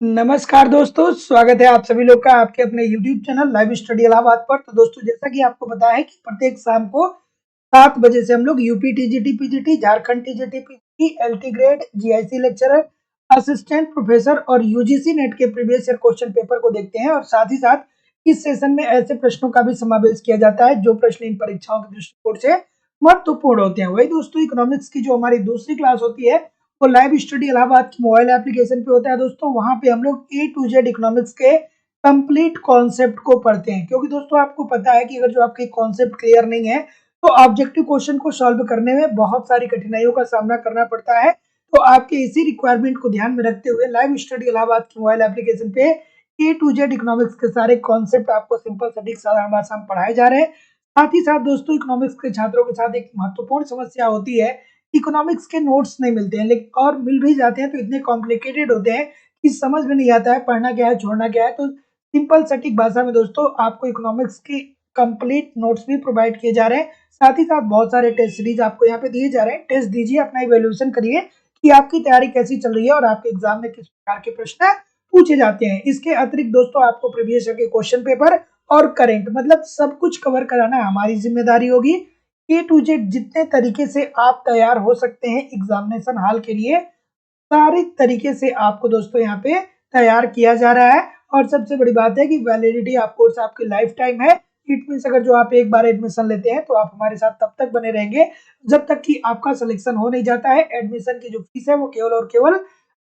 नमस्कार दोस्तों, स्वागत है आप सभी लोग का आपके अपने YouTube channel live study Allahabad पर। तो दोस्तों, जैसा कि आपको पता है कि प्रत्येक शाम को 7 बजे से हम लोग UP TGT PGT, Jharkhand TGT PGT, LT grade, GIC lecturer, assistant professor और यूजीसी नेट के प्रीवियस ईयर क्वेश्चन पेपर को देखते हैं। और साथ ही साथ इस सेशन में ऐसे प्रश्नों का भी समावेश किया जाता है जो प्रश्न इन परीक्षाओं के दृष्टिकोण से महत्वपूर्ण होते हैं। वही दोस्तों, इकोनॉमिक्स की जो हमारी दूसरी क्लास होती है वो लाइव स्टडी इलाहाबाद की मोबाइल एप्लीकेशन पे होता है दोस्तों। वहां पे हम लोग ए टू जेड इकोनॉमिक्स के कंप्लीट कॉन्सेप्ट को पढ़ते हैं, क्योंकि दोस्तों आपको पता है कि अगर जो आपके कॉन्सेप्ट क्लियर नहीं है तो ऑब्जेक्टिव क्वेश्चन को सॉल्व करने में बहुत सारी कठिनाइयों का सामना करना पड़ता है। तो आपके इसी रिक्वायरमेंट को ध्यान में रखते हुए लाइव स्टडी इलाहाबाद की मोबाइल एप्लीकेशन पे ए टू जेड इकोनॉमिक्स के सारे कॉन्सेप्ट आपको सिंपल सटीक साधारण भाषा में पढ़ाए जा रहे हैं। साथ ही साथ दोस्तों, इकोनॉमिक्स के छात्रों के साथ एक महत्वपूर्ण समस्या होती है, इकोनॉमिक्स के नोट्स नहीं मिलते हैं, लेकिन और मिल भी जाते हैं तो इतने कॉम्प्लिकेटेड होते हैं कि समझ में नहीं आता है पढ़ना क्या है छोड़ना क्या है। तो सिंपल सटीक भाषा में दोस्तों आपको इकोनॉमिक्स की कंप्लीट नोट्स भी प्रोवाइड किए जा रहे हैं। साथ ही साथ बहुत सारे टेस्ट सीरीज आपको यहाँ पे दिए जा रहे हैं। टेस्ट दीजिए, अपना इवेल्युएशन करिए कि आपकी तैयारी कैसी चल रही है और आपके एग्जाम में किस प्रकार के प्रश्न पूछे जाते हैं। इसके अतिरिक्त दोस्तों आपको प्रीवियस ईयर के क्वेश्चन पेपर और करेंट मतलब सब कुछ कवर कराना हमारी जिम्मेदारी होगी। ए टू जेड जितने तरीके से आप तैयार हो सकते हैं एग्जामिनेशन हॉल के लिए, सारे तरीके से आपको दोस्तों यहाँ पे तैयार किया जा रहा है। और सबसे बड़ी बात है कि वैलिडिटी ऑफ कोर्स आपकी लाइफ टाइम है। इट मीन्स अगर जो आप एक बार एडमिशन लेते हैं तो आप हमारे साथ तब तक बने रहेंगे जब तक कि आपका सिलेक्शन हो नहीं जाता है। एडमिशन की जो फीस है वो केवल और केवल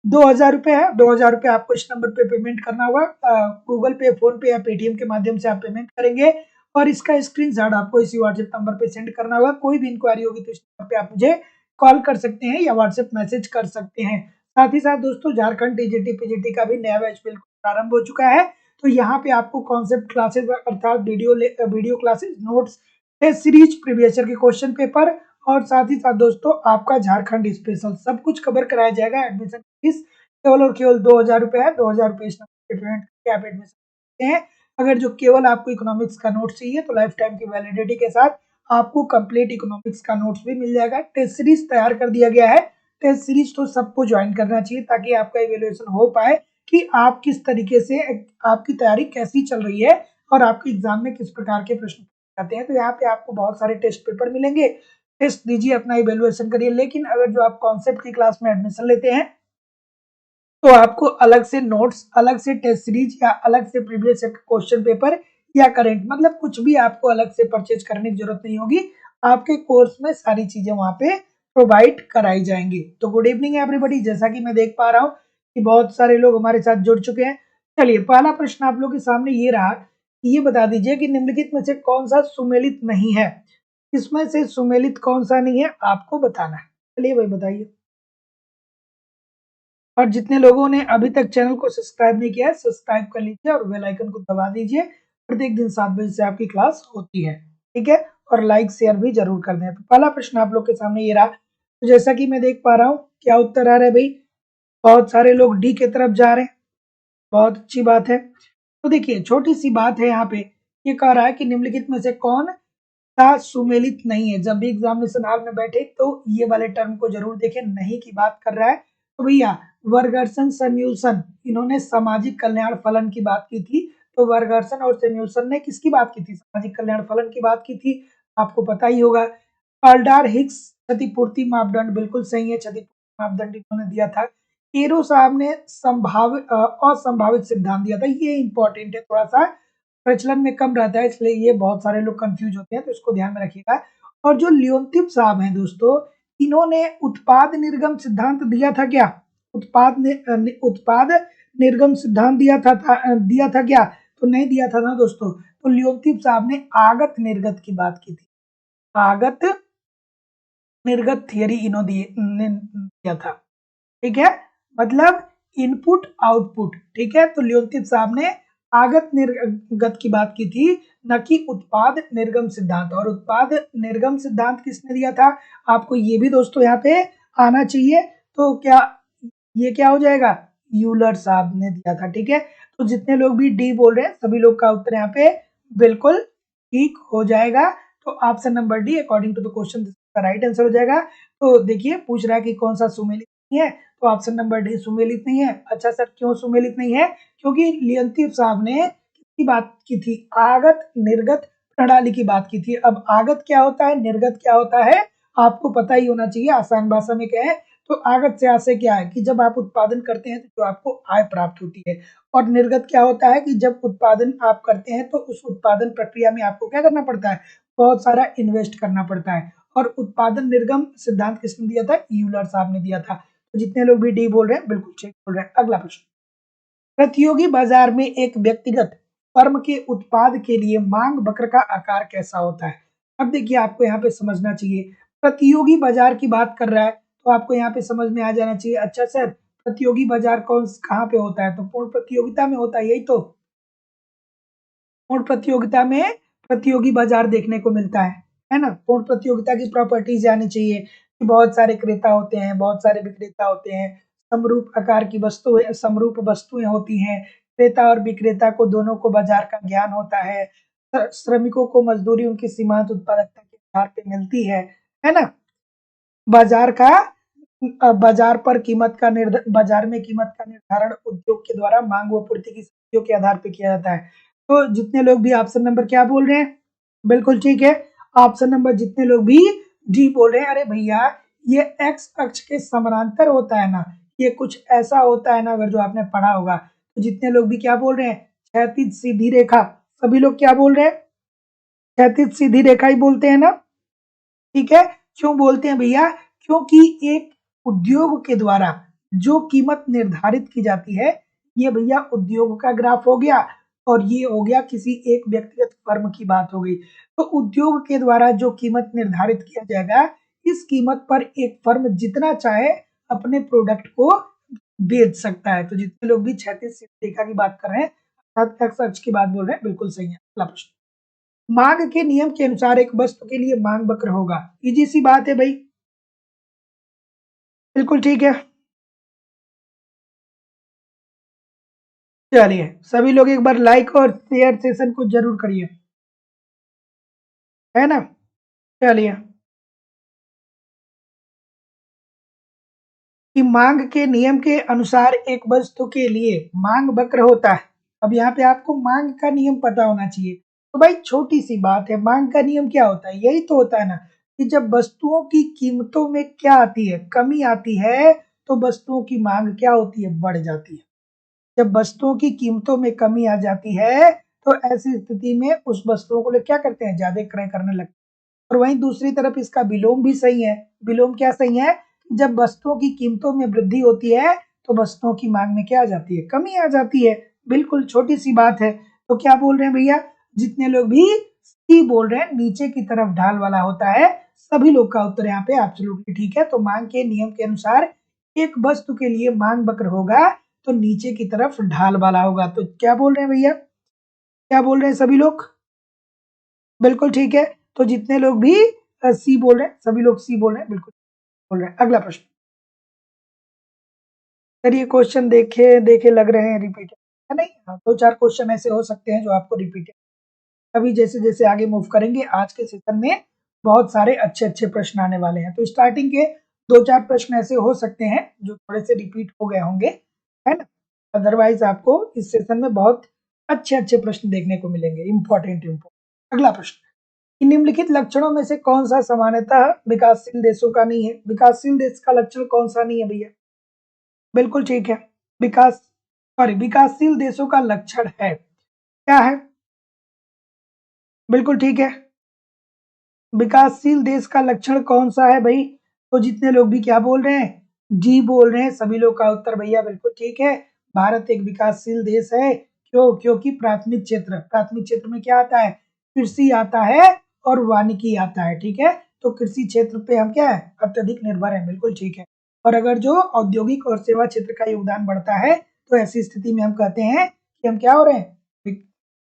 2,000 रुपये है। 2,000 रुपये आपको इस नंबर पे पेमेंट करना होगा। गूगल पे, फोन पे या पेटीएम के माध्यम से आप पेमेंट करेंगे और इसका स्क्रीनशॉट आपको इसी व्हाट्सएप नंबर पे सेंड करना होगा। कोई भी इंक्वायरी होगी तो इस नंबर पे आप मुझे कॉल कर सकते हैं या व्हाट्सएप मैसेज कर सकते हैं। साथ ही साथ दोस्तों, झारखंड टीजीटी पीजीटी का भी नया बैच बिल्कुल प्रारंभ हो चुका है। तो यहाँ पे आपको कॉन्सेप्ट क्लासेस अर्थात video classes, notes, test series, previous year के क्वेश्चन पेपर और साथ ही साथ दोस्तों आपका झारखंड स्पेशल सब कुछ कवर कराया जाएगा। एडमिशन फीस केवल और केवल 2,000 रुपये है। 2,000 रुपये इस नंबर पे पेमेंट करके आप एडमिशन करते हैं। अगर जो केवल आपको इकोनॉमिक्स का नोट चाहिए तो लाइफ टाइम की वैलिडिटी के साथ आपको कंप्लीट इकोनॉमिक्स का नोट्स भी मिल जाएगा। टेस्ट सीरीज तैयार कर दिया गया है। टेस्ट सीरीज तो सबको ज्वाइन करना चाहिए ताकि आपका इवेल्युएशन हो पाए कि आप किस तरीके से, आपकी तैयारी कैसी चल रही है और आपके एग्जाम में किस प्रकार के प्रश्न आते हैं। तो यहाँ पे आपको बहुत सारे टेस्ट पेपर मिलेंगे। टेस्ट दीजिए, अपना इवेल्युएशन करिए। लेकिन अगर जो आप कॉन्सेप्ट की क्लास में एडमिशन लेते हैं तो आपको अलग से नोट्स, अलग से टेस्ट सीरीज या अलग से प्रीवियस क्वेश्चन पेपर या करेंट मतलब कुछ भी आपको अलग से परचेज करने की जरूरत नहीं होगी। आपके कोर्स में सारी चीजें वहां पे प्रोवाइड कराई जाएंगी। तो गुड इवनिंग एवरीबॉडी, जैसा कि मैं देख पा रहा हूँ कि बहुत सारे लोग हमारे साथ जुड़ चुके हैं। चलिए, पहला प्रश्न आप लोग के सामने ये रहा कि ये बता दीजिए कि निम्नलिखित में से कौन सा सुमेलित नहीं है। इसमें से सुमेलित कौन सा नहीं है आपको बताना है। चलिए भाई बताइए। और जितने लोगों ने अभी तक चैनल को सब्सक्राइब नहीं किया है सब्सक्राइब कर लीजिए और बेल आइकन को दबा दीजिए। प्रत्येक दिन 7 बजे से आपकी क्लास होती है, ठीक है। और लाइक शेयर भी जरूर कर दें। तो पहला प्रश्न आप लोग के सामने ये रहा। तो जैसा कि मैं देख पा रहा हूँ, क्या उत्तर आ रहा है भाई? बहुत सारे लोग डी की तरफ जा रहे हैं, बहुत अच्छी बात है। तो देखिए, छोटी सी बात है यहाँ पे, ये कह रहा है कि निम्नलिखित में से कौन सा सुमेलित नहीं है। जब भी एग्जामिनेशन हॉल में बैठे तो ये वाले टर्म को जरूर देखें। नहीं की बात कर रहा है तो भैया वर्गर्सन सन्यूसन, इन्होंने सामाजिक कल्याण फलन की बात की थी। तो वर्गर्सन और सन्यूसन ने किसकी बात की थी? सामाजिक कल्याण फलन की बात की थी, आपको पता ही होगा। कार्लडार हिग्स क्षतिपूर्ति मापदंड बिल्कुल सही है, क्षतिपूर्ति मापदंड इन्होंने दिया था। एरो साहब ने संभावित असंभावित सिद्धांत दिया था। ये इंपॉर्टेंट है, थोड़ा सा प्रचलन में कम रहता है इसलिए ये बहुत सारे लोग कंफ्यूज होते हैं, तो इसको ध्यान में रखिएगा। और जो लियोनतिफ साहब हैं दोस्तों, इन्होंने उत्पाद निर्गम सिद्धांत दिया था क्या? उत्पाद निर्गम सिद्धांत दिया था क्या? तो नहीं दिया था ना दोस्तों। तो लियोनतिफ साहब ने आगत निर्गत की बात की थी। आगत निर्गत थियरी इन्होंने दिया था, ठीक है। मतलब इनपुट आउटपुट, ठीक है। तो लियोनतिफ साहब ने आगत निर्गत की बात की थी, न कि उत्पाद निर्गम सिद्धांत। और उत्पाद निर्गम सिद्धांत किसने दिया था? आपको ये भी दोस्तों यहाँ पे आना चाहिए। तो क्या ये क्या हो जाएगा? यूलर साहब ने दिया था, ठीक है। तो जितने लोग भी डी बोल रहे हैं सभी लोग का उत्तर यहाँ पे बिल्कुल ठीक हो जाएगा। तो option number D according to the question right answer हो जाएगा। तो देखिए, पूछ रहा है कि कौन सा सुमेलित नहीं है, तो ऑप्शन नंबर डी सुमेलित नहीं है। अच्छा सर क्यों सुमेलित नहीं है? क्योंकि लियंतीफ साहब ने किसकी बात की थी? आगत निर्गत प्रणाली की बात की थी। अब आगत क्या होता है, निर्गत क्या होता है, आपको पता ही होना चाहिए। आसान भाषा में क्या है, तो आगत से आशय क्या है कि जब आप उत्पादन करते हैं तो जो आपको आय प्राप्त होती है, और निर्गत क्या होता है कि जब उत्पादन आप करते हैं तो उस उत्पादन प्रक्रिया में आपको क्या करना पड़ता है, बहुत सारा इन्वेस्ट करना पड़ता है। और उत्पादन निर्गम सिद्धांत किसने दिया था? यूलर साहब ने दिया था। तो जितने लोग भी डी बोल रहे हैं बिल्कुल ठीक बोल रहे हैं। अगला प्रश्न, प्रतियोगी बाजार में एक व्यक्तिगत फर्म के उत्पाद के लिए मांग वक्र का आकार कैसा होता है? अब देखिए आपको यहाँ पे समझना चाहिए, प्रतियोगी बाजार की बात कर रहा है तो आपको यहाँ पे समझ में आ जाना चाहिए। अच्छा सर प्रतियोगी बाजार कहाँ पे होता है? तो पूर्ण प्रतियोगिता में होता है, यही तो। पूर्ण प्रतियोगिता में प्रतियोगी बाजार देखने को मिलता है ना। पूर्ण प्रतियोगिता की प्रॉपर्टीज आनी चाहिए कि बहुत सारे क्रेता होते हैं, बहुत सारे विक्रेता होते हैं, समरूप आकार की वस्तुएं, समरूप वस्तुएं होती हैं, क्रेता और विक्रेता को दोनों को बाजार का ज्ञान होता है, श्रमिकों को मजदूरी उनकी सीमांत उत्पादकता के आधार पे मिलती है ना। बाजार का बाजार पर कीमत का बाजार में कीमत का निर्धारण उद्योग के द्वारा मांग व पूर्ति की स्थितियों के आधार पर किया जाता है। तो जितने लोग भी ऑप्शन नंबर क्या बोल रहे हैं, बिल्कुल ठीक है। ऑप्शन नंबर जितने लोग भी डी बोल रहे हैं, अरे भैया ये एक्स अक्ष के समानांतर होता है ना, ये कुछ ऐसा होता है ना, अगर जो आपने पढ़ा होगा। तो जितने लोग भी क्या बोल रहे हैं, क्षैतिज सीधी रेखा, सभी लोग क्या बोल रहे हैं, क्षैतिज सीधी रेखा ही बोलते हैं ना, ठीक है। क्यों बोलते हैं भैया? क्योंकि एक उद्योग के द्वारा जो कीमत निर्धारित की जाती है, ये भैया उद्योग का ग्राफ हो गया, और ये हो गया किसी एक व्यक्तिगत फर्म की बात हो गई। तो उद्योग के द्वारा जो कीमत निर्धारित किया जाएगा, इस कीमत पर एक फर्म जितना चाहे अपने प्रोडक्ट को बेच सकता है। तो जितने लोग भी क्षैतिज रेखा की बात कर रहे हैं, अर्थात एक्स अक्ष की बात बोल रहे हैं, बिल्कुल सही है। अगला प्रश्न, मांग के नियम के अनुसार एक वस्तु के लिए मांग वक्र होगा। इजी सी बात है भाई, बिल्कुल ठीक है। चलिए सभी लोग एक बार लाइक और शेयर सेशन को जरूर करिए, है ना। चलिए, कि मांग के नियम के अनुसार एक वस्तु के लिए मांग वक्र होता है। अब यहाँ पे आपको मांग का नियम पता होना चाहिए। तो भाई छोटी सी बात है, मांग का नियम क्या होता है? यही तो होता है ना कि जब वस्तुओं की कीमतों में क्या आती है, कमी आती है, तो वस्तुओं की मांग क्या होती है, बढ़ जाती है। जब वस्तुओं की कीमतों में कमी आ जाती है तो ऐसी स्थिति में उस वस्तुओं को लोग क्या करते हैं, ज्यादा क्रय करने लगते हैं। और वहीं दूसरी तरफ इसका विलोम भी सही है। विलोम क्या सही है? जब वस्तुओं की कीमतों में वृद्धि होती है तो वस्तुओं की मांग में क्या आ जाती है, कमी आ जाती है। बिल्कुल छोटी सी बात है। तो क्या बोल रहे हैं भैया, जितने लोग भी सी बोल रहे हैं, नीचे की तरफ ढाल वाला होता है, सभी लोग का उत्तर यहाँ पे एब्सोल्युटली ठीक है। तो मांग के नियम के अनुसार एक वस्तु के लिए मांग वक्र होगा तो नीचे की तरफ ढाल वाला होगा। तो क्या बोल रहे हैं भैया, क्या बोल रहे हैं सभी लोग, बिल्कुल ठीक है। तो जितने लोग भी सी बोल रहे हैं, सभी लोग सी बोल रहे हैं, बिल्कुल बोल रहे हैं। अगला प्रश्न, सर ये क्वेश्चन देखे देखे लग रहे हैं रिपीटेड है नहीं? हाँ, दो चार क्वेश्चन ऐसे हो सकते हैं जो आपको रिपीटेड। अभी जैसे जैसे आगे मूव करेंगे आज के सेशन में बहुत सारे अच्छे अच्छे प्रश्न आने वाले हैं। तो स्टार्टिंग के दो चार प्रश्न ऐसे हो सकते हैं जो थोड़े से रिपीट हो गए होंगे, है ना। अदरवाइज आपको इस सेशन में बहुत अच्छे अच्छे प्रश्न देखने को मिलेंगे, इंपॉर्टेंट इंपॉर्टेंट। अगला प्रश्न, इन निम्नलिखित लक्षणों में से कौन सा सामान्यतः विकासशील देशों का नहीं है? विकासशील देश का लक्षण कौन सा नहीं है भैया? बिल्कुल ठीक है। विकास सॉरी विकासशील देशों का लक्षण है, क्या है? बिल्कुल ठीक है। विकासशील देश का लक्षण कौन सा है भाई? तो जितने लोग भी क्या बोल रहे हैं, जी बोल रहे हैं, सभी लोग का उत्तर भैया बिल्कुल ठीक है। भारत एक विकासशील देश है। क्यों? क्योंकि प्राथमिक क्षेत्र में क्या आता है, कृषि आता है और वानिकी आता है, ठीक है। तो कृषि क्षेत्र पे हम क्या है, अत्यधिक निर्भर है, बिल्कुल ठीक है। और अगर जो औद्योगिक और सेवा क्षेत्र का योगदान बढ़ता है तो ऐसी स्थिति में हम कहते हैं कि हम क्या हो रहे हैं,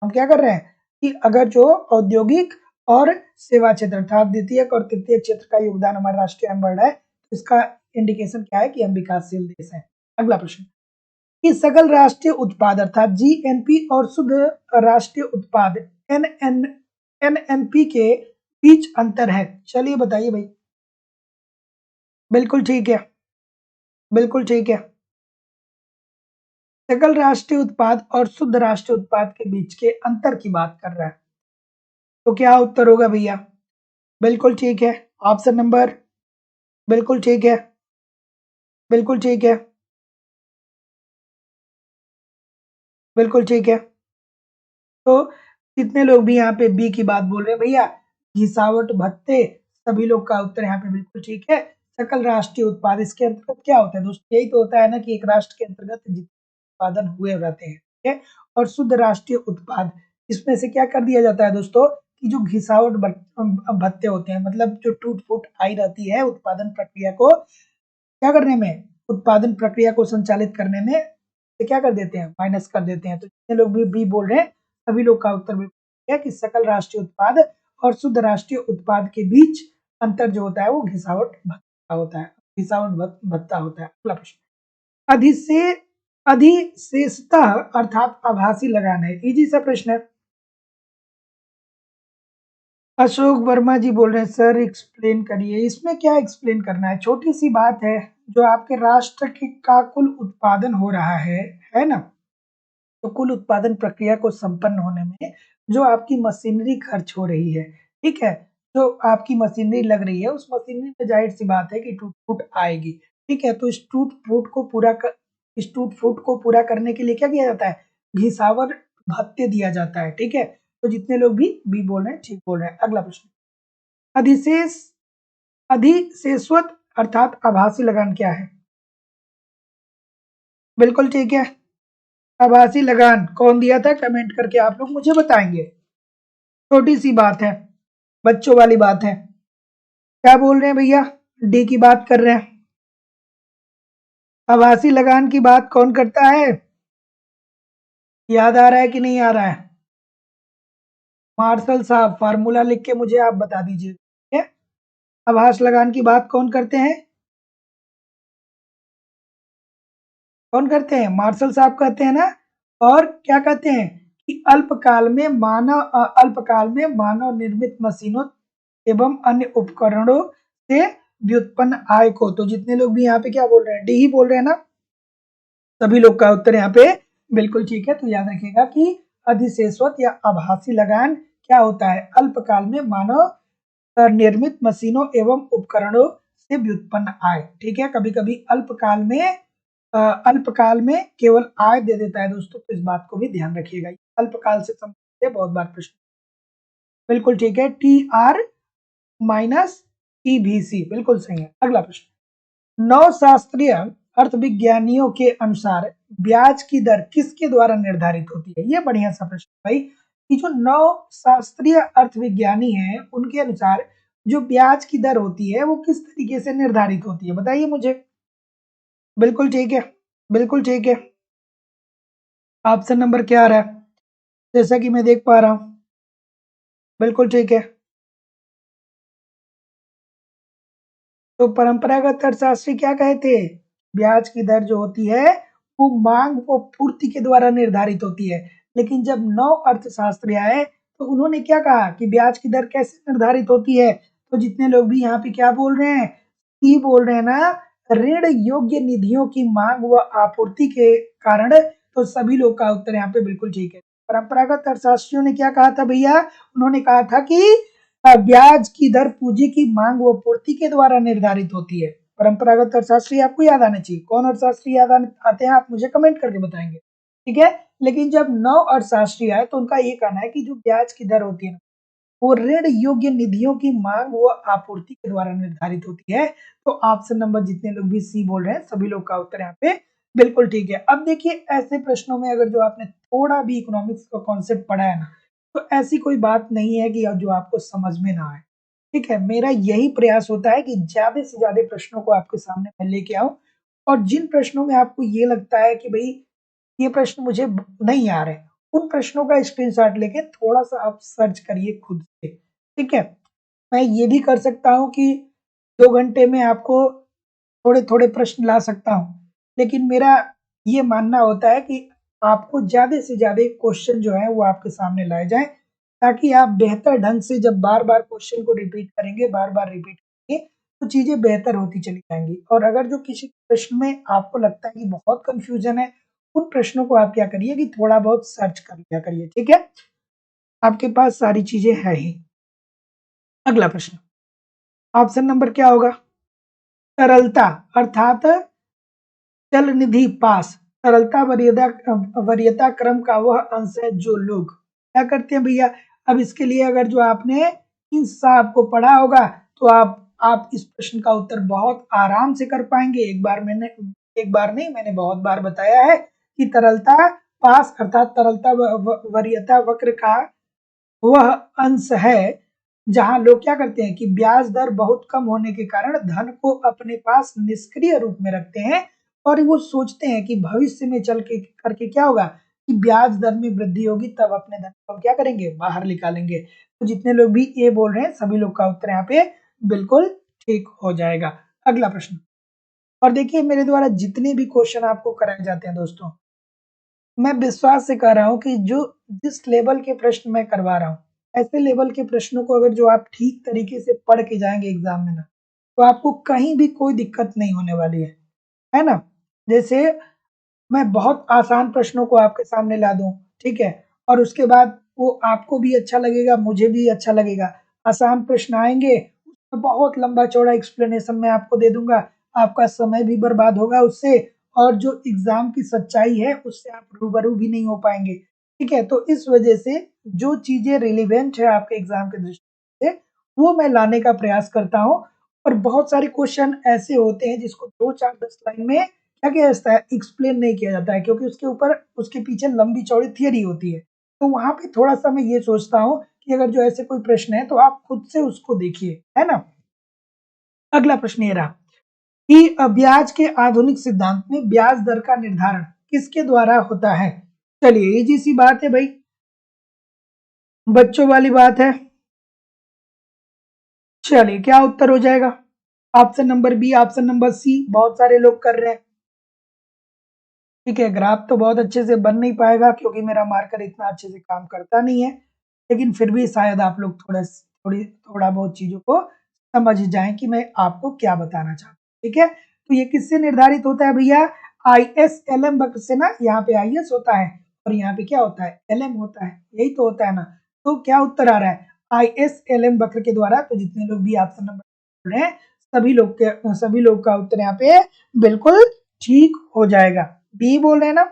हम क्या कर रहे हैं कि अगर जो औद्योगिक और सेवा क्षेत्र अर्थात द्वितीयक और तृतीय क्षेत्र का योगदान हमारे राष्ट्रीय आय में बढ़ रहा है, तो इसका इंडिकेशन क्या है कि हम विकासशील देश हैं। अगला प्रश्न, कि सकल राष्ट्रीय उत्पाद अर्थात जीएनपी और शुद्ध राष्ट्रीय उत्पाद एनएनपी के बीच अंतर है। चलिए बताइए भाई, बिल्कुल ठीक है। बिल्कुल ठीक है। सकल राष्ट्रीय उत्पाद और शुद्ध राष्ट्रीय उत्पाद के बीच के अंतर की बात कर रहा है। तो क्या उत्तर होगा भैया? बिल्कुल ठीक है। ऑप्शन नंबर, बिल्कुल ठीक है, बिल्कुल ठीक है, बिल्कुल ठीक है। तो कितने लोग भी यहाँ पे बी की बात बोल रहे हैं भैया, घिसावट भत्ते, सभी लोग का उत्तर यहाँ पे बिल्कुल ठीक है। सकल राष्ट्रीय उत्पाद, इसके अंतर्गत क्या होता है दोस्तों? यही तो होता है ना कि एक राष्ट्र के अंतर्गत जितने उत्पादन हुए रहते हैं, ठीक है। और शुद्ध राष्ट्रीय उत्पाद, इसमें से क्या कर दिया जाता है दोस्तों कि जो घिसावट भत्ते होते हैं, मतलब जो टूट फूट आई रहती है उत्पादन प्रक्रिया को क्या करने में, उत्पादन प्रक्रिया को संचालित करने में, तो क्या कर देते हैं, माइनस कर देते हैं। तो जितने लोग भी बी बोल रहे हैं सभी लोग का उत्तर बिल्कुल है कि सकल राष्ट्रीय उत्पाद और शुद्ध राष्ट्रीय उत्पाद के बीच अंतर जो होता है वो घिसावट भत्ता होता है, घिसावट भत्ता होता है। अगला प्रश्न, अधिशे अधिशेषता अर्थात आभासी लगान है, इजी सा प्रश्न है। अशोक वर्मा जी बोल रहे हैं सर एक्सप्लेन करिए। इसमें क्या एक्सप्लेन करना है, छोटी सी बात है। जो आपके राष्ट्र के का कुल उत्पादन हो रहा है ना, तो कुल उत्पादन प्रक्रिया को संपन्न होने में जो आपकी मशीनरी खर्च हो रही है, ठीक है, जो आपकी मशीनरी लग रही है उस मशीनरी में जाहिर सी बात है कि टूट फूट आएगी, ठीक है। तो इस टूट फूट को पूरा करने के लिए क्या किया जाता है, घिसावर भत्ते दिया जाता है, ठीक है। तो जितने लोग भी बी बोल रहे हैं ठीक बोल रहे हैं। अगला प्रश्न, अधिशेष अधिशेषवत अर्थात आभासी लगान क्या है? बिल्कुल ठीक है। आभासी लगान कौन दिया था, कमेंट करके आप लोग मुझे बताएंगे। छोटी सी बात है, बच्चों वाली बात है। क्या बोल रहे हैं भैया? डी की बात कर रहे हैं। आभासी लगान की बात कौन करता है? याद आ रहा है कि नहीं आ रहा है? मार्शल साहब फार्मूला लिख के मुझे आप बता दीजिए, ठीक है। आभास लगान की बात कौन करते हैं? कौन करते हैं? मार्शल साहब कहते हैं ना। और क्या कहते हैं कि अल्पकाल में मानव निर्मित मशीनों एवं अन्य उपकरणों से व्युत्पन्न आय को। तो जितने लोग भी यहाँ पे क्या बोल रहे हैं, डी ही बोल रहे हैं ना, सभी लोग का उत्तर यहाँ पे बिल्कुल ठीक है। तो याद रखिएगा कि अधिशेषवत या आभासी लगान क्या होता है, अल्पकाल में मानव निर्मित मशीनों एवं उपकरणों से व्युत्पन्न आय, ठीक है। कभी कभी अल्पकाल में केवल आय दे देता है दोस्तों, तो इस बात को भी ध्यान रखिएगा। अल्पकाल से संबंधित है, बहुत बार प्रश्न। बिल्कुल ठीक है, टी आर माइनस ईबीसी बिल्कुल सही है। अगला प्रश्न, नौ शास्त्रीय अर्थविज्ञानियों के अनुसार ब्याज की दर किसके द्वारा निर्धारित होती है? ये बढ़िया सा प्रश्न भाई, कि जो नौ शास्त्रीय अर्थविज्ञानी हैं उनके अनुसार जो ब्याज की दर होती है वो किस तरीके से निर्धारित होती है, बताइए मुझे। बिल्कुल ठीक है, बिल्कुल ठीक है। ऑप्शन नंबर क्या आ रहा है, जैसा कि मैं देख पा रहा हूँ? बिल्कुल ठीक है। तो परंपरागत अर्थशास्त्री क्या कहे थे, ब्याज की दर जो होती है वो मांग व पूर्ति के द्वारा निर्धारित होती है। लेकिन जब नव अर्थशास्त्री आए तो उन्होंने क्या कहा कि ब्याज की दर कैसे निर्धारित होती है? तो जितने लोग भी यहाँ पे क्या बोल रहे हैं, सी बोल रहे हैं ना, ऋण योग्य निधियों की मांग व आपूर्ति के कारण। तो सभी लोग का उत्तर यहाँ पे बिल्कुल ठीक है। परंपरागत अर्थशास्त्रियों ने क्या कहा था भैया, उन्होंने कहा था कि ब्याज की दर पूंजी की मांग व पूर्ति के द्वारा निर्धारित होती है। परंपरागत अर्थशास्त्री आपको याद आने चाहिए, कौन अर्थशास्त्री याद आते हैं आप मुझे कमेंट करके बताएंगे, ठीक है। लेकिन जब नव अर्थशास्त्री आए तो उनका ये कहना है कि जो ब्याज की दर होती है वो ऋण योग्य निधियों की मांग व आपूर्ति के द्वारा निर्धारित होती है। तो ऑप्शन नंबर जितने लोग भी सी बोल रहे हैं सभी लोग का उत्तर यहाँ पे बिल्कुल ठीक है। अब देखिए ऐसे प्रश्नों में अगर जो आपने थोड़ा भी इकोनॉमिक्स का कॉन्सेप्ट पढ़ा है ना, तो ऐसी कोई बात नहीं है कि जो आपको समझ में ना आए, ठीक है। मेरा यही प्रयास होता है कि ज्यादा से ज्यादा प्रश्नों को आपके सामने मैं लेके आऊं, और जिन प्रश्नों में आपको ये लगता है कि भाई ये प्रश्न मुझे नहीं आ रहे, उन प्रश्नों का स्क्रीनशॉट लेके थोड़ा सा आप सर्च करिए खुद से, ठीक है। मैं ये भी कर सकता हूँ कि 2 घंटे में आपको थोड़े थोड़े प्रश्न ला सकता हूँ, लेकिन मेरा ये मानना होता है कि आपको ज्यादा से ज्यादा क्वेश्चन जो है वो आपके सामने लाए जाए, ताकि आप बेहतर ढंग से जब बार बार क्वेश्चन को रिपीट करेंगे, बार बार रिपीट करेंगे, तो चीजें बेहतर होती चली जाएंगी। और अगर जो किसी प्रश्न में आपको लगता है कि बहुत कंफ्यूजन है, उन प्रश्नों को आप क्या करिए कि थोड़ा बहुत सर्च कर लिया करिए, ठीक है। आपके पास सारी चीजें है ही। अगला प्रश्न, ऑप्शन नंबर क्या होगा? तरलता अर्थात चल निधि पास, तरलता वरीयता क्रम का वह अंश है जो लोग क्या करते हैं भैया। अब इसके लिए अगर जो आपने इन साहब को पढ़ा होगा तो आप इस प्रश्न का उत्तर बहुत आराम से कर पाएंगे। एक बार नहीं, मैंने बहुत बार बताया है कि तरलता पास अर्थात तरलता वरीयता वक्र का वह अंश है जहां लोग क्या करते हैं कि ब्याज दर बहुत कम होने के कारण धन को अपने पास निष्क्रिय रूप में रखते हैं और वो सोचते हैं कि भविष्य में चल के करके क्या होगा कि ब्याज दर में वृद्धि होगी, तब अपने धन को हम क्या करेंगे, बाहर निकालेंगे। तो जितने लोग भी ये बोल रहे हैं सभी लोग का उत्तर यहाँ पे बिल्कुल ठीक हो जाएगा। अगला प्रश्न, और देखिए मेरे द्वारा जितने भी क्वेश्चन आपको कराए जाते हैं दोस्तों, मैं विश्वास से कह रहा हूँ कि जो जिस लेवल के प्रश्न मैं करवा रहा हूँ, ऐसे लेवल के प्रश्नों को अगर जो आप ठीक तरीके से पढ़ के जाएंगे एग्जाम में ना, तो आपको कहीं भी कोई दिक्कत नहीं होने वाली है ना। जैसे मैं बहुत आसान प्रश्नों को आपके सामने ला दूं, ठीक है, और उसके बाद वो आपको भी अच्छा लगेगा, मुझे भी अच्छा लगेगा। आसान प्रश्न आएंगे, उसमें बहुत लंबा चौड़ा एक्सप्लेनेशन मैं आपको दे दूंगा, आपका समय भी बर्बाद होगा उससे, और जो एग्जाम की सच्चाई है उससे आप रूबरू भी नहीं हो पाएंगे, ठीक है। तो इस वजह से जो चीजें रिलेवेंट है आपके एग्जाम के दृष्टि से, वो मैं लाने का प्रयास करता हूँ। और बहुत सारे क्वेश्चन ऐसे होते हैं जिसको 2 4 10 लाइन में क्या किया जाता है, एक्सप्लेन नहीं किया जाता है, क्योंकि उसके ऊपर उसके पीछे लंबी चौड़ी थियरी होती है। तो वहां पे थोड़ा सा मैं ये सोचता हूँ कि अगर जो ऐसे कोई प्रश्न है तो आप खुद से उसको देखिए, है ना। अगला प्रश्न ये रहा कि ब्याज के आधुनिक सिद्धांत में ब्याज दर का निर्धारण किसके द्वारा होता है। चलिए इजी सी बात है भाई, बच्चों वाली बात है। चलिए क्या उत्तर हो जाएगा? Option number B, option number C, बहुत सारे लोग कर रहे हैं। ठीक है, ग्राफ तो बहुत अच्छे से बन नहीं पाएगा क्योंकि मेरा मार्कर इतना अच्छे से काम करता नहीं है, लेकिन फिर भी शायद आप लोग थोड़ा बहुत चीजों को समझ जाएं कि मैं आपको क्या बताना चाहता हूँ, ठीक है। तो ये किससे निर्धारित होता है भैया? आई एस एल एम वक्र से ना। यहाँ पे आई एस होता है और यहाँ पे क्या होता है, एल एम होता है, यही तो होता है ना। तो क्या उत्तर आ रहा है? आई एस एल एम वक्र के द्वारा। तो जितने लोग भी ऑप्शन नंबर बोल रहे हैं सभी लोग का उत्तर यहाँ पे बिल्कुल ठीक हो जाएगा। बी बोल रहे हैं ना,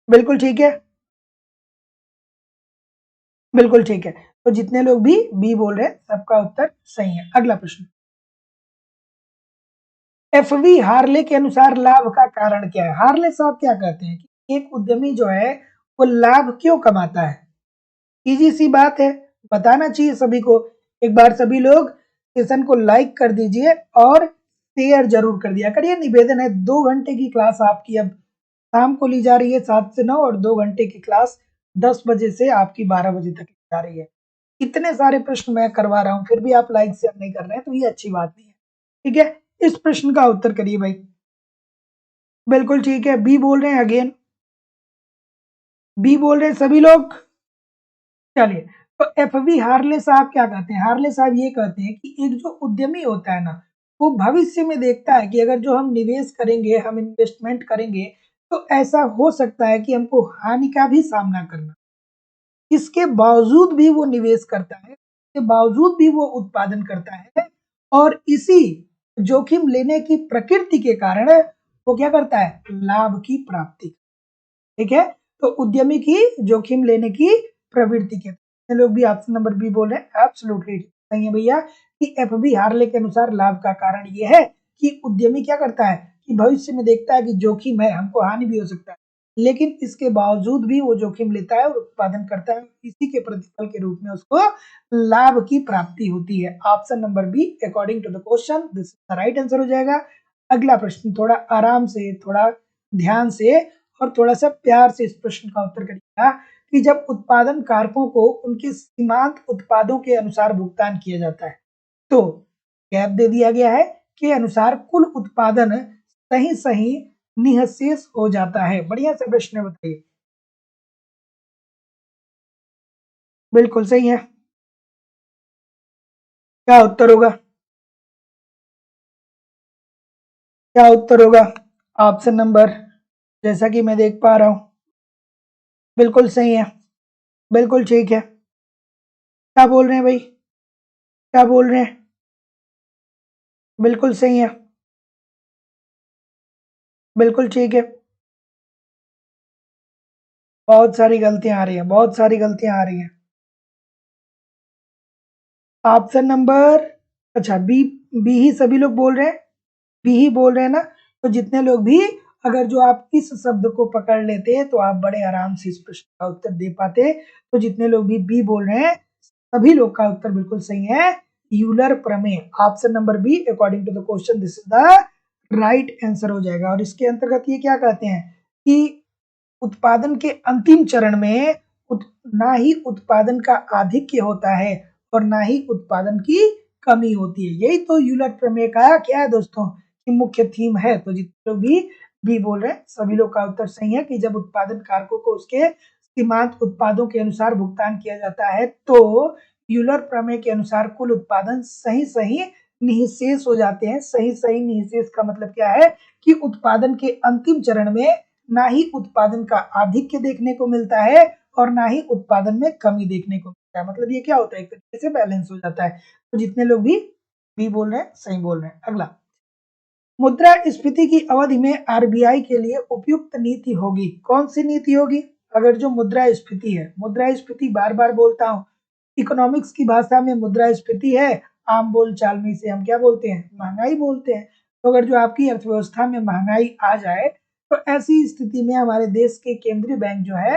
बिल्कुल ठीक है, बिल्कुल ठीक है। तो जितने लोग भी बी बोल रहे हैं सबका उत्तर सही है। अगला प्रश्न, एफ वी हार्ले के अनुसार लाभ का कारण क्या है? हार्ले साहब क्या कहते हैं कि एक उद्यमी जो है वो लाभ क्यों कमाता है? इजी सी बात है, बताना चाहिए सभी को। एक बार सभी लोग सेशन को लाइक कर दीजिए और शेयर जरूर कर दिया करिए। निवेदन है, 2 घंटे की क्लास आपकी अब शाम को ली जा रही है 7 से 9, और 2 घंटे की क्लास 10 बजे से आपकी 12 बजे तक ली जा रही है। इतने सारे प्रश्न मैं करवा रहा हूँ फिर भी आप लाइक शेयर नहीं कर रहे हैं, तो ये अच्छी बात नहीं है, ठीक है। इस प्रश्न का उत्तर करिए भाई। बिल्कुल ठीक है, बी बोल रहे हैं अगेन, बी बोल रहे हैं सभी लोग। चलिए, तो एफ वी हार्ले साहब क्या कहते हैं? हार्ले साहब ये कहते हैं कि एक जो उद्यमी होता है ना, वो भविष्य में देखता है कि अगर जो हम निवेश करेंगे, हम इन्वेस्टमेंट करेंगे, तो ऐसा हो सकता है कि हमको हानि का भी सामना करना। इसके बावजूद भी वो निवेश करता है, इसके बावजूद भी वो उत्पादन करता है, और इसी जोखिम लेने की प्रकृति के कारण वो क्या करता है, लाभ की प्राप्ति, ठीक है। तो उद्यमी की जोखिम लेने की प्रवृत्ति के, लोग भी ऑप्शन नंबर बी बोल रहे हैं, एब्सोल्युटली सही है भैया कि एफ बी हार्ले के अनुसार लाभ का कारण ये है कि उद्यमी क्या करता है कि भविष्य में देखता है कि जोखिम है, हमको हानि भी हो सकता है, लेकिन इसके बावजूद भी वो जोखिम लेता है और उत्पादन करता है, इसी के प्रतिफल के रूप में उसको लाभ की प्राप्ति होती है। Option number B according to the question this is the right answer हो जाएगा। अगला प्रश्न थोड़ा आराम से, थोड़ा ध्यान से और थोड़ा सा प्यार से इस प्रश्न का उत्तर करिएगा कि जब उत्पादन कारकों को उनके सीमांत उत्पादों के अनुसार भुगतान किया जाता है, तो गैप दे दिया गया है के अनुसार कुल उत्पादन सही सही निःशेष हो जाता है। बढ़िया से प्रश्न बताइए। बिल्कुल सही है, क्या उत्तर होगा? क्या उत्तर होगा? ऑप्शन नंबर, जैसा कि मैं देख पा रहा हूं, बिल्कुल सही है, बिल्कुल ठीक है। क्या बोल रहे हैं भाई? क्या बोल रहे हैं? बिल्कुल सही है, बिल्कुल ठीक है। बहुत सारी गलतियां आ रही हैं, बहुत सारी गलतियां आ रही हैं। ऑप्शन नंबर, अच्छा बी, बी ही सभी लोग बोल रहे हैं, बी ही बोल रहे हैं ना? तो जितने लोग भी, अगर जो आप इस शब्द को पकड़ लेते तो आप बड़े आराम से इस प्रश्न का उत्तर दे पाते। तो जितने लोग भी बी बोल रहे हैं, सभी लोग का उत्तर बिल्कुल सही है, यूलर प्रमेय। Option number B according to the question this is the right answer हो जाएगा। और इसके अंतर्गत ये क्या कहते हैं कि उत्पादन के अंतिम चरण में ना ही उत्पादन का आधिक्य होता है और ना ही उत्पादन की कमी होती है। यही तो यूलर प्रमेय का क्या है दोस्तों, कि मुख्य थीम है। तो जितने लोग भी बी बोल रहे हैं, सभी लोग का उत्तर सही है कि जब उत्पादन कारकों को उसके सीमांत उत्पादों के अनुसार भुगतान किया जाता है तो यूलर प्रमेय के अनुसार कुल उत्पादन सही सही निःशेष हो जाते हैं। सही सही निःशेष का मतलब क्या है कि उत्पादन के अंतिम चरण में ना ही उत्पादन का आधिक्य देखने को मिलता है और ना ही उत्पादन में कमी देखने को मिलता है। मतलब ये क्या होता है, एक तरीके से बैलेंस हो जाता है। तो जितने लोग भी बी बोल रहे हैं, सही बोल रहे हैं। अगला, मुद्रास्फीति की अवधि में आरबीआई के लिए उपयुक्त नीति होगी। कौन सी नीति होगी? अगर जो मुद्रास्फीति है, मुद्रास्फीति बार बार बोलता हूं, इकोनॉमिक्स की भाषा में मुद्रास्फीति है, आम बोल चाल में इसे हम क्या बोलते हैं? महंगाई बोलते हैं। तो अगर जो आपकी अर्थव्यवस्था में महंगाई आ जाए तो ऐसी स्थिति में हमारे देश के केंद्रीय बैंक जो है,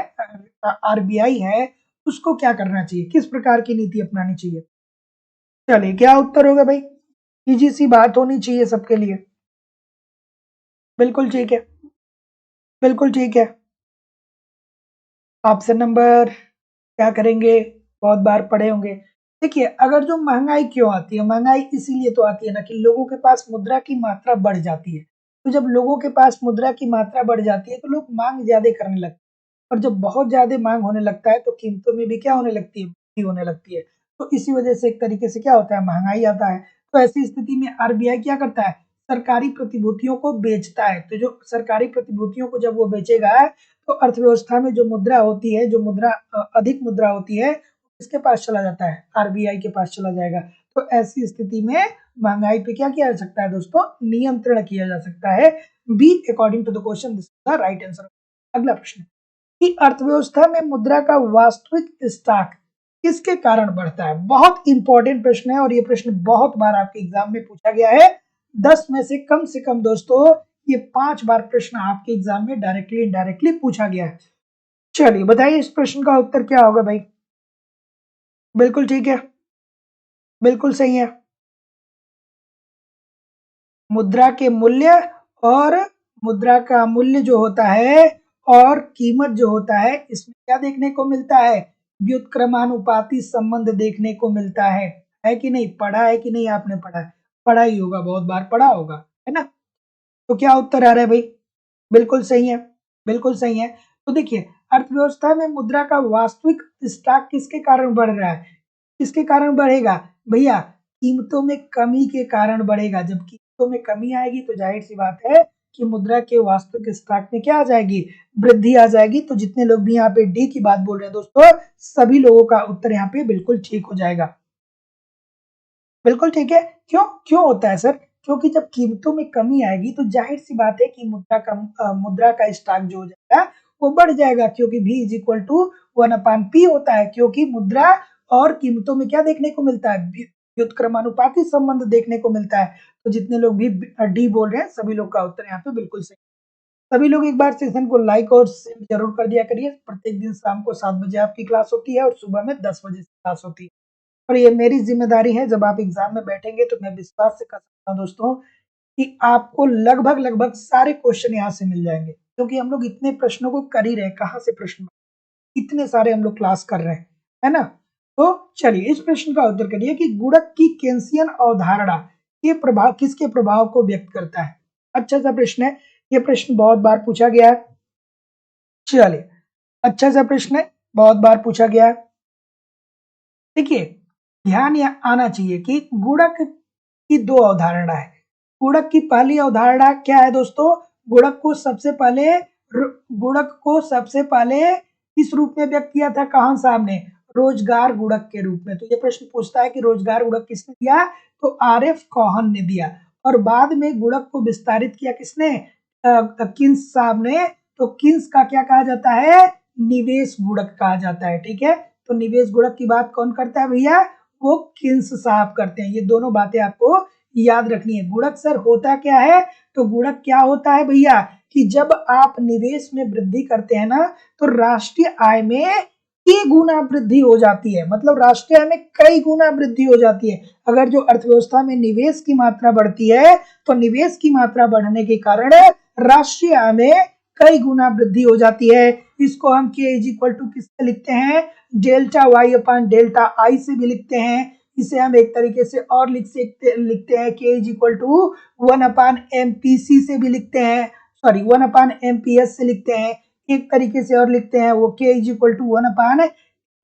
आरबीआई है, उसको क्या करना चाहिए, किस प्रकार की नीति अपनानी चाहिए? चलिए, क्या उत्तर होगा भाई? इजी सी बात होनी चाहिए सबके लिए। बिल्कुल ठीक है, बिल्कुल ठीक है। ऑप्शन नंबर, क्या करेंगे? बहुत बार पढ़े होंगे। देखिए, अगर जो महंगाई क्यों आती है, महंगाई इसीलिए तो आती है ना कि लोगों के पास मुद्रा की मात्रा बढ़ जाती है। तो जब लोगों के पास मुद्रा की मात्रा बढ़ जाती है तो लोग मांग ज्यादा करने लगते हैं, और जब बहुत ज्यादा मांग होने लगता है तो कीमतों में भी क्या होने लगती है? वृद्धि होने लगती है। तो इसी वजह से एक तरीके से क्या होता है? महंगाई आता है। तो ऐसी स्थिति में आरबीआई क्या करता है? सरकारी प्रतिभूतियों को बेचता है। तो जो सरकारी प्रतिभूतियों को जब वो बेचेगा तो अर्थव्यवस्था में जो मुद्रा होती है, जो मुद्रा अधिक मुद्रा होती है, किसके पास चला जाता है? आरबीआई के पास चला जाएगा। तो ऐसी स्थिति में महंगाई पे क्या किया जा सकता है दोस्तों? नियंत्रण किया जा सकता है। B according to the question this is the right answer. अगला प्रश्न, कि अर्थव्यवस्था में मुद्रा का वास्तविक स्टॉक किसके कारण बढ़ता है? बहुत इंपॉर्टेंट प्रश्न है और ये प्रश्न बहुत बार आपके एग्जाम में पूछा गया है। 10 में से कम दोस्तों ये 5 बार प्रश्न आपके एग्जाम में डायरेक्टली इनडायरेक्टली पूछा गया है। चलिए बताइए इस प्रश्न का उत्तर क्या होगा भाई? बिल्कुल ठीक है, बिल्कुल सही है। मुद्रा के मूल्य और मुद्रा का मूल्य जो होता है और कीमत जो होता है, इसमें क्या देखने को मिलता है? व्युत्क्रमानुपाती संबंध देखने को मिलता है कि नहीं? पढ़ा है कि नहीं? आपने पढ़ा है, पढ़ा ही होगा, बहुत बार पढ़ा होगा, है ना? तो क्या उत्तर आ रहा है भाई? बिल्कुल सही है, बिल्कुल सही है। तो देखिए, अर्थव्यवस्था में मुद्रा का वास्तविक स्टॉक किसके कारण बढ़ रहा है? किसके कारण बढ़ेगा भैया? कीमतों में कमी के कारण बढ़ेगा। जब कीमतों में कमी आएगी तो जाहिर सी बात है कि मुद्रा के वास्तविक स्टॉक में क्या आ जाएगी? वृद्धि आ जाएगी। तो जितने लोग भी यहाँ पे डी की बात बोल रहे हैं दोस्तों, सभी लोगों का उत्तर यहाँ पे बिल्कुल ठीक हो जाएगा। बिल्कुल ठीक है। क्यों क्यों होता है सर? क्योंकि जब कीमतों में कमी आएगी तो जाहिर सी बात है कि मुद्रा का स्टॉक जो हो जाएगा वो बढ़ जाएगा, क्योंकि v is equal to 1/p होता है। क्योंकि मुद्रा और कीमतों में क्या देखने को मिलता है? व्युत्क्रमानुपाती संबंध देखने को मिलता है। तो जितने लोग भी डी बोल रहे हैं, सभी लोग का उत्तर यहाँ पे बिल्कुल सही। सभी लोग एक बार सेशन को लाइक और शेयर जरूर कर दिया करिए। प्रत्येक दिन शाम को 7 बजे आपकी क्लास होती है और सुबह में 10 बजे क्लास होती है। और ये मेरी जिम्मेदारी है, जब आप एग्जाम में बैठेंगे तो मैं विश्वास से कह सकता हूँ दोस्तों कि आपको लगभग लगभग सारे क्वेश्चन यहाँ से मिल जाएंगे, क्योंकि हम लोग इतने प्रश्नों को कर ही रहे हैं। कहाँ से प्रश्न, इतने सारे हम लोग क्लास कर रहे हैं, है ना? तो चलिए इस प्रश्न का उत्तर करिए कि गुणक की केंसियन अवधारणा के प्रभाव किसके प्रभाव को व्यक्त करता है? अच्छा सा प्रश्न है, ये प्रश्न बहुत बार पूछा गया है। चलिए, अच्छा सा प्रश्न है, बहुत बार पूछा गया है। देखिए, ध्यान आना चाहिए कि गुणक की दो अवधारणा है। गुणक की पहली अवधारणा क्या है दोस्तों? गुणक को सबसे पहले गुणक को सबसे पहले किस रूप में व्यक्त किया था काहन साहब ने? रोजगार गुणक के रूप में। तो ये प्रश्न पूछता है कि रोजगार गुणक किसने दिया? तो आरएफ कोहन ने दिया। और बाद में गुणक को विस्तारित किया किसने? किन्स साहब ने। तो किन्स का क्या कहा जाता है? निवेश गुणक कहा जाता है। ठीक है, तो निवेश गुणक की बात कौन करता है भैया? वो किन्स साहब करते हैं। ये दोनों बातें आपको याद रखनी है। गुणक सर होता क्या है? तो गुणक क्या होता है भैया कि जब आप निवेश में वृद्धि करते हैं ना, तो राष्ट्रीय आय में कई गुना वृद्धि हो जाती है। मतलब राष्ट्रीय आय में कई गुना वृद्धि हो जाती है। अगर जो अर्थव्यवस्था में निवेश की मात्रा बढ़ती है, तो निवेश की मात्रा बढ़ने के कारण राष्ट्रीय आय में कई गुना वृद्धि हो जाती है। इसको हम के इज इक्वल टू किससे लिखते हैं? Delta Y upon delta I से भी लिखते हैं। इसे हम एक तरीके से और लिखते हैं K is equal to 1 upon MPC से भी लिखते हैं, सॉरी 1 अपान एमपीएस से लिखते हैं। एक तरीके से और लिखते हैं वो K is equal to 1 upon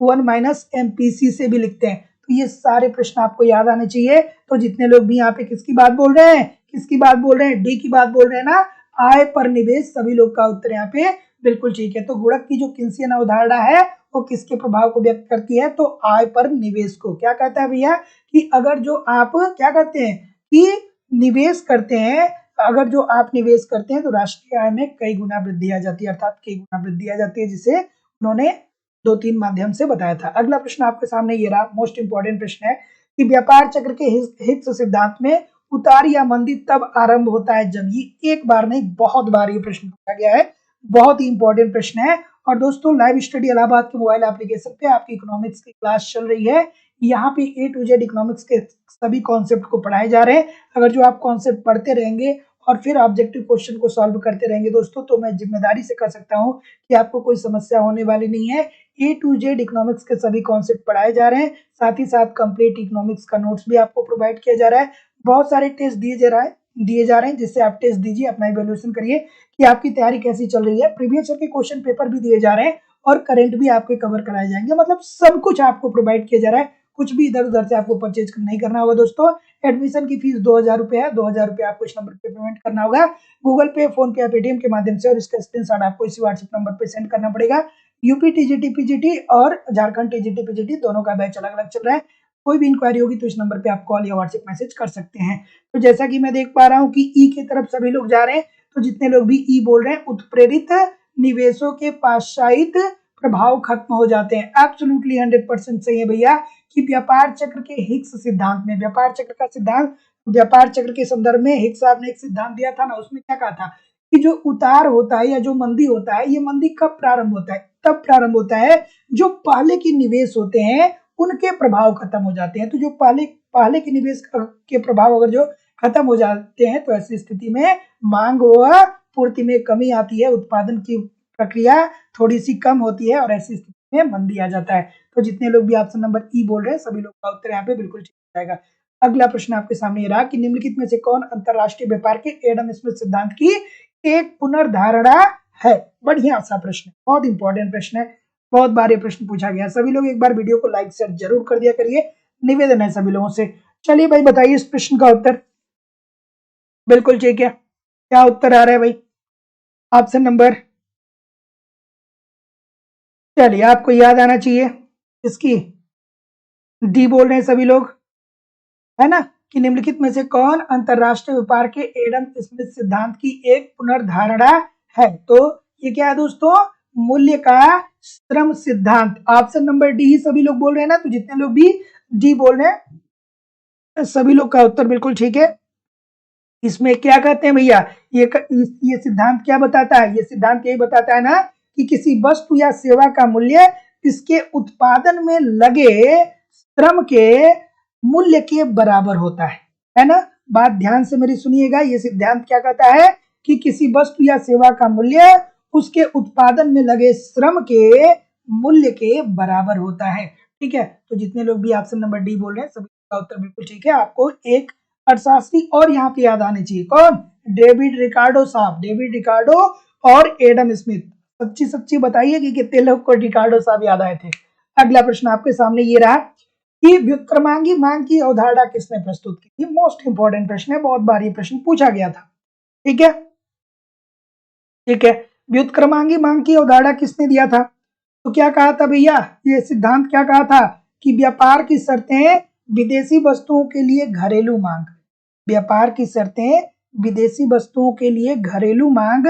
1 minus MPC से भी लिखते हैं। तो ये सारे प्रश्न आपको याद आने चाहिए। तो जितने लोग भी यहाँ पे किसकी बात बोल रहे हैं? किसकी बात बोल रहे हैं? डी की बात बोल रहे हैं ना, आय पर निवेश। सभी लोग का उत्तर यहाँ पे बिल्कुल ठीक है। तो गुणक की जो किन्सियन अवधारणा है वो किसके प्रभाव को व्यक्त करती है? तो आय पर निवेश को। क्या कहता है भैया कि अगर जो आप क्या करते हैं कि निवेश करते हैं, अगर जो आप निवेश करते हैं तो राष्ट्रीय आय में कई गुना वृद्धि आ जाती है, अर्थात कई गुना वृद्धि आ जाती है, जिसे उन्होंने 2-3 माध्यम से बताया था। अगला प्रश्न आपके सामने ये रहा, मोस्ट इंपॉर्टेंट प्रश्न है कि व्यापार चक्र के हिट्स सिद्धांत में उतार या मंदी तब आरंभ होता है जब। ये एक बार नहीं बहुत बार ये प्रश्न पूछा गया है, बहुत ही इंपॉर्टेंट प्रश्न है। और दोस्तों लाइव स्टडी इलाहाबाद के मोबाइल एप्लीकेशन पे आपकी इकोनॉमिक्स की क्लास चल रही है। यहाँ पे ए टू जेड इकोनॉमिक्स के सभी कॉन्सेप्ट को पढ़ाए जा रहे हैं। अगर जो आप कॉन्सेप्ट पढ़ते रहेंगे और फिर ऑब्जेक्टिव क्वेश्चन को सॉल्व करते रहेंगे दोस्तों, तो मैं जिम्मेदारी से कर सकता हूँ कि आपको कोई समस्या होने वाली नहीं है। ए टू जेड इकोनॉमिक्स के सभी कॉन्सेप्ट पढ़ाए जा रहे हैं, साथ ही साथ कंप्लीट इकोनॉमिक्स का नोट्स भी आपको प्रोवाइड किया जा रहा है। बहुत सारे टेस्ट दिए जा रहे हैं, जिससे आप टेस्ट दीजिए, अपना इवैल्यूएशन करिए कि आपकी तैयारी कैसी चल रही है। प्रीवियस ईयर के क्वेश्चन पेपर भी दिए जा रहे हैं और करंट भी आपके कवर कराए जाएंगे। मतलब सब कुछ आपको प्रोवाइड किया जा रहा है, कुछ भी इधर उधर से आपको परचेज नहीं करना होगा दोस्तों। एडमिशन की फीस 2000 रुपए है, 2000 रुपए आपको इस नंबर पे पेमेंट करना होगा, गूगल पे, फोन पे या पेटीएम के माध्यम से, और इसका स्क्रीनशॉट आपको इसी व्हाट्सएप नंबर पे सेंड करना पड़ेगा। यूपी टीजीटी पीजीटी और झारखंड टीजीटी पीजीटी दोनों का बैच अलग अलग चल रहा है। कोई भी इंक्वायरी होगी तो इस नंबर पे आप कॉल या व्हाट्सएप मैसेज कर सकते हैं। तो जैसा कि मैं देख पा रहा हूँ कि ई की तरफ सभी लोग जा रहे हैं, तो जितने लोग भी ई बोल रहे हैं, उत्प्रेरित निवेशों के पाश्चात्य प्रभाव खत्म हो जाते हैं। एब्सोल्युटली 100% सही है भैया कि व्यापार चक्र के हिक्स सिद्धांत में, व्यापार चक्र का सिद्धांत, व्यापार चक्र के संदर्भ में हिक्स साहब ने एक सिद्धांत दिया था ना, उसमें क्या कहा था कि जो उतार होता है या जो मंदी होता है, ये मंदी कब प्रारंभ होता है? तब प्रारंभ होता है जो पहले के निवेश होते हैं उनके प्रभाव खत्म हो जाते हैं। तो जो पहले के निवेश के प्रभाव अगर जो खत्म हो जाते हैं, तो ऐसी स्थिति में मांग व पूर्ति में कमी आती है, उत्पादन की प्रक्रिया थोड़ी सी कम होती है और ऐसी स्थिति में मंदी आ जाता है। तो जितने लोग भी ऑप्शन नंबर ई बोल रहे हैं, सभी लोग का उत्तर यहाँ पे बिल्कुल ठीक हो जाएगा। अगला प्रश्न आपके सामने ये रहा कि निम्नलिखित में से कौन अंतरराष्ट्रीय व्यापार के एडम स्मिथ सिद्धांत की एक पुनर्धारणा है? बढ़िया सा प्रश्न, बहुत इंपॉर्टेंट प्रश्न है, बहुत बार ये प्रश्न पूछा गया। सभी लोग एक बार वीडियो को लाइक शेयर जरूर कर दिया करिए, निवेदन है सभी लोगों से। चलिए भाई बताइए इस प्रश्न का उत्तर। बिल्कुल ठीक है, क्या उत्तर आ रहा है भाई? ऑप्शन नंबर, चलिए आपको याद आना चाहिए इसकी, डी बोल रहे हैं सभी लोग, है ना, कि निम्नलिखित में से कौन अंतरराष्ट्रीय व्यापार के एडम स्मिथ सिद्धांत की एक पुनर्धारणा है? तो ये क्या है दोस्तों? मूल्य का श्रम सिद्धांत। ऑप्शन नंबर डी ही सभी लोग बोल रहे हैं ना, तो जितने लोग भी डी बोल रहे हैं सभी लोग का उत्तर बिल्कुल ठीक है। इसमें क्या कहते हैं भैया, ये सिद्धांत क्या बताता है? ये सिद्धांत यही बताता है ना कि किसी वस्तु या सेवा का मूल्य इसके उत्पादन में लगे श्रम के मूल्य के बराबर होता है ना। बात ध्यान से मेरी सुनिएगा, ये सिद्धांत क्या कहता है कि किसी वस्तु या सेवा का मूल्य उसके उत्पादन में लगे श्रम के मूल्य के बराबर होता है। ठीक है, तो जितने लोग भी ऑप्शन नंबर डी बोल रहे हैं सभी का उत्तर बिल्कुल ठीक है। आपको एक अर्थशास्त्री और यहाँ पे याद आने चाहिए, कौन? डेविड रिकार्डो साहब, डेविड रिकार्डो और एडम स्मिथ। सच्ची सच्ची बताइए कि कितने लोग को रिकार्डो साहब याद आए थे। अगला प्रश्न आपके सामने ये रहा कि व्युत्क्रमांगी मांग की अवधारणा किसने प्रस्तुत की थी? मोस्ट इंपॉर्टेंट प्रश्न है, बहुत बार ये प्रश्न पूछा गया था। ठीक है, ठीक है। व्युत्क्रमांगी मांग की अवधारणा किसने दिया था? तो क्या कहा था भैया, ये सिद्धांत क्या कहा था कि व्यापार की शर्तें विदेशी वस्तुओं के लिए घरेलू मांग, व्यापार की शर्तें विदेशी वस्तुओं के लिए घरेलू मांग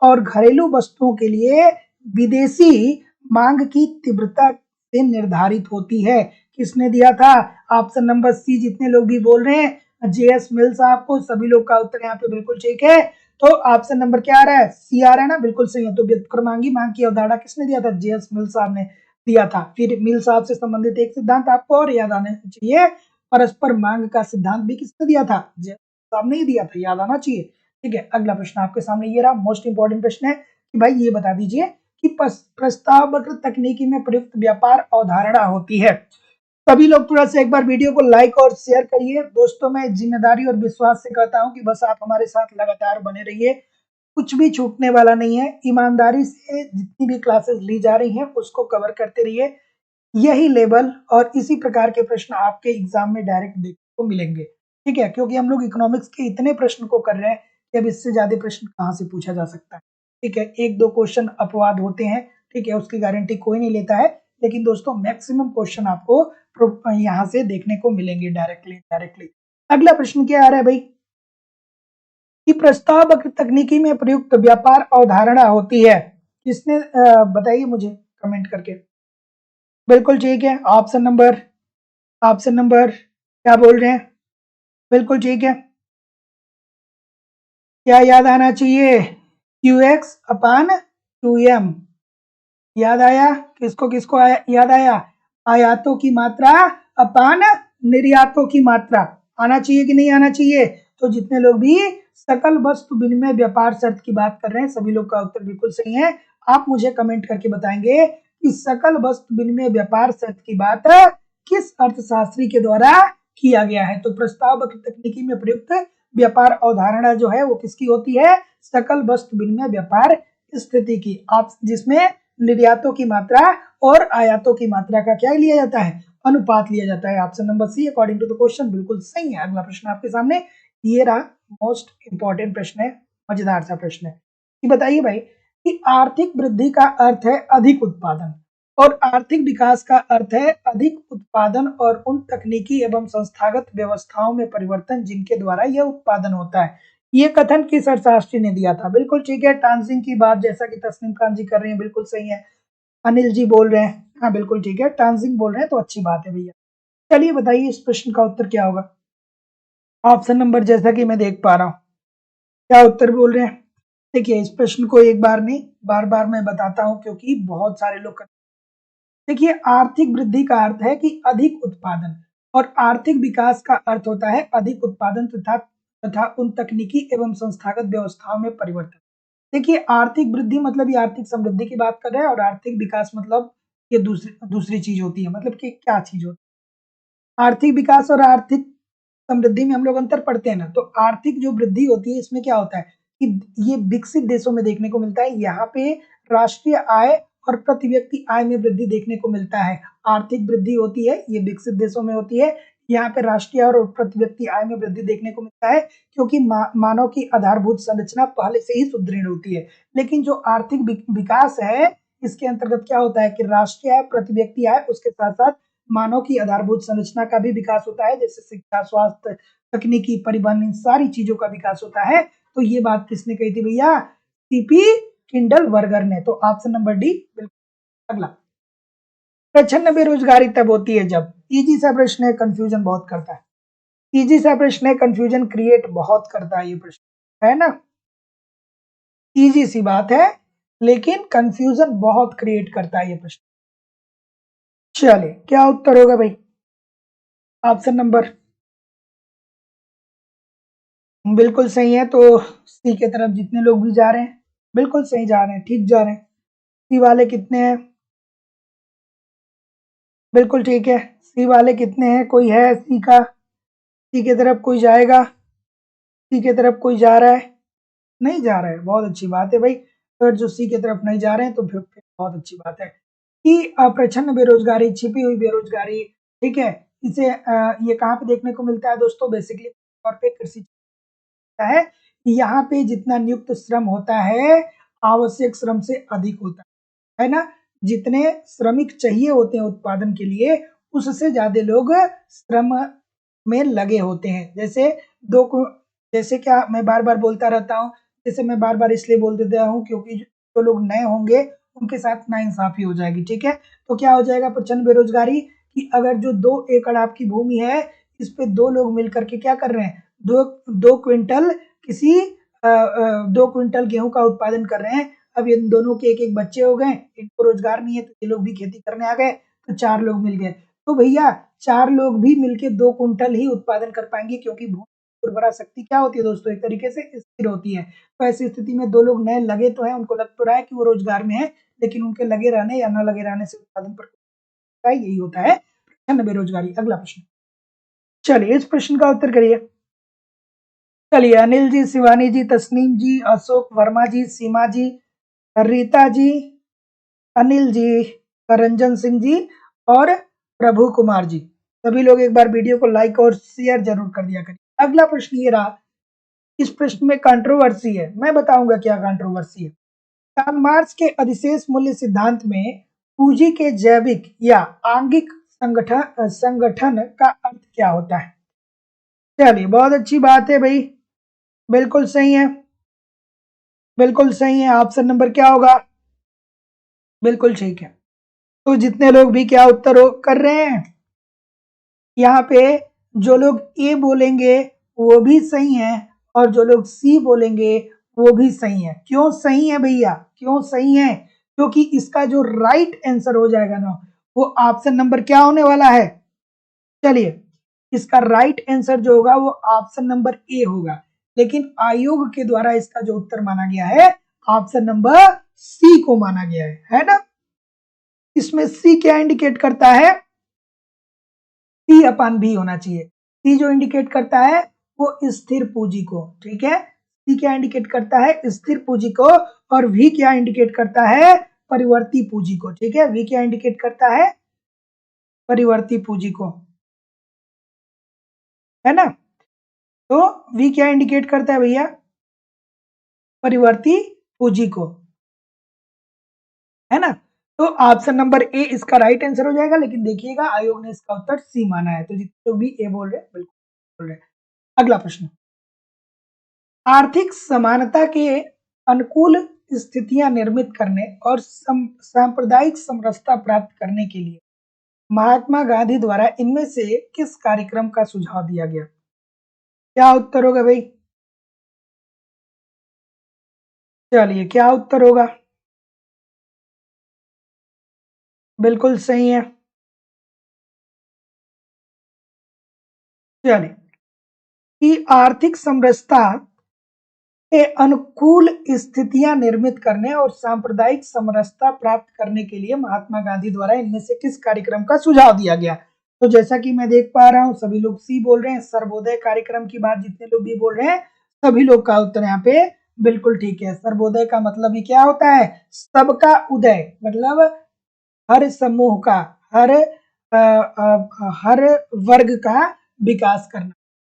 और घरेलू वस्तुओं के लिए विदेशी मांग की तीव्रता से निर्धारित होती है। किसने दिया था? Option number C. जितने लोग भी बोल रहे हैं जेएस मिल साहब को, सभी लोग का उत्तर यहाँ पे बिल्कुल ठीक है। तो ऑप्शन नंबर क्या आ रहा है? सी आ रहा है ना, बिल्कुल सही है। तो व्युत्क्रमांगी मांग की अवधारणा किसने दिया था? जेएस मिल साहब ने दिया था। फिर मिल साहब से संबंधित एक सिद्धांत आपको और याद आना चाहिए, परस्पर मांग का सिद्धांत भी किसने दिया था? जेएस साहब ने ही दिया था, याद आना चाहिए। ठीक है, अगला प्रश्न आपके सामने ये रहा, मोस्ट इंपॉर्टेंट प्रश्न है कि भाई ये बता दीजिए कि प्रस्तावक तकनीकी में प्रयुक्त व्यापार अवधारणा होती है। सभी लोग थोड़ा सा एक बार वीडियो को लाइक और शेयर करिए। दोस्तों मैं जिम्मेदारी और विश्वास से कहता हूं कि बस आप हमारे साथ लगातार बने रहिए, कुछ भी छूटने वाला नहीं है। ईमानदारी से जितनी भी क्लासेस ली जा रही हैं उसको कवर करते रहिए। यही लेवल और इसी प्रकार के प्रश्न आपके एग्जाम में डायरेक्ट देखने को मिलेंगे। ठीक है, क्योंकि हम लोग इकोनॉमिक्स के इतने प्रश्न को कर रहे हैं कि अब इससे ज्यादा प्रश्न कहाँ से पूछा जा सकता है। ठीक है, एक दो क्वेश्चन अपवाद होते हैं, ठीक है, उसकी गारंटी कोई नहीं लेता है, लेकिन दोस्तों मैक्सिमम क्वेश्चन आपको यहाँ से देखने को मिलेंगे डायरेक्टली डायरेक्टली। अगला प्रश्न क्या आ रहा है भाई कि प्रस्तावक तकनीकी में प्रयुक्त व्यापार अवधारणा होती है। किसने बताइए मुझे कमेंट करके। बिल्कुल ठीक है, ऑप्शन नंबर क्या बोल रहे हैं? बिल्कुल ठीक है, क्या याद आना चाहिए? Q X upon two M. याद आया? किसको किसको याद आया? आयातों की मात्रा अपान निर्यातों की मात्रा। आना चाहिए कि नहीं आना चाहिए? तो जितने लोग भी सकल वस्तु विनिमय व्यापार शर्त की बात कर रहे हैं सभी लोग का उत्तर बिल्कुल सही है। आप मुझे कमेंट करके बताएंगे कि सकल वस्तु विनिमय व्यापार शर्त की बात किस अर्थशास्त्री के द्वारा किया गया है। तो प्रस्तावक तकनीकी में प्रयुक्त व्यापार अवधारणा जो है वो किसकी होती है? सकल वस्तु विनिमय व्यापार स्थिति की, आप जिसमें निर्यातों की मात्रा और आयातों की मात्रा का क्या लिया जाता है? अनुपात लिया जाता है। Option number C according to the question बिल्कुल सही है। अगला प्रश्न आपके सामने ये रहा, मोस्ट इंपॉर्टेंट प्रश्न है, मजेदार सा प्रश्न है कि बताइए भाई कि आर्थिक वृद्धि का अर्थ है अधिक उत्पादन और आर्थिक विकास का अर्थ है अधिक उत्पादन और उन तकनीकी एवं संस्थागत व्यवस्थाओं में परिवर्तन जिनके द्वारा यह उत्पादन होता है। ये कथन किस अर्थशास्त्री ने दिया था? बिल्कुल ठीक है, टांजिंग की बात जैसा कि तस्नीम खान जी कर रहे हैं बिल्कुल सही है। अनिल जी बोल रहे हैं, हाँ बिल्कुल ठीक है, टांजिंग बोल रहे हैं तो अच्छी बात है भैया। चलिए बताइए इस प्रश्न का उत्तर क्या होगा? ऑप्शन नंबर जैसा कि मैं देख पा रहा हूँ, क्या उत्तर बोल रहे हैं? देखिए इस प्रश्न को एक बार नहीं बार बार मैं बताता हूँ क्योंकि बहुत सारे लोग। देखिए आर्थिक वृद्धि का अर्थ है कि अधिक उत्पादन और आर्थिक विकास का अर्थ होता है अधिक उत्पादन तथा तथा उन तकनीकी एवं संस्थागत व्यवस्थाओं में परिवर्तन। देखिए आर्थिक वृद्धि मतलब ये आर्थिक समृद्धि की बात कर रहे हैं और आर्थिक विकास मतलब ये दूसरी दूसरी चीज होती है। मतलब कि क्या चीज होती है? आर्थिक विकास और आर्थिक समृद्धि में हम लोग अंतर पढ़ते हैं ना, तो आर्थिक जो वृद्धि होती है इसमें क्या होता है कि ये विकसित देशों में देखने को मिलता है। यहाँ पे राष्ट्रीय आय और प्रति व्यक्ति आय में वृद्धि देखने को मिलता है। आर्थिक वृद्धि होती है ये विकसित देशों में होती है। यहाँ पे राष्ट्रीय और प्रति व्यक्ति आय में वृद्धि देखने को मिलता है क्योंकि मानव की आधारभूत संरचना पहले से ही सुदृढ़ होती है। लेकिन जो आर्थिक विकास है इसके अंतर्गत क्या होता है कि राष्ट्रीय आय प्रति व्यक्ति आय उसके साथ साथ मानव की आधारभूत संरचना का भी विकास होता है, जैसे शिक्षा, स्वास्थ्य, तकनीकी, परिवहन, इन सारी चीजों का विकास होता है। तो ये बात किसने कही थी भैया? सीपी किंडल वर्गर ने। तो ऑप्शन नंबर डी बिल्कुल। अगला, प्रच्छन्न बेरोजगारी तब होती है जब, इजी सा प्रश्न है, कंफ्यूजन बहुत करता है। इजी सा प्रश्न है, कंफ्यूजन क्रिएट बहुत करता है ये प्रश्न, है ना? इजी सी बात है लेकिन कंफ्यूजन बहुत क्रिएट करता है ये प्रश्न। चलिए क्या उत्तर होगा भाई? ऑप्शन नंबर बिल्कुल सही है। तो सी के तरफ जितने लोग भी जा रहे हैं बिल्कुल सही जा रहे हैं, ठीक जा रहे हैं। सी वाले कितने हैं? बिल्कुल ठीक है। सी वाले कितने हैं? कोई है सी का? सी के तरफ कोई जाएगा? सी के तरफ कोई जा रहा है? नहीं जा रहा है, बहुत अच्छी बात है भाई। अगर जो सी के तरफ नहीं जा रहे हैं तो फिर बहुत अच्छी बात है कि अप्रच्छन्न बेरोजगारी, छिपी हुई बेरोजगारी, ठीक है, इसे ये कहाँ पे देखने को मिलता है दोस्तों? बेसिकली तौर पे कृषि है। यहाँ पे जितना नियुक्त श्रम होता है, आवश्यक श्रम से अधिक होता है ना? जितने श्रमिक चाहिए होते हैं उत्पादन के लिए, उससे ज़्यादा लोग श्रम में लगे होते हैं। जैसे क्या मैं बार-बार बोलता रहता हूँ, जैसे मैं बार-बार इसलिए बोल देता हूँ क्योंकि जो लोग नए होंगे, उनके साथ नाइंसाफ़ी हो जाएगी, ठीक है? तो क्या हो जाएगा प्रचंड बेरोज़गारी कि अगर जो 2 एकड़ आपकी भूमि है, इस पे 2 लोग मिल कर के क्या कर रहे हैं? 2 क्विंटल 2 क्विंटल गेहूँ का उत्पादन कर रहे हैं। अब इन दोनों के एक-एक बच्चे हो गए, इनको रोज़गार नहीं है तो ये लोग भी खेती करने आ गए, तो 4 लोग मिल गए। तो भैया 4 लोग भी मिलके 2 कुंटल ही उत्पादन कर पाएँगे क्योंकि भूमि की उर्वरा शक्ति क्या होती है दोस्तों? एक तरीके से स्थिर होती है। तो ऐसी स्थिति में 2 लोग नए लगे तो हैं, उनको लग तो रहा है कि वो रोज़गार में हैं, लेकिन उनके लगे रहने या ना लगे रहने से उत्पादन पर यही होता है प्रचंड बेरोज़गारी। अगला प्रश्न। चलिए इस प्रश्न का उत्तर करिए। चलिए अनिल जी, शिवानी जी, तस्नीम जी, अशोक वर्मा जी, सीमा जी, रीता जी, अनिल जी, रंजन सिंह जी और प्रभु कुमार जी। सभी लोग एक बार वीडियो को लाइक और शेयर जरूर कर दिया करें। अगला प्रश्न ये रहा, इस प्रश्न में कंट्रोवर्सी है, मैं बताऊंगा क्या कंट्रोवर्सी है। कार्ल मार्क्स के अधिशेष मूल्य सिद्धांत में पूंजी के जैविक या आंगिक संगठन का अर्थ क्या होता है? चलिए बहुत अच्छी बात है भाई, बिल्कुल सही है, बिल्कुल सही है। ऑप्शन नंबर क्या होगा? बिल्कुल ठीक है। तो जितने लोग भी क्या उत्तर कर रहे हैं, यहाँ पे जो लोग ए बोलेंगे वो भी सही है और जो लोग सी बोलेंगे वो भी सही है। क्यों सही है भैया? क्यों सही है? क्योंकि इसका जो राइट आंसर हो जाएगा ना, वो ऑप्शन नंबर क्या होने वाला है? चलिए इसका राइट आंसर जो होगा वो ऑप्शन नंबर ए होगा, लेकिन आयोग के द्वारा इसका जो उत्तर माना गया है ऑप्शन नंबर सी को माना गया है ना? इसमें सी क्या इंडिकेट करता है? सी अपान बी होना चाहिए। सी जो इंडिकेट करता है वो स्थिर पूंजी को, ठीक है? सी क्या इंडिकेट करता है? स्थिर पूंजी को। और वी क्या इंडिकेट करता है? परिवर्ती पूंजी को, ठीक है? वी क्या इंडिकेट करता है? परिवर्ती पूंजी को, है ना? तो वी क्या इंडिकेट करता है भैया? परिवर्ती पूंजी को, है ना? तो ऑप्शन नंबर ए इसका राइट आंसर हो जाएगा, लेकिन देखिएगा आयोग ने इसका उत्तर सी माना है, तो जितने लोग भी ए बोल रहे हैं बिल्कुल बोल रहे हैं। अगला प्रश्न, आर्थिक समानता के अनुकूल स्थितियां निर्मित करने और सांप्रदायिक समरसता प्राप्त करने के लिए महात्मा गांधी द्वारा इनमें से किस कार्यक्रम का सुझाव दिया गया? क्या उत्तर होगा भाई? चलिए क्या उत्तर होगा? बिल्कुल सही है। चलिए कि आर्थिक समरसता के अनुकूल स्थितियां निर्मित करने और सांप्रदायिक समरसता प्राप्त करने के लिए महात्मा गांधी द्वारा इनमें से किस कार्यक्रम का सुझाव दिया गया? तो जैसा कि मैं देख पा रहा हूं सभी लोग सी बोल रहे हैं, सर्वोदय कार्यक्रम की बात जितने लोग भी बोल रहे हैं, सभी लोग का उत्तर यहाँ पे बिल्कुल ठीक है। सर्वोदय का मतलब ही क्या होता है? सबका उदय, मतलब हर समूह का, हर वर्ग का विकास करना,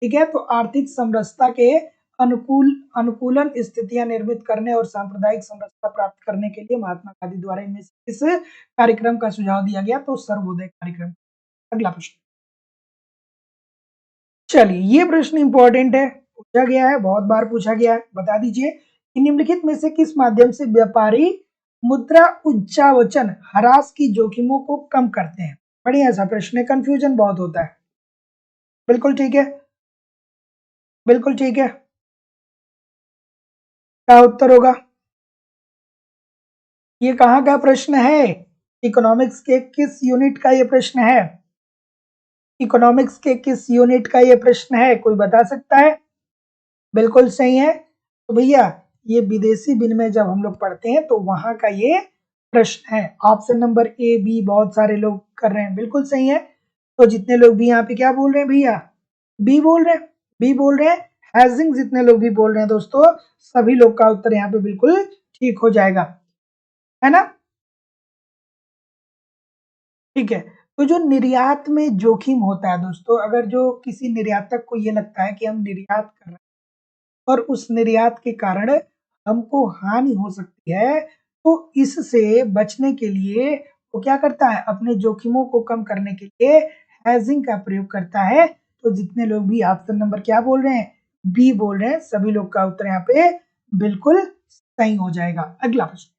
ठीक है? तो आर्थिक समरसता के अनुकूलन स्थितियां निर्मित करने और सांप्रदायिक समरसता प्राप्त करने के लिए महात्मा गांधी द्वारा इनमें से किस कार्यक्रम का सुझाव दिया गया? तो सर्वोदय कार्यक्रम। अगला प्रश्न, चलिए ये प्रश्न इंपॉर्टेंट है, पूछा गया है, बहुत बार पूछा गया है, बता दीजिए कि निम्नलिखित में से किस माध्यम से व्यापारी मुद्रा उच्चावचन ह्रास की जोखिमों को कम करते हैं? बढ़िया सा प्रश्न है, कंफ्यूजन बहुत होता है। बिल्कुल ठीक है, बिल्कुल ठीक है। क्या उत्तर होगा? ये कहाँ का प्रश्न है? इकोनॉमिक्स के किस यूनिट का ये प्रश्न है? इकोनॉमिक्स के किस यूनिट का ये प्रश्न है, कोई बता सकता है? बिल्कुल सही है। तो भैया ये विदेशी विनिमय जब हम लोग पढ़ते हैं तो वहां का ये प्रश्न है। ऑप्शन नंबर ए बी बहुत सारे लोग कर रहे हैं, बिल्कुल सही है। तो जितने लोग भी यहाँ पे क्या बोल रहे हैं भैया? बी बोल रहे हैं, बी बोल रहे हैं। हैजिंग जितने लोग भी बोल रहे हैं दोस्तों, सभी लोग का उत्तर यहाँ पे बिल्कुल ठीक हो जाएगा, है ना? ठीक है। तो जो निर्यात में जोखिम होता है दोस्तों, अगर जो किसी निर्यातक को ये लगता है कि हम निर्यात कर रहे हैं और उस निर्यात के कारण हमको हानि हो सकती है, तो इससे बचने के लिए वो क्या करता है, अपने जोखिमों को कम करने के लिए हेजिंग का प्रयोग करता है। तो जितने लोग भी ऑप्शन नंबर क्या बोल रहे हैं, बी बोल रहे हैं, सभी लोग का उत्तर यहाँ पे बिल्कुल सही हो जाएगा। अगला प्रश्न,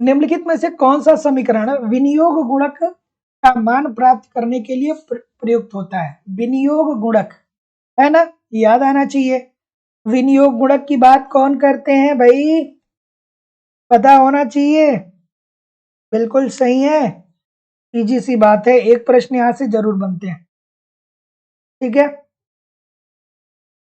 निम्नलिखित में से कौन सा समीकरण विनियोग गुणक का मान प्राप्त करने के लिए प्रयुक्त होता है? विनियोग गुणक है ना, याद आना चाहिए। विनियोग गुणक की बात कौन करते हैं भाई, पता होना चाहिए। बिल्कुल सही है, इजी सी बात है, एक प्रश्न यहां से जरूर बनते हैं। ठीक है,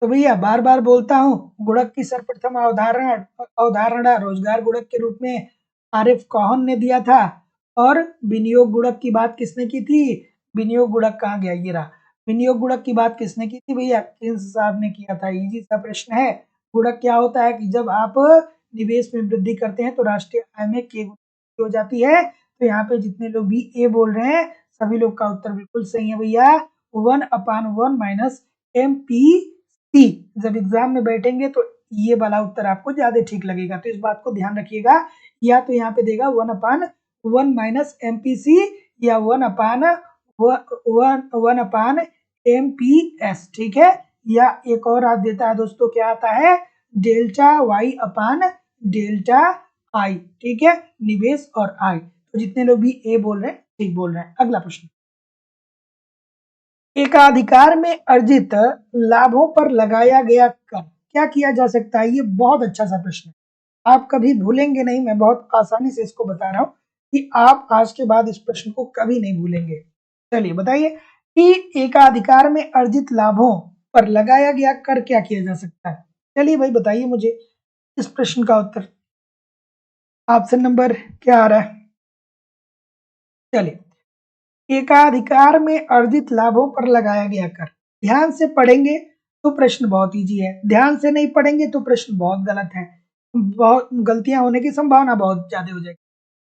तो भैया बार बार बोलता हूं, गुणक की सर्वप्रथम अवधारणा अवधारणा रोजगार गुणक के रूप में आरिफ कौहन ने दिया था। और विनियोग गुणक की बात किसने की थी, विनियोग गुणक कहाँ गया, ये रहा। विनियोग गुणक की बात किसने की थी भैया, किन्स साहब ने किया था। इजी सा प्रश्न है। गुणक क्या होता है कि जब आप निवेश में वृद्धि करते हैं तो राष्ट्रीय आय में के गुना हो जाती है। तो यहाँ पे जितने लोग भी ए बोल रहे हैं, सभी लोग का उत्तर बिल्कुल सही है भैया, 1/1 माइनस MP सी। जब एग्जाम में बैठेंगे तो ये वाला उत्तर आपको ज्यादा ठीक लगेगा, तो इस बात को ध्यान रखिएगा। या तो यहाँ पे देगा 1/1 माइनस MPC या 1/1/MPS, ठीक है। या एक और आज देता है दोस्तों, क्या आता है, delta Y upon delta I, ठीक है, निवेश और आय। तो जितने लोग भी ए बोल रहे हैं ठीक बोल रहे हैं। अगला प्रश्न, एकाधिकार में अर्जित लाभों पर लगाया गया कर क्या किया जा सकता है? ये बहुत अच्छा सा प्रश्न है, आप कभी भूलेंगे नहीं। मैं बहुत आसानी से इसको बता रहा हूं कि आप आज के बाद इस प्रश्न को कभी नहीं भूलेंगे। चलिए बताइए कि एकाधिकार में अर्जित लाभों पर लगाया गया कर क्या किया जा सकता है? चलिए भाई बताइए मुझे इस प्रश्न का उत्तर। ऑप्शन नंबर क्या आ रहा है, चलिए, एकाधिकार में अर्जित लाभों पर लगाया गया कर। ध्यान से पढ़ेंगे तो प्रश्न बहुत इजी है, ध्यान से नहीं पढ़ेंगे तो प्रश्न बहुत गलत है, बहुत गलतियां होने की संभावना बहुत ज्यादा हो जाएगी।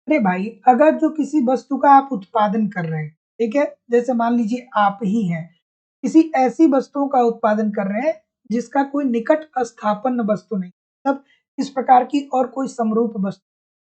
अरे भाई, अगर जो किसी वस्तु का आप उत्पादन कर रहे हैं, ठीक है, जैसे मान लीजिए आप ही हैं, किसी ऐसी वस्तुओं का उत्पादन कर रहे हैं जिसका कोई निकट स्थापन्न वस्तु नहीं, मतलब इस प्रकार की और कोई समरूप वस्तु,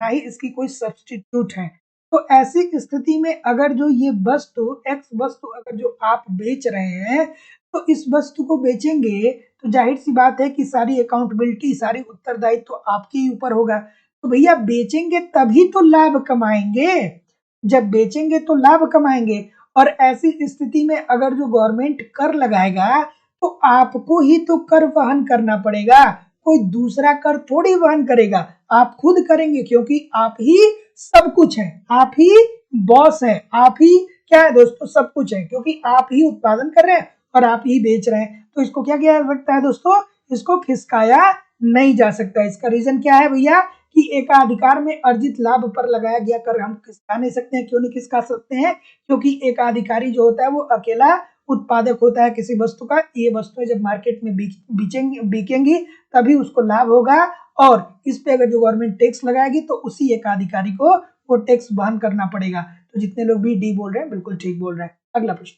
ना ही इसकी कोई सब्स्टिट्यूट है। तो ऐसी स्थिति में अगर जो ये वस्तु एक्स वस्तु अगर जो आप बेच रहे हैं, तो इस वस्तु को बेचेंगे तो जाहिर सी बात है कि सारी अकाउंटेबिलिटी, सारी उत्तरदायित्व तो आपके ही ऊपर होगा। तो भैया बेचेंगे तभी तो लाभ कमाएंगे, जब बेचेंगे तो लाभ कमाएंगे। और ऐसी स्थिति में अगर जो गवर्नमेंट कर लगाएगा तो आपको ही तो कर वहन करना पड़ेगा, कोई दूसरा कर थोड़ी वहन करेगा, आप खुद करेंगे, क्योंकि आप ही सब कुछ है, आप ही बॉस है, आप ही क्या है दोस्तों, सब कुछ है, क्योंकि आप ही उत्पादन कर रहे हैं और आप ही बेच रहे हैं। तो इसको क्या किया जा सकता है दोस्तों, इसको खिसकाया नहीं जा सकता। इसका रीजन क्या है भैया कि एकाधिकार में अर्जित लाभ पर लगाया गया कर हम खिसका नहीं सकते हैं। क्यों नहीं खिसका सकते हैं, क्योंकि एकाधिकारी जो होता है वो अकेला उत्पादक होता है किसी वस्तु का। ये वस्तुएं जब मार्केट में बिकेंगी तभी उसको लाभ होगा, और इस पे अगर जो गवर्नमेंट टैक्स लगाएगी तो उसी एकाधिकारी को वो टैक्स वहन करना पड़ेगा। तो जितने लोग भी डी बोल रहे हैं बिल्कुल ठीक बोल रहे हैं। अगला प्रश्न,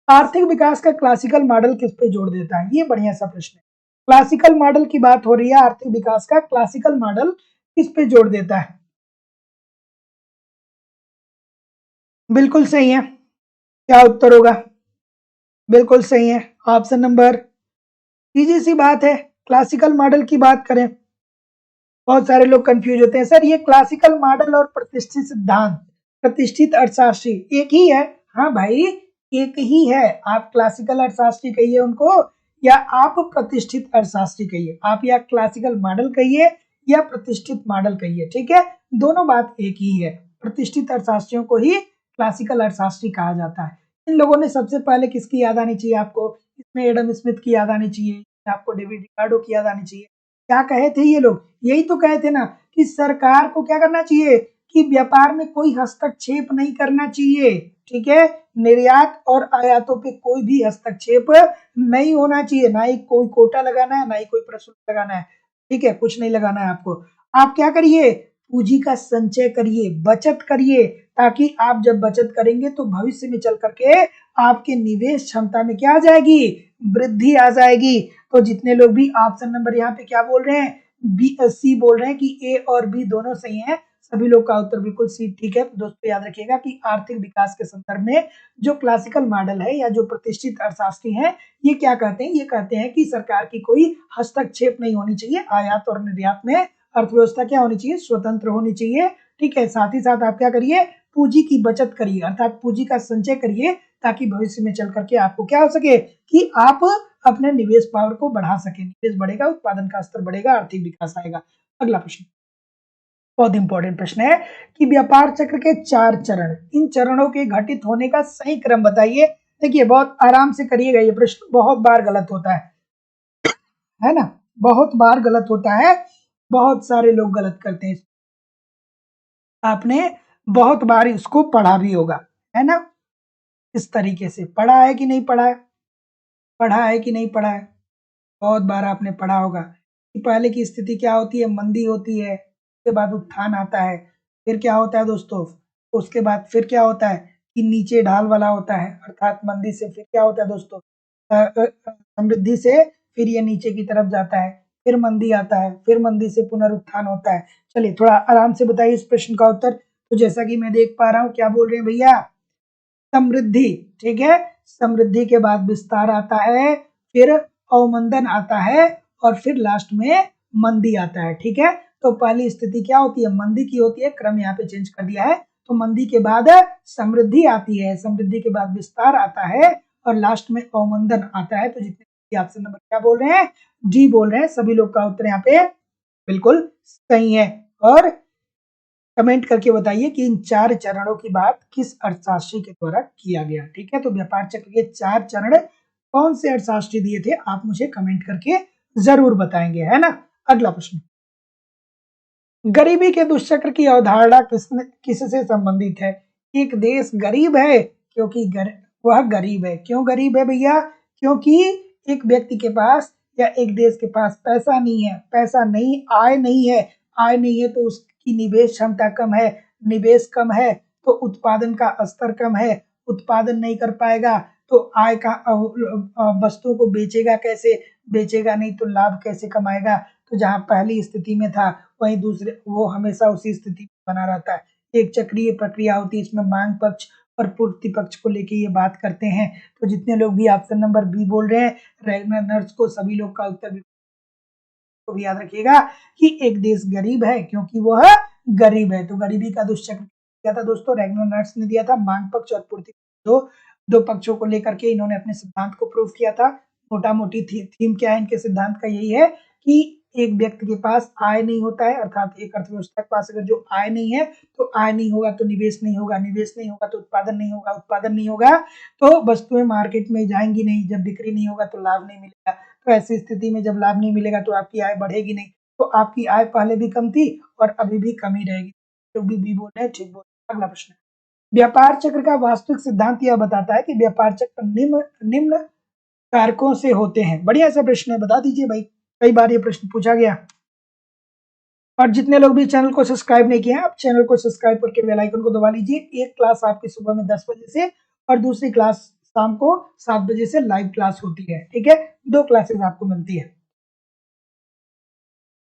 आर्थिक विकास का क्लासिकल मॉडल किस पे जोड़ देता है? ये बढ़िया सा प्रश्न है। क्लासिकल मॉडल की बात हो रही है, आर्थिक विकास का क्लासिकल मॉडल किस पे जोड़ देता है? बिल्कुल सही है, क्या उत्तर होगा? बिल्कुल सही है, ऑप्शन नंबर। सीधी सी बात है, क्लासिकल मॉडल की बात करें, बहुत सारे लोग कंफ्यूज होते हैं, सर ये क्लासिकल मॉडल और प्रतिष्ठित सिद्धांत, प्रतिष्ठित अर्थशास्त्री एक ही है। हाँ भाई, एक ही है। आप क्लासिकल अर्थशास्त्री कहिए उनको या आप प्रतिष्ठित अर्थशास्त्री कहिए, आप या क्लासिकल मॉडल कहिए या प्रतिष्ठित मॉडल कहिए, ठीक है, दोनों बात एक ही है। प्रतिष्ठित अर्थशास्त्रियों को ही क्लासिकल अर्थशास्त्री कहा जाता है। इन लोगों ने सबसे पहले किसकी याद आनी चाहिए आपको, इसमें एडम स्मिथ की याद आनी चाहिए, आपको डेविड रिकार्डो की याद आनी चाहिए। क्या कहे थे ये लोग, यही तो कहे थे ना कि सरकार को क्या करना चाहिए कि व्यापार में कोई हस्तक्षेप नहीं करना चाहिए, ठीक है, निर्यात और आयातों पे कोई भी हस्तक्षेप नहीं होना चाहिए, ना ही कोई कोटा लगाना है, ना ही कोई प्रशुल्क लगाना है, ठीक है, कुछ नहीं लगाना है आपको। आप क्या करिए, पूंजी का संचय करिए, बचत करिए, ताकि आप जब बचत करेंगे तो भविष्य में चल करके आपके निवेश क्षमता में क्या आ जाएगी, वृद्धि आ जाएगी। तो जितने लोग भी ऑप्शन नंबर यहाँ पे क्या बोल रहे हैं, बी सी बोल रहे हैं कि ए और बी दोनों सही हैं, सभी लोग का उत्तर बिल्कुल सी ठीक है। तो दोस्तों याद रखिएगा कि आर्थिक विकास के संदर्भ में जो क्लासिकल मॉडल है या जो प्रतिष्ठित अर्थशास्त्री हैं, ये क्या कहते हैं, ये कहते हैं कि सरकार की कोई हस्तक्षेप नहीं होनी चाहिए, आयात और निर्यात में अर्थव्यवस्था क्या होनी चाहिए, स्वतंत्र होनी चाहिए। ठीक है, साथ ही साथ आप क्या करिए, पूंजी की बचत करिए, अर्थात पूंजी का संचय करिए, ताकि भविष्य में चल करके आपको क्या हो सके कि आप अपने निवेश पावर को बढ़ा सके, निवेश बढ़ेगा, उत्पादन का स्तर बढ़ेगा, आर्थिक विकास आएगा। अगला प्रश्न बहुत इंपॉर्टेंट प्रश्न है कि व्यापार चक्र के 4 चरण, इन चरणों के घटित होने का सही क्रम बताइए। देखिए बहुत आराम से करिएगा, ये प्रश्न बहुत बार गलत होता है ना, बहुत बार गलत होता है, बहुत सारे लोग गलत करते हैं। आपने बहुत बार इसको पढ़ा भी होगा, है ना, इस तरीके से पढ़ा है कि नहीं पढ़ा है, पढ़ा है कि नहीं पढ़ा है, बहुत बार आपने पढ़ा होगा कि पहले की स्थिति क्या होती है, मंदी होती है, उसके बाद उत्थान आता है, फिर क्या होता है दोस्तों, उसके बाद फिर क्या होता है कि नीचे ढाल वाला होता है, अर्थात मंदी से फिर क्या होता है दोस्तों, समृद्धि से फिर ये नीचे की तरफ जाता है, फिर मंदी आता है, फिर मंदी से पुनरुत्थान होता है। चलिए थोड़ा आराम से बताइए इस प्रश्न का उत्तर। तो जैसा कि मैं देख पा रहा हूँ, क्या बोल रहे हैं भैया, समृद्धि, ठीक है, समृद्धि के बाद विस्तार आता है, फिर अवमंदन आता है, और फिर लास्ट में मंदी आता है। ठीक है, तो पहली स्थिति क्या होती है, मंदी की होती है, क्रम यहाँ पे चेंज कर दिया है, तो मंदी के बाद समृद्धि आती है, समृद्धि के बाद विस्तार आता है, और लास्ट में अवमंदन आता है। तो जितने ऑप्शन नंबर क्या बोल रहे हैं, डी बोल रहे हैं, सभी लोग का उत्तर यहाँ पे बिल्कुल सही है। और कमेंट करके बताइए कि इन 4 चरणों की बात किस अर्थशास्त्री के द्वारा किया गया। ठीक है, तो व्यापार चक्र के 4 चरण कौन से अर्थशास्त्री दिए थे, आप मुझे कमेंट करके जरूर बताएंगे, है ना। अगला प्रश्न, गरीबी के दुष्चक्र की अवधारणा किससे संबंधित है। एक देश गरीब है क्योंकि वह गरीब है, क्यों गरीब है भैया, क्योंकि एक व्यक्ति के पास या एक देश के पास पैसा नहीं है, पैसा नहीं, आय नहीं है, आय नहीं है तो उसकी निवेश क्षमता कम है, निवेश कम है तो उत्पादन का स्तर कम है, उत्पादन नहीं कर पाएगा तो आय का वस्तुओं को बेचेगा कैसे, बेचेगा नहीं तो लाभ कैसे कमाएगा। तो जहां पहली स्थिति में था वहीं दूसरे वो हमेशा उसी स्थिति में बना रहता है। एक चक्रीय प्रक्रिया होती है, इसमें मांग पक्ष और पूर्ति पक्ष को लेके ये बात करते हैं। तो जितने लोग भी ऑप्शन नंबर बी बोल रहे हैं, रेगनर नर्स को सभी लोग का उत्तर को भी याद रखिएगा कि एक देश गरीब है क्योंकि वह गरीब है। तो गरीबी का दुष्चक्र क्या था दोस्तों, रेगनर नर्स ने दिया था, मांग पक्ष और पूर्ति दो दो पक्षों को लेकर के इन्होंने अपने सिद्धांत को प्रूव किया था। मोटा मोटी थीम क्या है इनके सिद्धांत का, यही है कि एक व्यक्ति के पास आय नहीं होता है, अर्थात एक अर्थव्यवस्था के पास अगर जो आय नहीं है तो आय नहीं होगा तो निवेश नहीं होगा, निवेश नहीं होगा तो उत्पादन नहीं होगा, उत्पादन नहीं होगा तो वस्तुएं मार्केट में जाएंगी नहीं, जब बिक्री नहीं होगा तो लाभ नहीं मिलेगा। तो ऐसी स्थिति में जब लाभ नहीं मिलेगा तो आपकी आय बढ़ेगी नहीं, तो आपकी आय पहले भी कम थी और अभी भी कम ही रहेगी। तो भी बोल रहे हैं, ठीक बोल रहे हैं। अगला प्रश्न, व्यापार चक्र का वास्तविक सिद्धांत यह बताता है कि व्यापार चक्र निम्न निम्न कारकों से होते हैं। बढ़िया सा प्रश्न है, बता दीजिए भाई, कई बार ये प्रश्न पूछा गया। और जितने लोग भी चैनल को सब्सक्राइब नहीं किए हैं, आप चैनल को सब्सक्राइब करके बेल आइकन को दबा लीजिए। एक क्लास आपकी सुबह में 10 बजे से और दूसरी क्लास शाम को 7 बजे से लाइव क्लास होती है। ठीक है, 2 क्लासेस आपको मिलती है।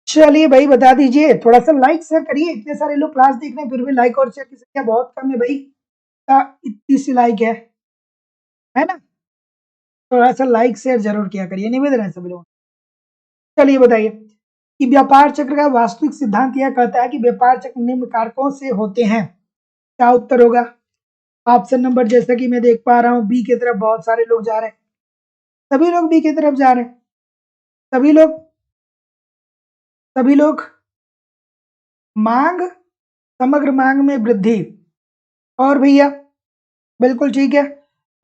चलिए भाई बता दीजिए, थोड़ा सा लाइक शेयर करिए, इतने सारे लोग क्लास देख रहे हैं फिर भी लाइक और शेयर की संख्या बहुत कम है भाई, इतनी सी लाइक है ना, थोड़ा सा लाइक शेयर जरूर किया करिए, निवेदन है सभी लोग। चलिए बताइए कि व्यापार चक्र का वास्तविक सिद्धांत यह कहता है कि व्यापार चक्र निम्न कारकों से होते हैं। क्या उत्तर होगा, ऑप्शन नंबर जैसा कि मैं देख पा रहा हूँ बी की तरफ बहुत सारे लोग जा रहे हैं, सभी लोग बी की तरफ जा रहे हैं, सभी लोग, सभी लोग, मांग, समग्र मांग में वृद्धि, और भैया बिल्कुल ठीक है।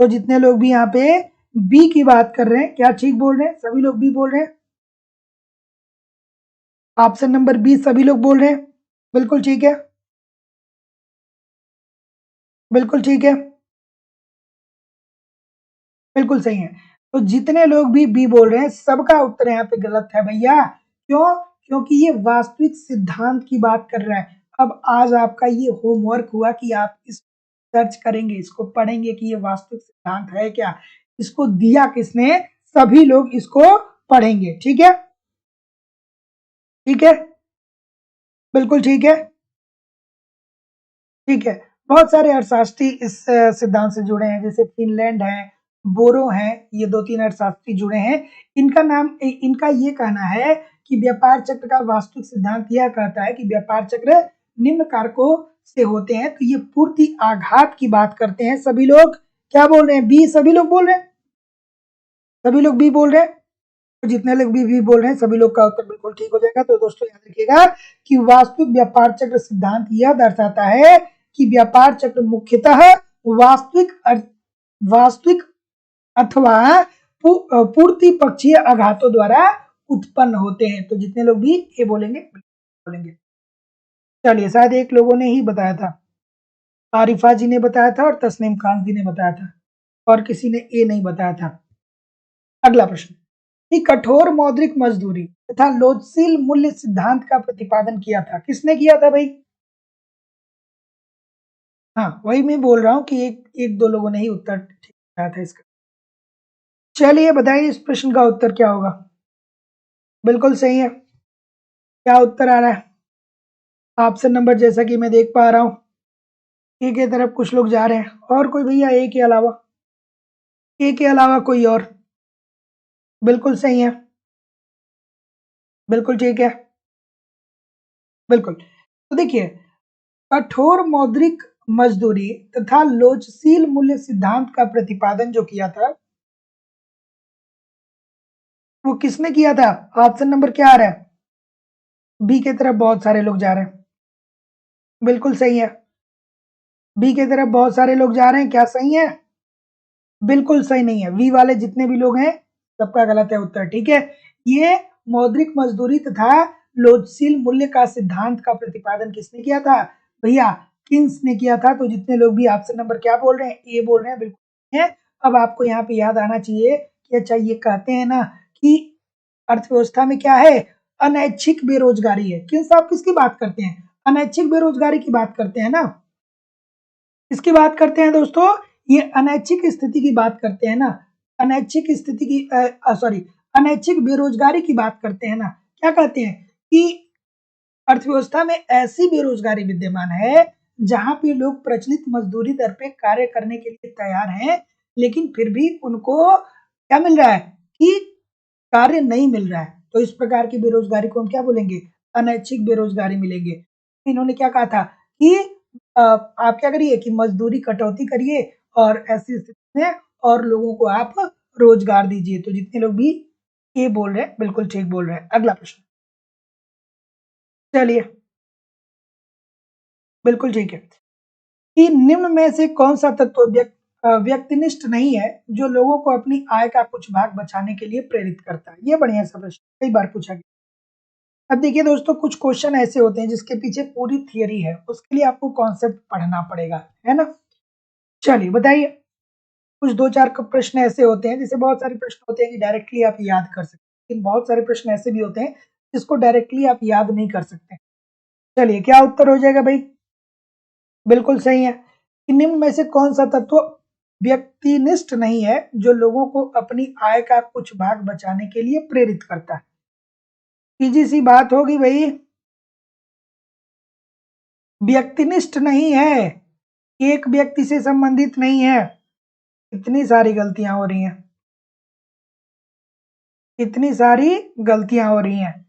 तो जितने लोग भी यहाँ पे बी की बात कर रहे हैं, क्या ठीक बोल रहे हैं, सभी लोग बी बोल रहे हैं, ऑप्शन नंबर बी सभी लोग बोल रहे हैं, बिल्कुल ठीक है, बिल्कुल ठीक है, बिल्कुल सही है। तो जितने लोग भी बी बोल रहे हैं सबका उत्तर यहाँ पे गलत है भैया, क्यों, क्योंकि ये वास्तविक सिद्धांत की बात कर रहा है। अब आज आपका ये होमवर्क हुआ कि आप इस सर्च करेंगे, इसको पढ़ेंगे कि ये वास्तविक सिद्धांत है क्या, इसको दिया किसने, सभी लोग इसको पढ़ेंगे। ठीक है, ठीक है, बिल्कुल ठीक है, ठीक है। बहुत सारे अर्थशास्त्री इस सिद्धांत से जुड़े हैं, जैसे फिनलैंड है, बोरो है, ये 2-3 अर्थशास्त्री जुड़े हैं। इनका ये कहना है कि व्यापार चक्र का वास्तविक सिद्धांत यह कहता है कि व्यापार चक्र निम्न कारकों से होते हैं। तो ये पूर्ति आघात की बात करते हैं। सभी लोग क्या बोल रहे हैं? बी। सभी लोग बोल रहे हैं, सभी लोग बी बोल रहे हैं। तो जितने लोग भी बोल रहे हैं सभी लोग का उत्तर बिल्कुल ठीक हो जाएगा। तो दोस्तों याद रखिएगा कि वास्तविक व्यापार चक्र सिद्धांत यह दर्शाता है कि व्यापार चक्र मुख्यतः वास्तविक अथवा पूर्ति पक्षीय आघातों द्वारा उत्पन्न होते हैं। तो जितने लोग भी ये बोलेंगे बोलेंगे। चलिए, शायद एक लोगों ने ही बताया था, आरिफा जी ने बताया था और तस्नीम खान जी ने बताया था, और किसी ने ए नहीं बताया था। अगला प्रश्न कि कठोर मौद्रिक मजदूरी तथा लोचशील मूल्य सिद्धांत का प्रतिपादन किया था, किसने किया था भाई? हाँ, वही मैं बोल रहा हूँ कि एक दो लोगों ने ही उत्तर ठीक बताया था इसका। चलिए बताइए इस प्रश्न का उत्तर क्या होगा? बिल्कुल सही है। क्या उत्तर आ रहा है? ऑप्शन नंबर जैसा कि मैं देख पा रहा हूँ, ए की तरफ कुछ लोग जा रहे हैं, और कोई भैया ए के अलावा? ए के अलावा कोई और? बिल्कुल सही है, बिल्कुल ठीक है, बिल्कुल। तो देखिए, कठोर मौद्रिक मजदूरी तथा लोचशील मूल्य सिद्धांत का प्रतिपादन जो किया था, वो किसने किया था? ऑप्शन नंबर क्या आ रहा है? बी की तरफ बहुत सारे लोग जा रहे हैं, बिल्कुल सही है। बी की तरफ बहुत सारे लोग जा रहे हैं, क्या सही है? बिल्कुल सही नहीं है। वी वाले जितने भी लोग हैं सबका गलत है उत्तर। ठीक है, ये मौद्रिक मजदूरी तथा लोचशील मूल्य का सिद्धांत का प्रतिपादन किसने किया था भैया? किन्स ने किया था। तो जितने लोग भी ऑप्शन नंबर क्या बोल रहे हैं? ए बोल रहे हैं, बिल्कुल है। अब आपको यहाँ पे याद आना चाहिए कि अच्छा, ये कहते हैं ना कि अर्थव्यवस्था में क्या है? अनैच्छिक बेरोजगारी है। किन्स आप किसकी बात करते हैं? अनैच्छिक बेरोजगारी की बात करते हैं ना। किसकी बात करते हैं दोस्तों? ये अनैच्छिक स्थिति की बात करते हैं ना। अनैच्छिक स्थिति की सॉरी, अनैच्छिक बेरोजगारी की बात करते हैं ना। क्या कहते हैं कि अर्थव्यवस्था में ऐसी बेरोजगारी विद्यमान है जहां पे लोग प्रचलित मजदूरी दर पे कार्य करने के लिए तैयार हैं, लेकिन फिर भी उनको क्या मिल रहा है कि कार्य नहीं मिल रहा है। तो इस प्रकार की बेरोजगारी को हम क्या बोलेंगे? अनैच्छिक बेरोजगारी मिलेंगे। इन्होंने क्या कहा था कि आप क्या करिए कि मजदूरी कटौती करिए और ऐसी स्थिति में और लोगों को आप रोजगार दीजिए। तो जितने लोग भी ये बोल रहे हैं बिल्कुल ठीक बोल रहे हैं। अगला प्रश्न, चलिए, बिल्कुल ठीक है कि निम्न में से कौन सा तत्व व्यक्तिनिष्ठ नहीं है जो लोगों को अपनी आय का कुछ भाग बचाने के लिए प्रेरित करता है? ये बढ़िया सा प्रश्न, कई बार पूछा गया। अब देखिए दोस्तों, कुछ क्वेश्चन ऐसे होते हैं जिसके पीछे पूरी थियरी है, उसके लिए आपको कॉन्सेप्ट पढ़ना पड़ेगा, है ना। चलिए बताइए, कुछ 2-4 प्रश्न ऐसे होते हैं, जैसे बहुत सारे प्रश्न होते हैं कि डायरेक्टली आप याद कर सकते हैं, लेकिन बहुत सारे प्रश्न ऐसे भी होते हैं जिसको डायरेक्टली आप याद नहीं कर सकते। चलिए, क्या उत्तर हो जाएगा भाई? बिल्कुल सही है कि निम्न में से कौन सा तत्व व्यक्तिनिष्ठ नहीं है जो लोगों को अपनी आय का कुछ भाग बचाने के लिए प्रेरित करता है? सीधी सी बात होगी भाई, व्यक्तिनिष्ठ नहीं है, एक व्यक्ति से संबंधित नहीं है। इतनी सारी गलतियां हो रही हैं, इतनी सारी गलतियां हो रही हैं।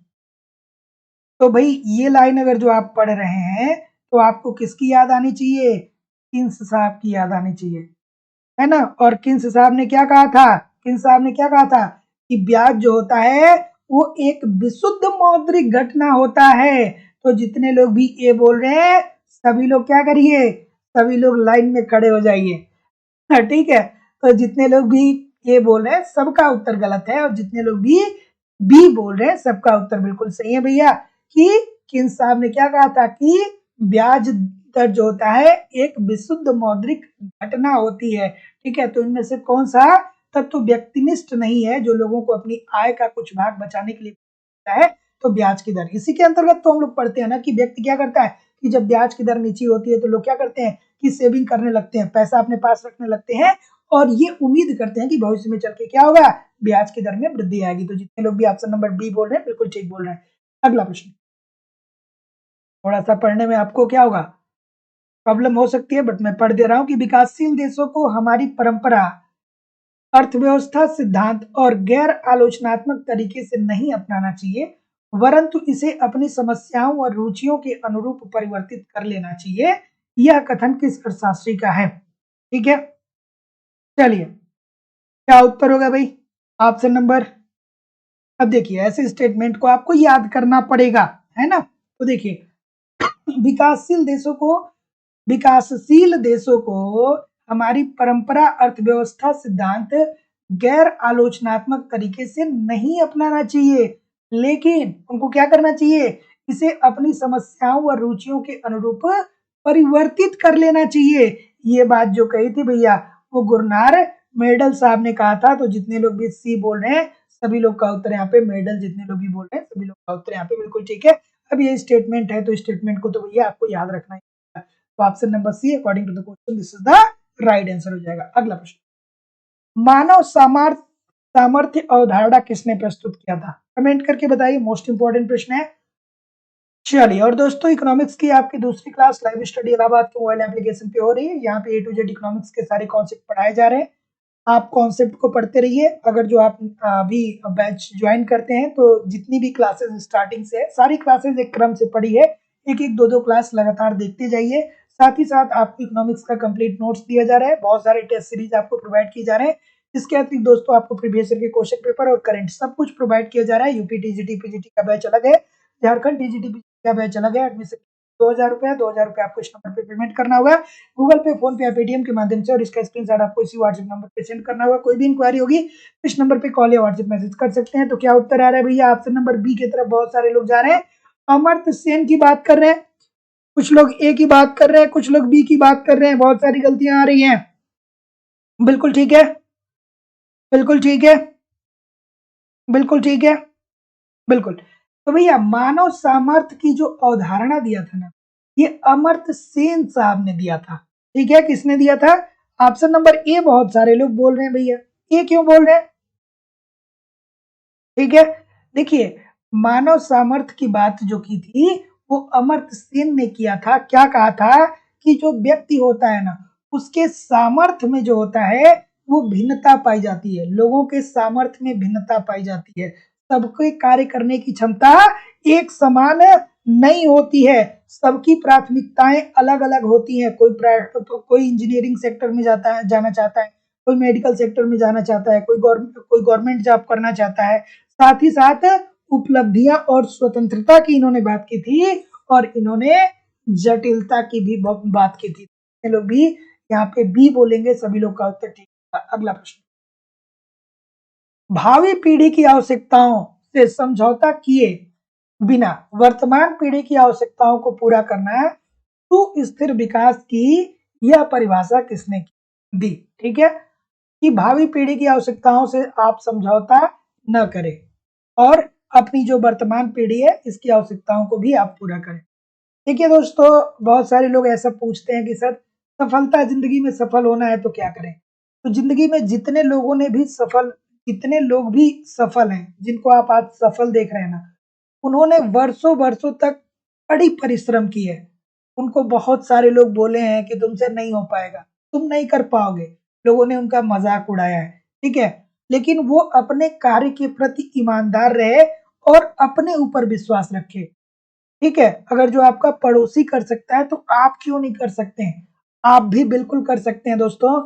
तो भाई ये लाइन अगर जो आप पढ़ रहे हैं तो आपको किसकी याद आनी चाहिए? किन्स साहब की याद आनी चाहिए, है ना। और किन्स साहब ने क्या कहा था? किन्स साहब ने क्या कहा था कि ब्याज जो होता है वो एक विशुद्ध मौद्रिक घटना होता है। तो जितने लोग भी ये बोल रहे हैं सभी लोग क्या करिए? सभी लोग लाइन में खड़े हो जाइए। हाँ, ठीक है। तो जितने लोग भी ये बोल रहे हैं सबका उत्तर गलत है, और जितने लोग भी बी बोल रहे हैं सबका उत्तर बिल्कुल सही है भैया। कि किन्स साहब ने क्या कहा था कि ब्याज दर जो होता है एक विशुद्ध मौद्रिक घटना होती है। ठीक है, तो इनमें से कौन सा तत्व व्यक्तिनिष्ठ नहीं है जो लोगों को अपनी आय का कुछ भाग बचाने के लिए करता है? तो ब्याज की दर। इसी के अंतर्गत तो हम लोग पढ़ते हैं ना कि व्यक्ति क्या करता है कि जब ब्याज की दर नीचे होती है तो लोग क्या करते हैं कि सेविंग करने लगते हैं, पैसा अपने पास रखने लगते हैं और ये उम्मीद करते हैं कि भविष्य में चल के क्या होगा, ब्याज की दर में वृद्धि आएगी। तो जितने लोग भी ऑप्शन नंबर बी बोल रहे हैं बिल्कुल ठीक बोल रहे हैं। अगला प्रश्न, थोड़ा सा पढ़ने में आपको क्या होगा, प्रॉब्लम हो सकती है, बट मैं पढ़ दे रहा हूं कि विकासशील देशों को हमारी परंपरा, अर्थव्यवस्था सिद्धांत और गैर आलोचनात्मक तरीके से नहीं अपनाना चाहिए, वरंतु इसे अपनी समस्याओं और रुचियों के अनुरूप परिवर्तित कर लेना चाहिए। यह कथन किस अर्थशास्त्री का है? ठीक है, चलिए क्या उत्तर होगा भाई, ऑप्शन नंबर, अब देखिए ऐसे स्टेटमेंट को आपको याद करना पड़ेगा, है ना। तो देखिए विकासशील देशों को विकासशील देशों को हमारी परंपरा, अर्थव्यवस्था सिद्धांत गैर आलोचनात्मक तरीके से नहीं अपनाना चाहिए, लेकिन उनको क्या करना चाहिए, इसे अपनी समस्याओं और रुचियों के अनुरूप परिवर्तित कर लेना चाहिए। ये बात जो कही थी भैया वो गुरनार मेडल साहब ने कहा था। तो जितने लोग भी सी बोल रहे हैं सभी लोग का उत्तर यहाँ पे मेडल, जितने लोग भी बोल रहे हैं सभी लोग का उत्तर यहाँ पे बिल्कुल ठीक है। अब ये स्टेटमेंट है तो स्टेटमेंट को तो भैया आपको याद रखना है। तो option number C according to the question this is the right answer हो जाएगा। अगला प्रश्न, मानव सामर्थ्य अवधारणा किसने प्रस्तुत किया था? कमेंट करके बताइए, मोस्ट इंपोर्टेंट प्रश्न है। चलिए, और दोस्तों इकोनॉमिक्स की आपकी दूसरी क्लास लाइव स्टडी इलाहाबाद के मोबाइल एप्लीकेशन पे हो रही है। यहाँ पे ए टू जेड इकोनॉमिक्स के सारे कॉन्सेप्ट पढ़ाए जा रहे हैं। आप कॉन्सेप्ट को पढ़ते रहिए। अगर जो आप अभी बैच ज्वाइन करते हैं तो जितनी भी क्लासेस स्टार्टिंग से है सारी क्लासेस एक क्रम से पढ़ी है, एक एक दो दो क्लास लगातार देखते जाइए। साथ ही साथ आपको इकोनॉमिक्स का कंप्लीट नोट्स दिया जा रहा है, बहुत सारे टेस्ट सीरीज आपको प्रोवाइड किए जा रहे हैं। इसके अतिरिक्त दोस्तों आपको प्रीवियस ईयर के क्वेश्चन पेपर और करंट सब कुछ प्रोवाइड किया जा रहा है। यूपी टीजीटी पीजीटी का बैच अलग है, झारखंड टीजीटी का बैच अलग है। एडमिशन 2,000 रुपया आपको इस नंबर पे पेमेंट करना होगा, गूगल पे, फोन पे या पेटीएम के माध्यम से, और इसका स्क्रीनशॉट आपको इसी व्हाट्सएप नंबर पे सेंड करना होगा। कोई भी इंक्वायरी होगी इस नंबर पे कॉल या व्हाट्सएप मैसेज कर सकते हैं। तो क्या उत्तर आ रहा है भैया, ऑप्शन नंबर बी की तरफ बहुत सारे लोग जा रहे हैं। अमर्त्य सेन की बात कर रहे हैं, कुछ लोग ए की बात कर रहे हैं, कुछ लोग बी की बात कर रहे हैं, बहुत सारी गलतियां आ रही हैं। बिल्कुल ठीक है, बिल्कुल ठीक है, बिल्कुल ठीक है, बिल्कुल। तो भैया मानव सामर्थ्य की जो अवधारणा दिया था ना, ये अमर्त्य सेन साहब ने दिया था। ठीक है, किसने दिया था? ऑप्शन नंबर ए बहुत सारे लोग बोल रहे हैं भैया, ए क्यों बोल रहे हैं? ठीक है, देखिए मानव सामर्थ्य की बात जो की थी वो अमर्त्य सेन ने किया था। क्या कहा था कि जो व्यक्ति होता है ना उसके सामर्थ्य में जो होता है वो भिन्नता पाई जाती है, लोगों के सामर्थ्य में भिन्नता पाई जाती है, सबके कार्य करने की क्षमता एक समान नहीं होती है, सबकी प्राथमिकताएं अलग अलग होती हैं। कोई इंजीनियरिंग सेक्टर में जाना चाहता है, कोई मेडिकल सेक्टर में जाना चाहता है, कोई गवर्नमेंट जॉब करना चाहता है। साथ ही साथ उपलब्धियां और स्वतंत्रता की इन्होंने बात की थी और इन्होंने जटिलता की भी बात की थी। लोग भी यहाँ पे बी बोलेंगे, सभी लोग का उत्तर ठीक है। अगला प्रश्न, भावी पीढ़ी की आवश्यकताओं से समझौता किए बिना वर्तमान पीढ़ी की आवश्यकताओं को पूरा करना सुस्थिर विकास की यह परिभाषा किसने दी? ठीक है, कि भावी पीढ़ी की आवश्यकताओं से आप समझौता न करें और अपनी जो वर्तमान पीढ़ी है इसकी आवश्यकताओं को भी आप पूरा करें। देखिए दोस्तों, बहुत सारे लोग ऐसा पूछते हैं कि सर सफलता, जिंदगी में सफल होना है तो क्या करें? तो जिंदगी में जितने लोग भी सफल हैं, जिनको आप आज सफल देख रहे हैं ना, उन्होंने वर्षों वर्षों तक कड़ी परिश्रम की है। उनको बहुत सारे लोग बोले हैं कि तुमसे नहीं हो पाएगा, तुम नहीं कर पाओगे, लोगों ने उनका मजाक उड़ाया है, ठीक है, लेकिन वो अपने कार्य के प्रति ईमानदार रहे और अपने ऊपर विश्वास रखे। ठीक है, अगर जो आपका पड़ोसी कर सकता है तो आप क्यों नहीं कर सकते हैं? आप भी बिल्कुल कर सकते हैं दोस्तों।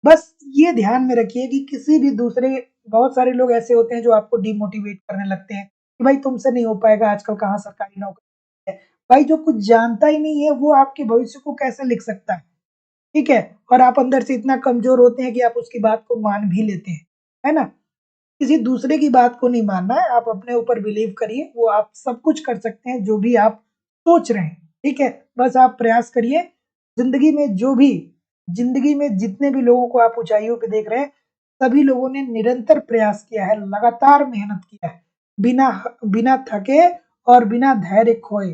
बस ये ध्यान में रखिए कि किसी भी दूसरे, बहुत सारे लोग ऐसे होते हैं जो आपको डिमोटिवेट करने लगते हैं कि भाई तुमसे नहीं हो पाएगा, आजकल कहाँ सरकारी नौकरी है। भाई जो कुछ जानता ही नहीं है वो आपके भविष्य को कैसे लिख सकता है? ठीक है, और आप अंदर से इतना कमजोर होते हैं कि आप उसकी बात को मान भी लेते हैं, है ना। किसी दूसरे की बात को नहीं मानना है, आप अपने ऊपर बिलीव करिए, वो आप सब कुछ कर सकते हैं जो भी आप सोच रहे हैं। ठीक है, बस आप प्रयास करिए। जिंदगी में जिंदगी में जितने भी लोगों को आप ऊंचाइयों पे देख रहे हैं सभी लोगों ने निरंतर प्रयास किया है, लगातार मेहनत किया है, बिना बिना थके और बिना धैर्य खोए।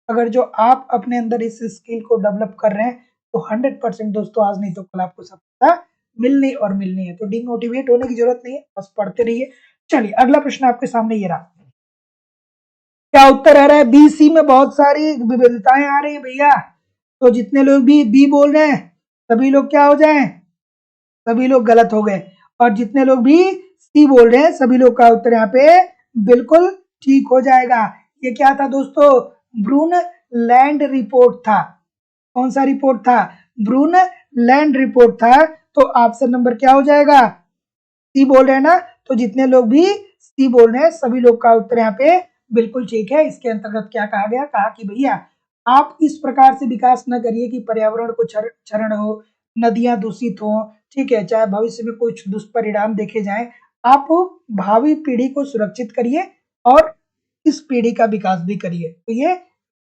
अगर जो आप अपने अंदर इस स्किल को डेवलप कर रहे हैं तो 100% दोस्तों आज नहीं तो कल आपको सफलता मिलनी और मिलनी है। तो डिमोटिवेट होने की जरूरत नहीं है, बस पढ़ते रहिए। चलिए अगला प्रश्न आपके सामने ये रहा। क्या उत्तर आ रहा है? बी सी में बहुत सारी विविधताएं आ रही है भैया। तो जितने लोग भी बी बोल रहे हैं सभी लोग क्या हो जाएं? सभी लोग गलत हो गए। और जितने लोग भी सी बोल रहे हैं सभी लोग का उत्तर यहाँ पे बिल्कुल ठीक हो जाएगा। ये क्या था दोस्तों? ब्रून लैंड रिपोर्ट था। कौन सा रिपोर्ट था? ब्रून लैंड रिपोर्ट था। तो ऑप्शन नंबर क्या हो जाएगा? सी बोल रहे हैं ना, तो जितने लोग भी सी बोल रहे हैं सभी लोग का उत्तर यहाँ पे बिल्कुल ठीक है। इसके अंतर्गत क्या कहा गया? कहा कि भैया आप इस प्रकार से विकास न करिए कि पर्यावरण को क्षरण हो, नदियां दूषित हो, ठीक है, चाहे भविष्य में कुछ दुष्परिणाम देखे जाए। आप भावी पीढ़ी को सुरक्षित करिए और इस पीढ़ी का विकास भी करिए। तो ये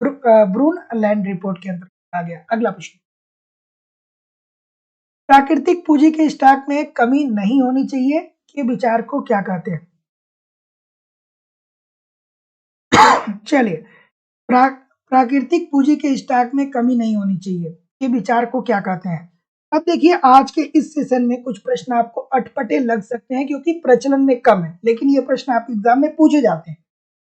ब्रून लैंड रिपोर्ट के अंतर्गत आ गया। अगला प्रश्न, प्राकृतिक पूंजी के स्टॉक में कमी नहीं होनी चाहिए के विचार को क्या कहते हैं? चलिए, प्राकृतिक पूंजी के स्टॉक में कमी नहीं होनी चाहिए के विचार को क्या कहते हैं? अब देखिए आज के इस सेशन में कुछ प्रश्न आपको अटपटे लग सकते हैं क्योंकि प्रचलन में कम है, लेकिन ये प्रश्न आपके एग्जाम में पूछे जाते हैं।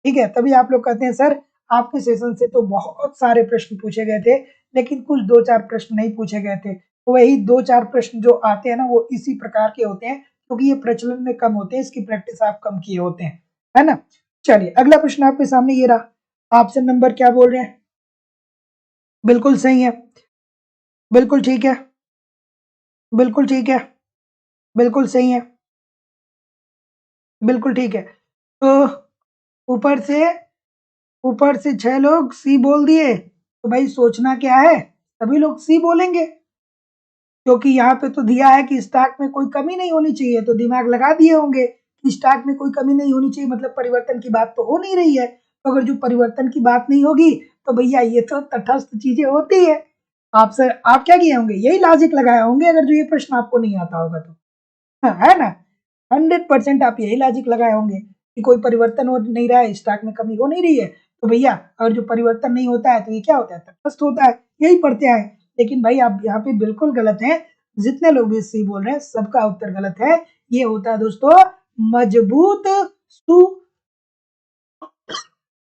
ठीक है, तभी आप लोग कहते हैं सर आपके सेशन से तो बहुत सारे प्रश्न पूछे गए थे लेकिन कुछ दो चार प्रश्न नहीं पूछे गए थे। तो वही दो चार प्रश्न जो आते हैं ना वो इसी प्रकार के होते हैं क्योंकि ये प्रचलन में कम होते हैं, इसकी प्रैक्टिस आप कम किए होते हैं, है ना। चलिए अगला प्रश्न आपके सामने ये रहा। ऑप्शन नंबर क्या बोल रहे हैं? बिल्कुल सही है, बिल्कुल ठीक है, बिल्कुल ठीक है, बिल्कुल सही है, बिल्कुल ठीक है। तो ऊपर से ऊपर से 6 लोग सी बोल दिए, तो भाई सोचना क्या है? सभी लोग सी बोलेंगे क्योंकि यहाँ पे तो दिया है कि स्टॉक में कोई कमी नहीं होनी चाहिए, तो दिमाग लगा दिए होंगे कि स्टॉक में कोई कमी नहीं होनी चाहिए, मतलब परिवर्तन की बात तो हो नहीं रही है। तो अगर जो परिवर्तन की बात नहीं होगी तो भैया ये तो तटस्थ चीजें होती है। आपसे आप क्या किए होंगे? यही लॉजिक लगाए होंगे अगर जो ये प्रश्न आपको नहीं आता होगा तो, हाँ, है ना। 100% आप यही लॉजिक लगाए होंगे कि कोई परिवर्तन हो नहीं रहा है, स्टॉक में कमी हो नहीं रही है, तो भैया अगर जो परिवर्तन नहीं होता है तो ये क्या होता है? तटस्थ होता है, यही पढ़ते आए। लेकिन भाई आप यहाँ पे बिल्कुल गलत हैं। जितने लोग भी सी बोल रहे हैं सबका उत्तर गलत है। ये होता है दोस्तों मजबूत सु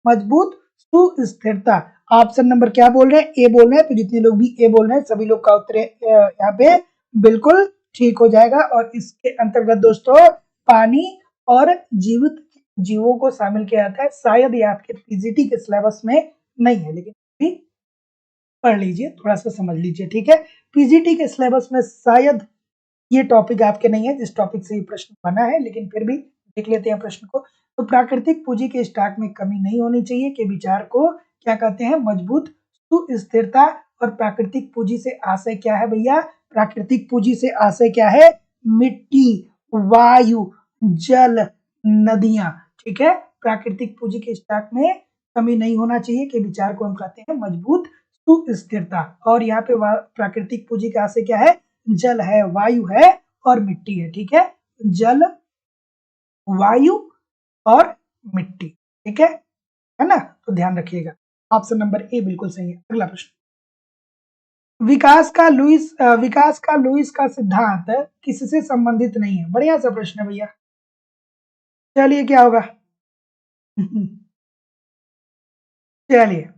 मजबूत सुस्थिरता। ऑप्शन नंबर क्या बोल रहे हैं? ए बोल रहे हैं। तो जितने लोग भी ए बोल रहे हैं सभी लोग का उत्तर यहाँ पे बिल्कुल ठीक हो जाएगा। और इसके अंतर्गत दोस्तों पानी और जीवित जीवों को शामिल किया जाता है। शायद ये आपके पीजीटी के सिलेबस में नहीं है, लेकिन भी पढ़ लीजिए, थोड़ा सा समझ लीजिए, ठीक है। पीजीटी के सिलेबस में शायद ये टॉपिक आपके नहीं है जिस टॉपिक से ये प्रश्न बना है, लेकिन फिर भी देख लेते हैं प्रश्न को। तो प्राकृतिक पूंजी के स्टॉक में कमी नहीं होनी चाहिए के विचार को क्या कहते हैं? मजबूत सुस्थिरता। और प्राकृतिक पूंजी से आशय क्या है भैया? प्राकृतिक पूंजी से आशय क्या है? मिट्टी, वायु, जल, नदियां, ठीक है। प्राकृतिक पूंजी के स्टॉक में कमी नहीं होना चाहिए के विचार को हम कहते हैं मजबूत सुस्थिरता। और यहाँ पे प्राकृतिक पूंजी का आशय क्या है? जल है, वायु है और मिट्टी है, ठीक है। जल, वायु और मिट्टी, ठीक है ना। तो ध्यान रखिएगा, ऑप्शन नंबर ए बिल्कुल सही है। अगला प्रश्न, विकास का लुईस का सिद्धांत किससे संबंधित नहीं है? बढ़िया सा प्रश्न है भैया। चलिए क्या होगा? चलिए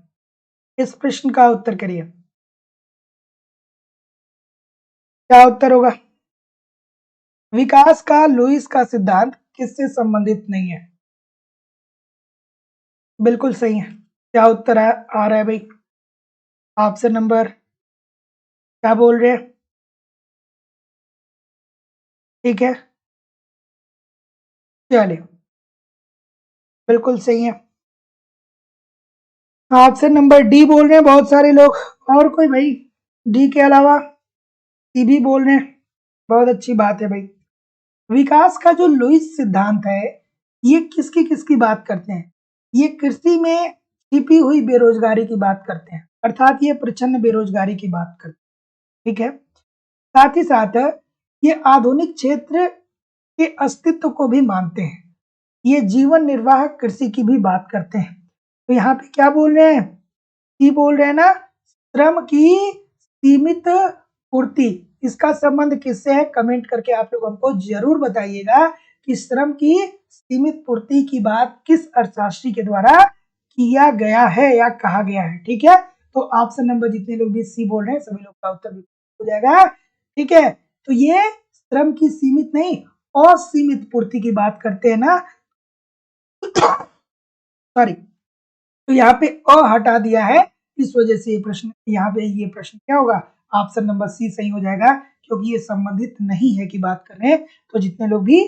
इस प्रश्न का उत्तर करिए, क्या उत्तर होगा? विकास का लुईस का सिद्धांत किससे संबंधित नहीं है? बिल्कुल सही है। क्या उत्तर आ रहा है भाई? ऑप्शन नंबर क्या बोल रहे हैं? ठीक है, चलिए बिल्कुल सही है। ऑप्शन नंबर डी बोल रहे हैं बहुत सारे लोग। और कोई भाई? डी के अलावा सी भी बोल रहे हैं, बहुत अच्छी बात है भाई। विकास का जो लुईस सिद्धांत है ये किसकी किसकी बात करते हैं? ये कृषि में छिपी हुई बेरोजगारी की बात करते हैं, अर्थात ये प्रचंड बेरोजगारी की बात करते हैं, ठीक है। साथ ही साथ ये आधुनिक क्षेत्र के अस्तित्व को भी मानते हैं। ये जीवन निर्वाह कृषि की भी बात करते हैं। तो यहाँ पे क्या बोल रहे हैं सी बोल रहे हैं ना, श्रम की सीमित पूर्ति, इसका संबंध किससे है? कमेंट करके आप लोग हमको जरूर बताइएगा कि श्रम की सीमित पूर्ति की बात किस अर्थशास्त्री के द्वारा किया गया है या कहा गया है। ठीक है, तो ऑप्शन नंबर जितने लोग भी सी बोल रहे हैं सभी लोग का उत्तर हो जाएगा। ठीक है, तो ये श्रम की सीमित नहीं असीमित पूर्ति की बात करते हैं ना, सॉरी, तो यहाँ पे अ हटा दिया है, इस वजह से ये प्रश्न, यहाँ पे ये प्रश्न क्या होगा? ऑप्शन नंबर सी सही हो जाएगा, क्योंकि ये संबंधित नहीं है की बात कर रहे हैं। तो जितने लोग भी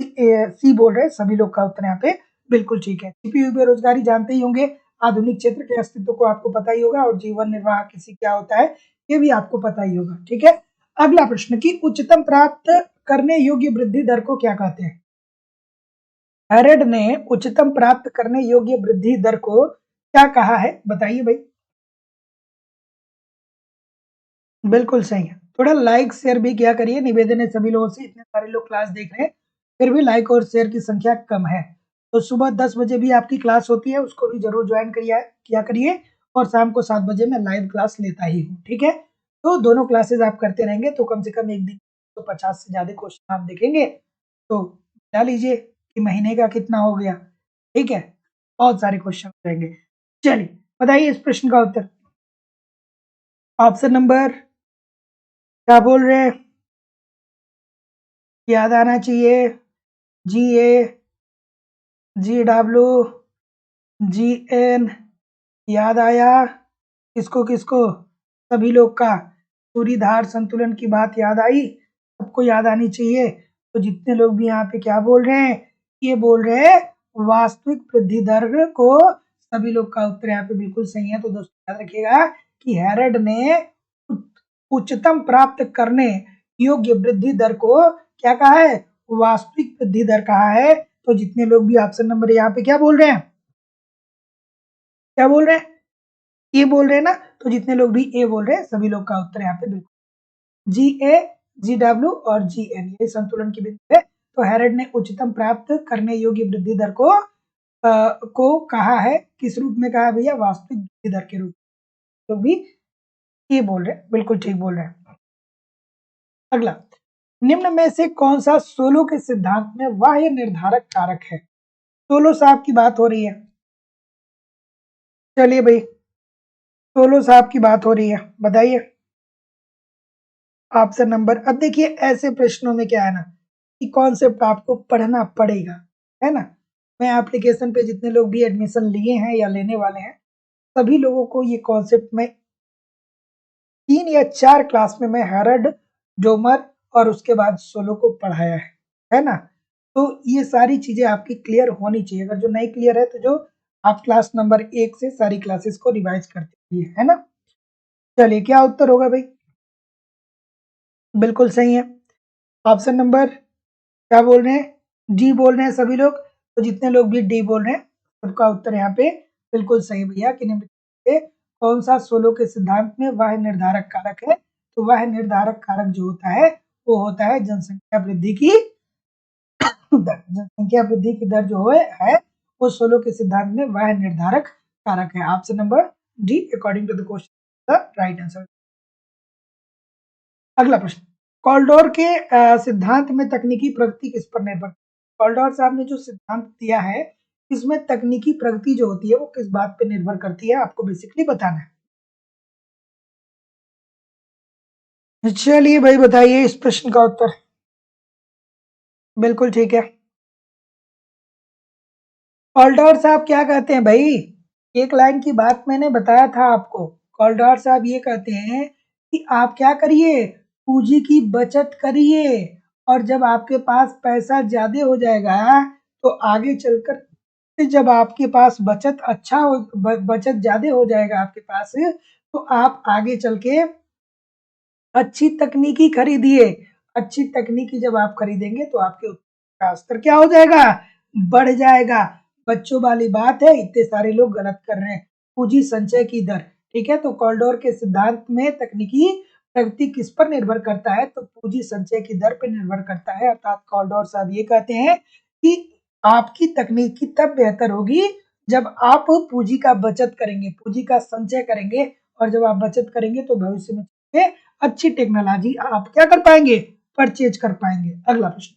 सी बोल रहे हैं सभी लोग का उत्तर यहाँ पे बिल्कुल ठीक है। छिपी हुई बेरोजगारी जानते ही होंगे, आधुनिक क्षेत्र के अस्तित्व को आपको पता ही होगा, और जीवन निर्वाह किसी क्या होता है ये भी आपको पता ही होगा। ठीक है, अगला प्रश्न की उच्चतम प्राप्त करने योग्य वृद्धि दर को क्या कहते हैं? हेरेड ने उच्चतम प्राप्त करने योग्य वृद्धि दर को क्या कहा है? बताइए भाई। बिल्कुल सही है, थोड़ा लाइक शेयर भी किया करिए, निवेदन है सभी लोगों से, इतने सारे लोग क्लास देख रहे हैं फिर भी लाइक और शेयर की संख्या कम है। तो सुबह 10 बजे भी आपकी क्लास होती है, उसको भी जरूर ज्वाइन किया करिए, और शाम को 7 बजे मैं लाइव क्लास लेता ही हूँ। ठीक है, तो दोनों क्लासेस आप करते रहेंगे तो कम से कम एक दिन तो 50 से ज्यादा क्वेश्चन आप देखेंगे, तो बता लीजिए कि महीने का कितना हो गया। ठीक है, बहुत सारे क्वेश्चन रहेंगे। चलिए बताइए इस प्रश्न का उत्तर। ऑप्शन नंबर क्या बोल रहे हैं? याद आना चाहिए। जी ए, जी डब्ल्यू, जी एन, याद आया किसको किसको? सभी लोग का सूर्यधार संतुलन की बात याद आई, सबको याद आनी चाहिए। तो जितने लोग भी यहाँ पे क्या बोल रहे हैं, ये बोल रहे हैं वास्तविक वृद्धि दर को, सभी लोग का उत्तर यहाँ पे बिल्कुल सही है। तो दोस्तों याद रखिएगा कि हेरड ने उच्चतम प्राप्त करने योग्य वृद्धि दर को क्या कहा है? वास्तविक वृद्धि दर कहा है। तो जितने लोग भी ऑप्शन नंबर यहाँ पे क्या बोल रहे हैं, क्या बोल रहे हैं? ए बोल रहे हैं ना, तो जितने लोग भी ए बोल रहे हैं सभी लोग का उत्तर यहाँ पे बिल्कुल जी ए, जी डब्ल्यू और जी एन, ये संतुलन की बिंदु है। तो हेरड ने उच्चतम प्राप्त करने योग्य वृद्धि दर को कहा है, किस रूप में कहा है भैया? वास्तविक वृद्धि दर के रूप में। तो भी ये बोल रहे हैं, बिल्कुल ठीक बोल रहे हैं। अगला, निम्न में से कौन सा सोलो के सिद्धांत में बाह्य निर्धारक कारक है? सोलो साहब की बात हो रही है, चलिए भाई सोलो साहब की बात हो रही है, बताइए ऑप्शन नंबर। अब देखिए ऐसे प्रश्नों में क्या है ना कि कॉन्सेप्ट आपको पढ़ना पड़ेगा, है ना। मैं एप्लीकेशन पे जितने लोग भी एडमिशन लिए हैं या लेने वाले हैं सभी लोगों को ये कॉन्सेप्ट में 3 या 4 क्लास में मैं हेरड, डोमर और उसके बाद सोलो को पढ़ाया है ना। तो ये सारी चीजें आपकी क्लियर होनी चाहिए, अगर जो नहीं क्लियर है तो जो आप क्लास नंबर 1 से सारी क्लासेस को रिवाइज करते रहिए, है ना। चलिए क्या उत्तर होगा भाई? बिल्कुल सही है, ऑप्शन नंबर क्या बोल रहे हैं? डी बोल रहे हैं सभी लोग। तो जितने लोग भी डी बोल रहे हैं सबका उत्तर यहाँ पे बिल्कुल सही भैया कि निम्नलिखित में से कौन सा सोलो के सिद्धांत में वह निर्धारक कारक है? तो वह निर्धारक कारक जो होता है वो होता है जनसंख्या वृद्धि की दर। जनसंख्या वृद्धि की दर जो है वो सोलो के सिद्धांत में वह निर्धारक कारक है। Option number D according to the question the right answer. अगला प्रश्न, कॉल्डोर के सिद्धांत में तकनीकी प्रगति किस पर निर्भर? कॉल्डोर साहब ने जो सिद्धांत दिया है इसमें तकनीकी प्रगति जो होती है वो किस बात पे निर्भर करती है, आपको बेसिकली बताना है। चलिए भाई बताइए इस प्रश्न का उत्तर। बिल्कुल ठीक है, कॉल्डोर साहब क्या कहते हैं भाई? एक लाइन की बात मैंने बताया था आपको। कॉल्डोर साहब ये कहते हैं कि आप क्या करिए, पूंजी की बचत करिए, और जब आपके पास पैसा ज्यादा हो जाएगा तो आगे चलकर जब आपके पास बचत अच्छा हो, बचत ज्यादा हो जाएगा आपके पास, तो आप आगे चल के अच्छी तकनीकी खरीदिए। अच्छी तकनीकी जब आप खरीदेंगे तो आपके उत्पादन का स्तर क्या हो जाएगा? बढ़ जाएगा। बच्चों वाली बात है, इतने सारे लोग गलत कर रहे हैं। पूंजी संचय की दर, ठीक है, तो कॉल्डोर के सिद्धांत में तकनीकी प्रगति किस पर निर्भर करता है? तो पूंजी संचय की दर पर निर्भर करता है। अर्थात कॉल्डोर साहब ये कहते हैं कि आपकी तकनीकी तब बेहतर होगी जब आप पूंजी का बचत करेंगे, पूंजी का संचय करेंगे और जब आप बचत करेंगे तो भविष्य में अच्छी टेक्नोलॉजी आप क्या कर पाएंगे, परचेज कर पाएंगे। अगला प्रश्न,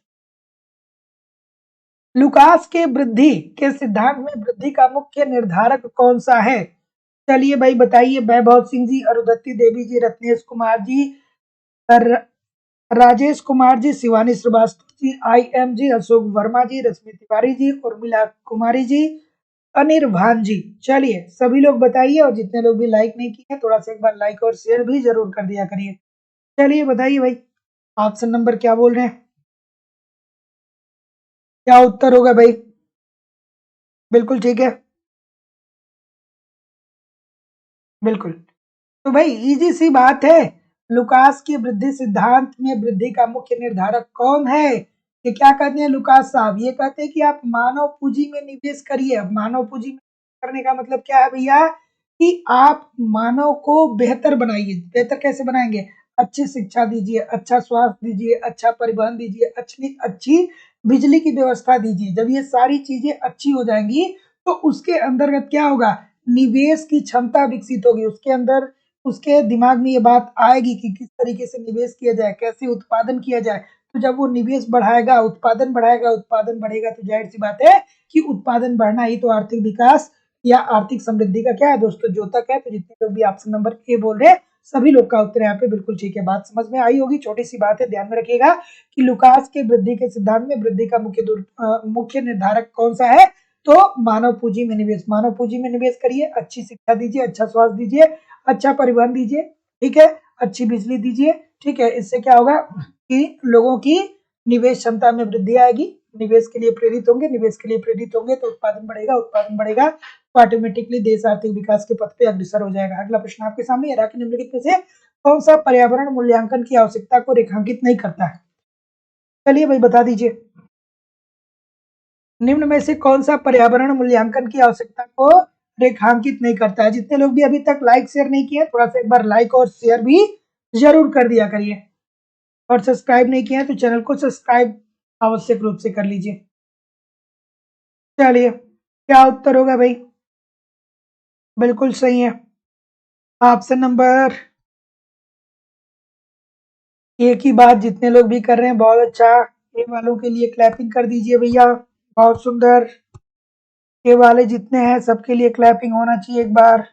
लुकास के वृद्धि के सिद्धांत में वृद्धि का मुख्य निर्धारक कौन सा है? चलिए भाई बताइए, वैभव सिंह जी, अरुंधति देवी जी, रत्नेश कुमार जी, राजेश कुमार जी, शिवानी श्रीवास्तव जी, IM जी, अशोक वर्मा जी, रश्मि तिवारी जी, उर्मिला कुमारी जी, अनिर्भान जी। चलिए सभी लोग बताइए, और जितने लोग भी लाइक नहीं किए थोड़ा सा एक बार लाइक और शेयर भी जरूर कर दिया करिए। चलिए बताइए भाई, ऑप्शन नंबर क्या बोल रहे हैं, क्या उत्तर होगा भाई? बिल्कुल ठीक है, बिल्कुल। तो भाई इजी सी बात है, लुकास के वृद्धि सिद्धांत में वृद्धि का मुख्य निर्धारक कौन है? ये क्या कहते हैं लुकास साहब? ये कहते हैं कि आप मानव पूंजी में निवेश करिए। अब मानव पूंजी में करने का मतलब क्या है भैया, कि आप मानव को बेहतर बनाइए। बेहतर कैसे बनाएंगे? अच्छी शिक्षा दीजिए, अच्छा स्वास्थ्य दीजिए, अच्छा परिवहन दीजिए, अच्छी अच्छी बिजली की व्यवस्था दीजिए। जब ये सारी चीजें अच्छी हो जाएंगी तो उसके अंतर्गत क्या होगा, निवेश की क्षमता विकसित होगी। उसके अंदर उसके दिमाग में ये बात आएगी कि किस तरीके से निवेश किया जाए, कैसे उत्पादन किया जाए। तो जब वो निवेश बढ़ाएगा, उत्पादन बढ़ाएगा, उत्पादन बढ़ेगा, तो जाहिर सी बात है कि उत्पादन बढ़ना ही तो आर्थिक विकास या आर्थिक समृद्धि का क्या है दोस्तों, द्योतक है। तो जितने लोग भी ऑप्शन नंबर ए बोल रहे हैं सभी लोग का उत्तर यहाँ पे बिल्कुल ठीक है। बात समझ में आई होगी, छोटी सी बात है, ध्यान में रखिएगा कि लुकास के वृद्धि के सिद्धांत में वृद्धि का मुख्य निर्धारक कौन सा है? तो मानव पूंजी में निवेश। मानव पूंजी में निवेश करिए, अच्छी शिक्षा दीजिए, अच्छा स्वास्थ्य दीजिए, अच्छा परिवहन दीजिए, ठीक है, अच्छी बिजली दीजिए, ठीक है। इससे क्या होगा कि लोगों की निवेश क्षमता में वृद्धि आएगी, निवेश के लिए प्रेरित होंगे, निवेश के लिए प्रेरित होंगे तो उत्पादन बढ़ेगा, उत्पादन बढ़ेगा तो ऑटोमेटिकली देश आर्थिक विकास के पथ पे अग्रसर हो जाएगा। अगला प्रश्न आपके सामने है, कि निम्नलिखित में से कौन सा पर्यावरण मूल्यांकन की आवश्यकता को रेखांकित नहीं करता है? चलिए भाई बता दीजिए, निम्न में से कौन सा पर्यावरण मूल्यांकन की आवश्यकता को रेखांकित नहीं करता है? जितने लोग भी अभी तक लाइक शेयर नहीं किए थोड़ा सा एक बार लाइक और शेयर भी जरूर कर दिया करिए, और सब्सक्राइब नहीं किया है तो चैनल को सब्सक्राइब आवश्यक रूप से कर लीजिए। चलिए क्या उत्तर होगा भाई? बिल्कुल सही है, ऑप्शन नंबर एक ही बात जितने लोग भी कर रहे हैं, बहुत अच्छा। ए वालों के लिए क्लैपिंग कर दीजिए भैया, बहुत सुंदर। ए वाले जितने हैं सबके लिए क्लैपिंग होना चाहिए एक बार,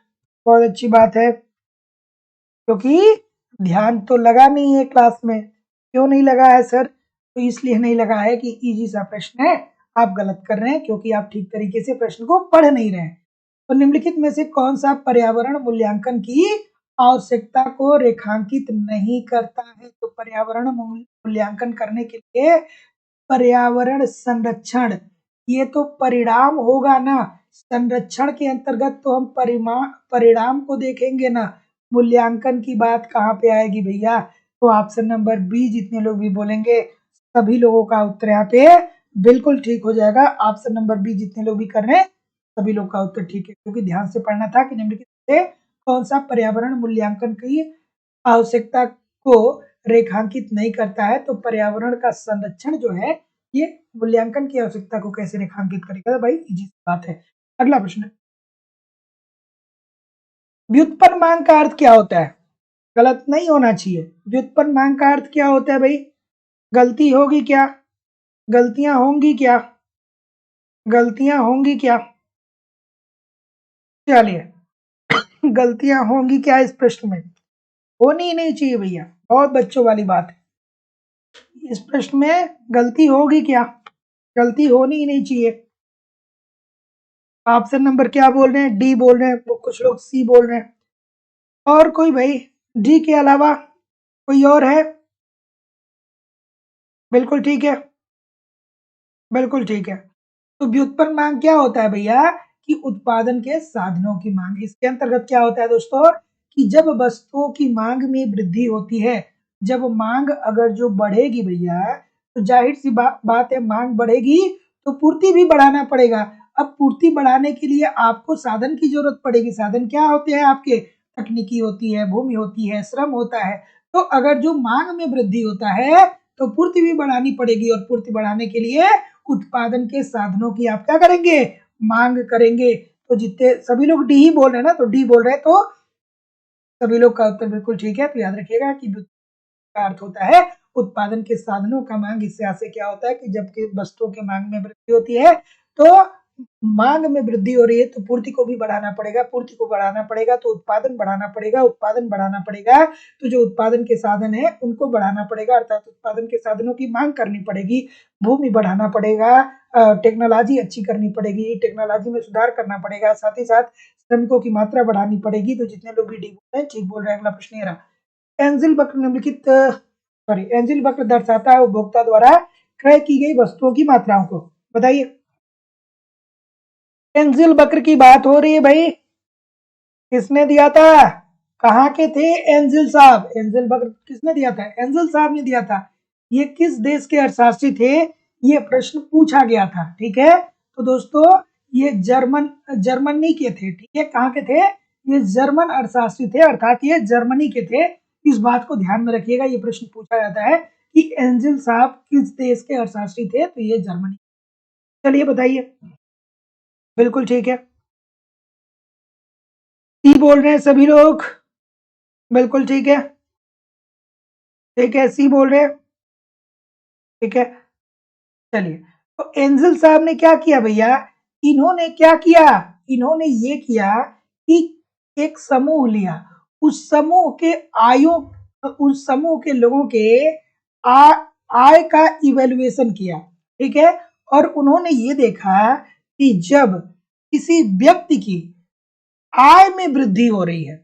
बहुत अच्छी बात है। क्योंकि ध्यान तो लगा नहीं है क्लास में। क्यों नहीं लगा है सर? तो इसलिए नहीं लगा है कि इजी सा प्रश्न है, आप गलत कर रहे हैं क्योंकि आप ठीक तरीके से प्रश्न को पढ़ नहीं रहे हैं। तो निम्नलिखित में से कौन सा पर्यावरण मूल्यांकन की आवश्यकता को रेखांकित नहीं करता है? तो पर्यावरण मूल्यांकन करने के लिए पर्यावरण संरक्षण, ये तो परिणाम होगा ना। संरक्षण के अंतर्गत तो हम परिणाम को देखेंगे ना, मूल्यांकन की बात कहाँ पे आएगी भैया? तो ऑप्शन नंबर बी जितने लोग भी बोलेंगे सभी लोगों का उत्तर यहाँ पे बिल्कुल ठीक हो जाएगा। ऑप्शन नंबर बी जितने लोग भी कर रहे हैं सभी लोग का उत्तर ठीक है, क्योंकि ध्यान से पढ़ना था कि निम्नलिखित से कौन सा पर्यावरण मूल्यांकन की आवश्यकता को रेखांकित नहीं करता है। तो पर्यावरण का संरक्षण जो है ये मूल्यांकन की आवश्यकता को कैसे रेखांकित करेगा? भाई इजी बात है। अगला प्रश्न, व्युत्पन्न मांग का अर्थ क्या होता है? गलत नहीं होना चाहिए। व्युत्पन्न मांग का अर्थ क्या होता है भाई? गलती होगी क्या? गलतियां होंगी क्या? गलतियां होंगी क्या? चलिए गलतियां होंगी क्या इस प्रश्न में? होनी ही नहीं चाहिए भैया, बहुत बच्चों वाली बात है। इस प्रश्न में गलती होगी क्या? गलती होनी ही नहीं चाहिए। ऑप्शन नंबर क्या बोल रहे हैं? डी बोल रहे हैं, कुछ लोग सी बोल रहे हैं। और कोई भाई डी के अलावा कोई और है? बिल्कुल ठीक है, बिल्कुल ठीक है। तो व्युत्पन्न मांग क्या होता है भैया? कि उत्पादन के साधनों की मांग। इसके अंतर्गत क्या होता है दोस्तों, कि जब वस्तुओं की मांग में वृद्धि होती है, जब मांग अगर जो बढ़ेगी भैया, तो जाहिर सी बात है मांग बढ़ेगी तो पूर्ति भी बढ़ाना पड़ेगा। अब पूर्ति बढ़ाने के लिए आपको साधन की जरूरत पड़ेगी। साधन क्या होते हैं आपके? तकनीकी होती है, भूमि होती है, श्रम होता है। तो अगर जो मांग में वृद्धि होता है तो पूर्ति भी बढ़ानी पड़ेगी, और पूर्ति बढ़ाने के लिए उत्पादन के साधनों की आप क्या करेंगे? मांग करेंगे, तो जितने सभी लोग डी ही बोल रहे हैं ना, तो डी बोल रहे हैं, तो सभी लोग का उत्तर बिल्कुल ठीक है। तो याद रखिएगा कि का अर्थ होता है उत्पादन के साधनों का मांग। इससे आशय क्या होता है कि जब वस्तुओं की मांग में वृद्धि होती है, तो मांग में वृद्धि हो रही है, तो पूर्ति को भी बढ़ाना पड़ेगा, पूर्ति को बढ़ाना पड़ेगा तो उत्पादन बढ़ाना पड़ेगा, उत्पादन बढ़ाना पड़ेगा तो जो उत्पादन के साधन है उनको बढ़ाना पड़ेगा, अर्थात उत्पादन के साधनों की मांग करनी पड़ेगी, भूमि बढ़ाना पड़ेगा, टेक्नोलॉजी अच्छी करनी पड़ेगी, टेक्नोलॉजी में सुधार करना पड़ेगा, साथ ही साथ श्रमिकों की मात्रा बढ़ानी पड़ेगी। तो जितने लोग भी डी बोल रहे हैं ठीक बोल रहे हैं। अगला प्रश्न ये रहा, एंजिल वक्र निम्नलिखित एंजिल वक्र दर्शाता है उपभोक्ता द्वारा क्रय की गई वस्तुओं की मात्राओं को। बताइए, एंजिल वक्र की बात हो रही है भाई, किसने दिया था, कहाँ के थे एंजिल साहब, एंजिल वक्र किसने दिया था, एंजिल साहब ने दिया था। ये किस देश के अर्थशास्त्री थे, ये प्रश्न पूछा गया था, ठीक है। तो दोस्तों ये जर्मनी के थे, ठीक है। कहाँ के थे, ये जर्मन अर्थशास्त्री थे, अर्थात ये जर्मनी के थे। इस बात को ध्यान में रखिएगा, ये प्रश्न पूछा जाता है कि एंजिल साहब किस देश के अर्थशास्त्री थे, तो ये जर्मनी। चलिए बताइए, बिल्कुल ठीक है, सी बोल रहे हैं सभी लोग, बिल्कुल ठीक है, ठीक है, सी बोल रहे हैं, ठीक है। चलिए, तो एंजिल साहब ने क्या किया भैया, इन्होंने क्या किया, इन्होंने ये किया कि एक समूह लिया, उस समूह के उस समूह के लोगों के आय का इवेल्युएशन किया, ठीक है। और उन्होंने ये देखा कि जब किसी व्यक्ति की आय में वृद्धि हो रही है,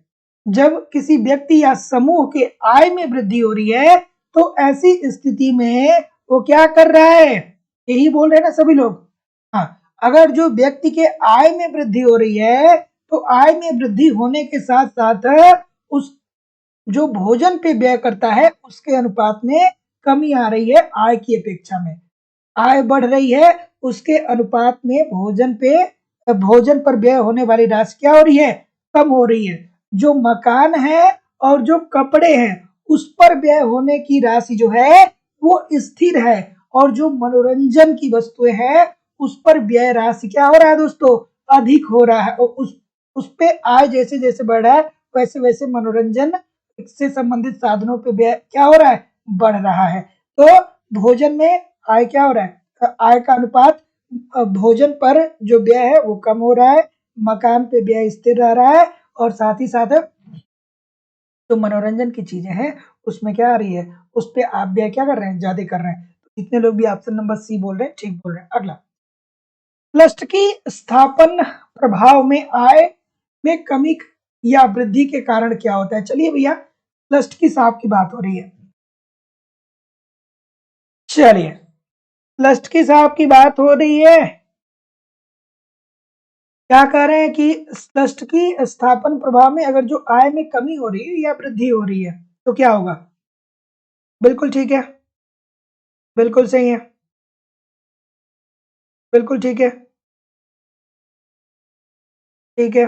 जब किसी व्यक्ति या समूह के आय में वृद्धि हो रही है, तो ऐसी स्थिति में वो क्या कर रहा है, यही बोल रहे हैं ना सभी लोग। हाँ, अगर जो व्यक्ति के आय में वृद्धि हो रही है, तो आय में वृद्धि होने के साथ साथ उस जो भोजन पे व्यय करता है उसके अनुपात में कमी आ रही है, आय की अपेक्षा में आय बढ़ रही है, उसके अनुपात में भोजन पर व्यय होने वाली राशि क्या हो रही है, कम हो रही है। जो मकान है और जो कपड़े हैं उस पर व्यय होने की राशि जो है वो स्थिर है, और जो मनोरंजन की वस्तुएं हैं उस पर व्यय राशि क्या हो रहा है दोस्तों, अधिक हो रहा है। और उस पे आय जैसे जैसे बढ़ रहा है, वैसे वैसे मनोरंजन से संबंधित साधनों पे व्यय क्या हो रहा है, बढ़ रहा है। तो भोजन में आय क्या हो रहा है, आय का अनुपात भोजन पर जो व्यय है वो कम हो रहा है, मकान पे व्यय स्थिर रह रहा है, और साथ ही साथ जो मनोरंजन की चीजें हैं उसमें क्या आ रही है, उस पे आप व्यय क्या कर रहे हैं, ज्यादा कर रहे हैं। तो इतने लोग भी ऑप्शन नंबर सी बोल रहे हैं, ठीक बोल रहे हैं। अगला, क्लस्ट की स्थापन प्रभाव में आय में कमी या वृद्धि के कारण क्या होता है। चलिए भैया, क्लस्ट की साहब की बात हो रही है, चलिए क्लस्ट की साहब की बात हो रही है, क्या कह रहे हैं कि क्लस्ट की स्थापन प्रभाव में अगर जो आय में कमी हो रही है या वृद्धि हो रही है तो क्या होगा, बिल्कुल ठीक है, बिल्कुल सही है, बिल्कुल ठीक है, ठीक है,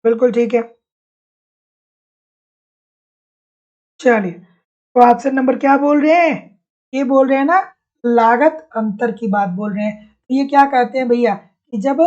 बिल्कुल ठीक है। चलिए, तो ऑप्शन नंबर क्या बोल रहे हैं, ये बोल रहे हैं ना, लागत अंतर की बात बोल रहे हैं। तो ये क्या कहते हैं भैया कि जब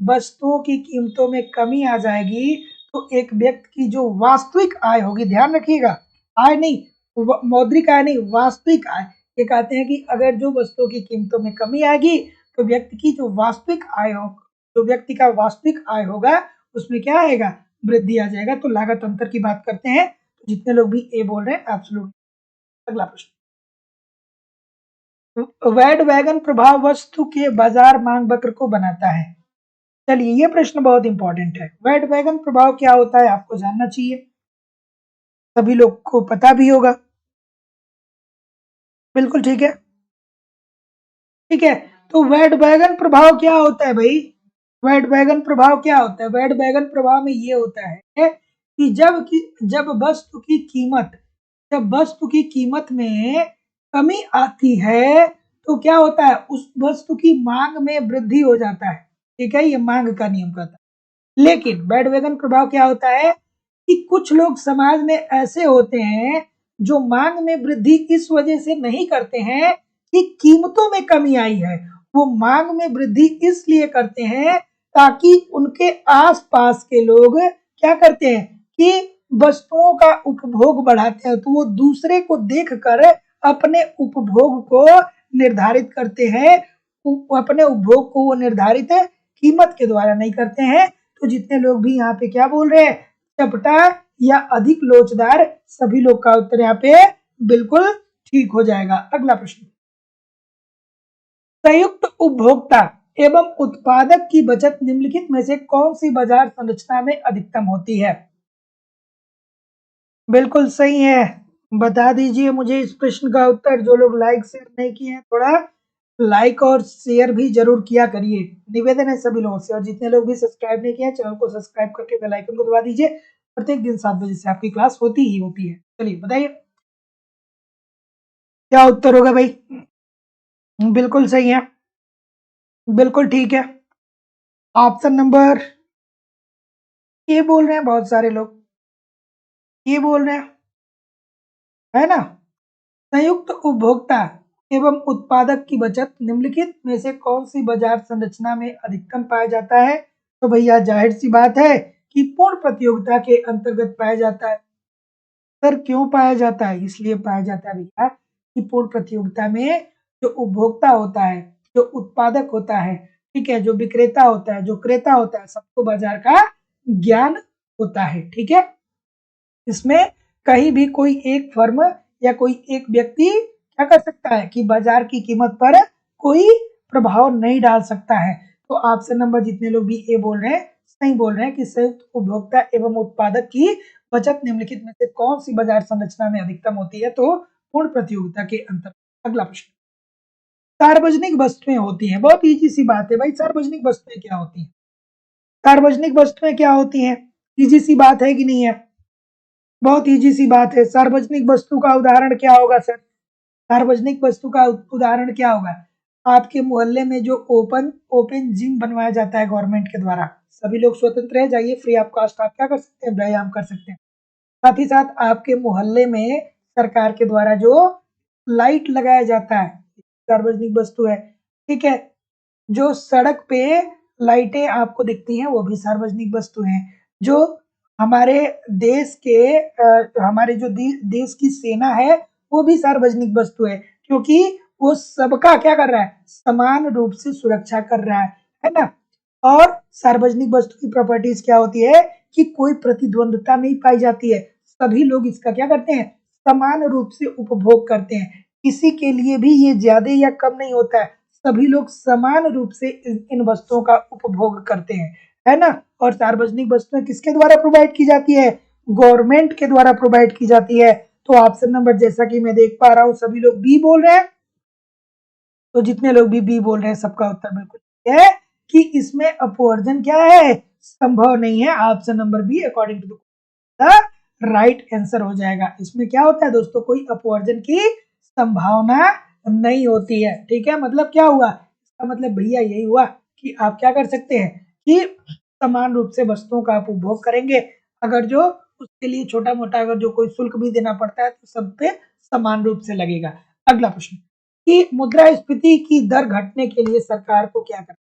वस्तुओं की कीमतों में कमी आ जाएगी तो एक व्यक्ति की जो वास्तविक आय होगी, ध्यान रखिएगा, आय नहीं, मौद्रिक आय नहीं, वास्तविक आय। ये कहते हैं कि अगर जो वस्तुओं की कीमतों में कमी आएगी तो व्यक्ति की जो वास्तविक आय हो, जो व्यक्ति का वास्तविक आय होगा उसमें क्या आएगा, वृद्धि आ जाएगा। तो लागत अंतर की बात करते हैं, जितने लोग भी ए बोल रहे हैं एब्सोल्यूट। अगला प्रश्न, वैड वैगन प्रभाव वस्तु के बाजार मांग वक्र को बनाता है। चलिए, ये प्रश्न बहुत इंपॉर्टेंट है, वैड वैगन प्रभाव क्या होता है आपको जानना चाहिए, सभी लोग को पता भी होगा, बिल्कुल ठीक है, ठीक है। तो वैड वैगन प्रभाव क्या होता है भाई, वैड वैगन प्रभाव क्या होता है, वैड वैगन प्रभाव में ये होता है कि जब वस्तु की कीमत, जब वस्तु की कीमत में कमी आती है तो क्या होता है, उस वस्तु की मांग में वृद्धि हो जाता है, ठीक है, ये मांग का नियम कहता है। लेकिन बैंडवैगन प्रभाव क्या होता है कि कुछ लोग समाज में ऐसे होते हैं जो मांग में वृद्धि इस वजह से नहीं करते हैं कि कीमतों में कमी आई है। वो मांग में वृद्धि इसलिए करते हैं ताकि उनके आसपास के लोग क्या करते हैं कि वस्तुओं का उपभोग बढ़ाते हैं, तो वो दूसरे को देखकर अपने उपभोग को निर्धारित करते हैं। अपने उपभोग को वो निर्धारित कीमत के द्वारा नहीं करते हैं। तो जितने लोग भी यहाँ पे क्या बोल रहे हैं, चपटा या अधिक लोचदार, सभी लोग का उत्तर यहाँ पे बिल्कुल ठीक हो जाएगा। अगला प्रश्न, संयुक्त उपभोक्ता एवं उत्पादक की बचत निम्नलिखित में से कौन सी बाजार संरचना में अधिकतम होती है? बिल्कुल सही है, बता दीजिए मुझे इस प्रश्न का उत्तर। जो लोग लाइक शेयर नहीं किए हैं, थोड़ा लाइक और शेयर भी जरूर किया करिए, निवेदन है सभी लोगों से। और जितने लोग भी सब्सक्राइब नहीं किए हैं, चैनल को सब्सक्राइब करके बेल आइकन को दबा दीजिए। प्रत्येक दिन 7 बजे से आपकी क्लास होती ही होती है। चलिए बताइए क्या उत्तर होगा भाई? बिल्कुल सही है, बिल्कुल ठीक है। ऑप्शन नंबर ये बोल रहे हैं बहुत सारे लोग, ये बोल रहे हैं, है ना? संयुक्त उपभोक्ता एवं उत्पादक की बचत निम्नलिखित में से कौन सी बाजार संरचना में अधिकतम पाया जाता है? तो भैया जाहिर सी बात है कि पूर्ण प्रतियोगिता के अंतर्गत पाया जाता है। सर क्यों पाया जाता है? इसलिए पाया जाता है भैया कि पूर्ण प्रतियोगिता में जो उपभोक्ता होता है, जो उत्पादक होता है, ठीक है, जो विक्रेता होता है, जो क्रेता होता है, सबको बाजार का ज्ञान होता है। ठीक है, इसमें कहीं भी कोई एक फर्म या कोई एक व्यक्ति क्या कर सकता है कि बाजार की कीमत पर कोई प्रभाव नहीं डाल सकता है। तो ऑप्शन नंबर जितने लोग भी ए बोल रहे हैं, सही बोल रहे हैं कि संयुक्त उपभोक्ता एवं उत्पादक की बचत निम्नलिखित में से कौन सी बाजार संरचना में अधिकतम होती है? तो पूर्ण प्रतियोगिता के अंतर्गत। अगला प्रश्न, सार्वजनिक वस्तुएं होती हैं, बहुत इजी सी बात है भाई, सार्वजनिक वस्तुएं क्या होती हैं? सार्वजनिक वस्तुएं क्या होती हैं? इजी सी बात है कि नहीं है? बहुत इजी सी बात है। सार्वजनिक वस्तु का उदाहरण क्या होगा सर? सार्वजनिक वस्तु का उदाहरण क्या होगा? आपके मोहल्ले में जो ओपन ओपन जिम बनवाया जाता है गवर्नमेंट के द्वारा, सभी लोग स्वतंत्र है, जाइए फ्री ऑफ कॉस्ट आप क्या कर सकते हैं, व्यायाम कर सकते हैं। साथ ही साथ आपके मोहल्ले में सरकार के द्वारा जो लाइट लगाया जाता है, सार्वजनिक वस्तु है। ठीक है, जो सड़क पे लाइटें आपको दिखती हैं वो भी सार्वजनिक वस्तु हैं। जो हमारे देश के हमारे जो देश की सेना है वो भी सार्वजनिक वस्तु है, क्योंकि वो सबका क्या कर रहा है, समान रूप से सुरक्षा कर रहा है ना? और सार्वजनिक वस्तु की प्रॉपर्टीज क्या होती है कि कोई प्रतिद्वंदता नहीं पाई जाती है, सभी लोग इसका क्या करते हैं, समान रूप से उपभोग करते हैं। किसी के लिए भी ये ज्यादा या कम नहीं होता है, सभी लोग समान रूप से इन वस्तुओं का उपभोग करते हैं, है ना? और सार्वजनिक वस्तुएं किसके द्वारा प्रोवाइड की जाती है? गवर्नमेंट के द्वारा प्रोवाइड की जाती है। तो ऑप्शन नंबर जैसा कि मैं देख पा रहा हूँ सभी लोग बी बोल रहे हैं, तो जितने लोग भी बी बोल रहे हैं सबका उत्तर बिल्कुल है कि इसमें अपवर्जन क्या है, संभव नहीं है। Option number B according to the right answer हो जाएगा। इसमें क्या होता है दोस्तों, कोई अपवर्जन की संभावना नहीं होती है। ठीक है, मतलब क्या हुआ, इसका मतलब भैया यही हुआ कि आप क्या कर सकते हैं कि समान रूप से वस्तुओं का आप उपभोग करेंगे। अगर जो उसके लिए छोटा मोटा अगर जो कोई शुल्क भी देना पड़ता है तो सब पे समान रूप से लगेगा। अगला प्रश्न, कि मुद्रास्फीति की दर घटने के लिए सरकार को क्या करना?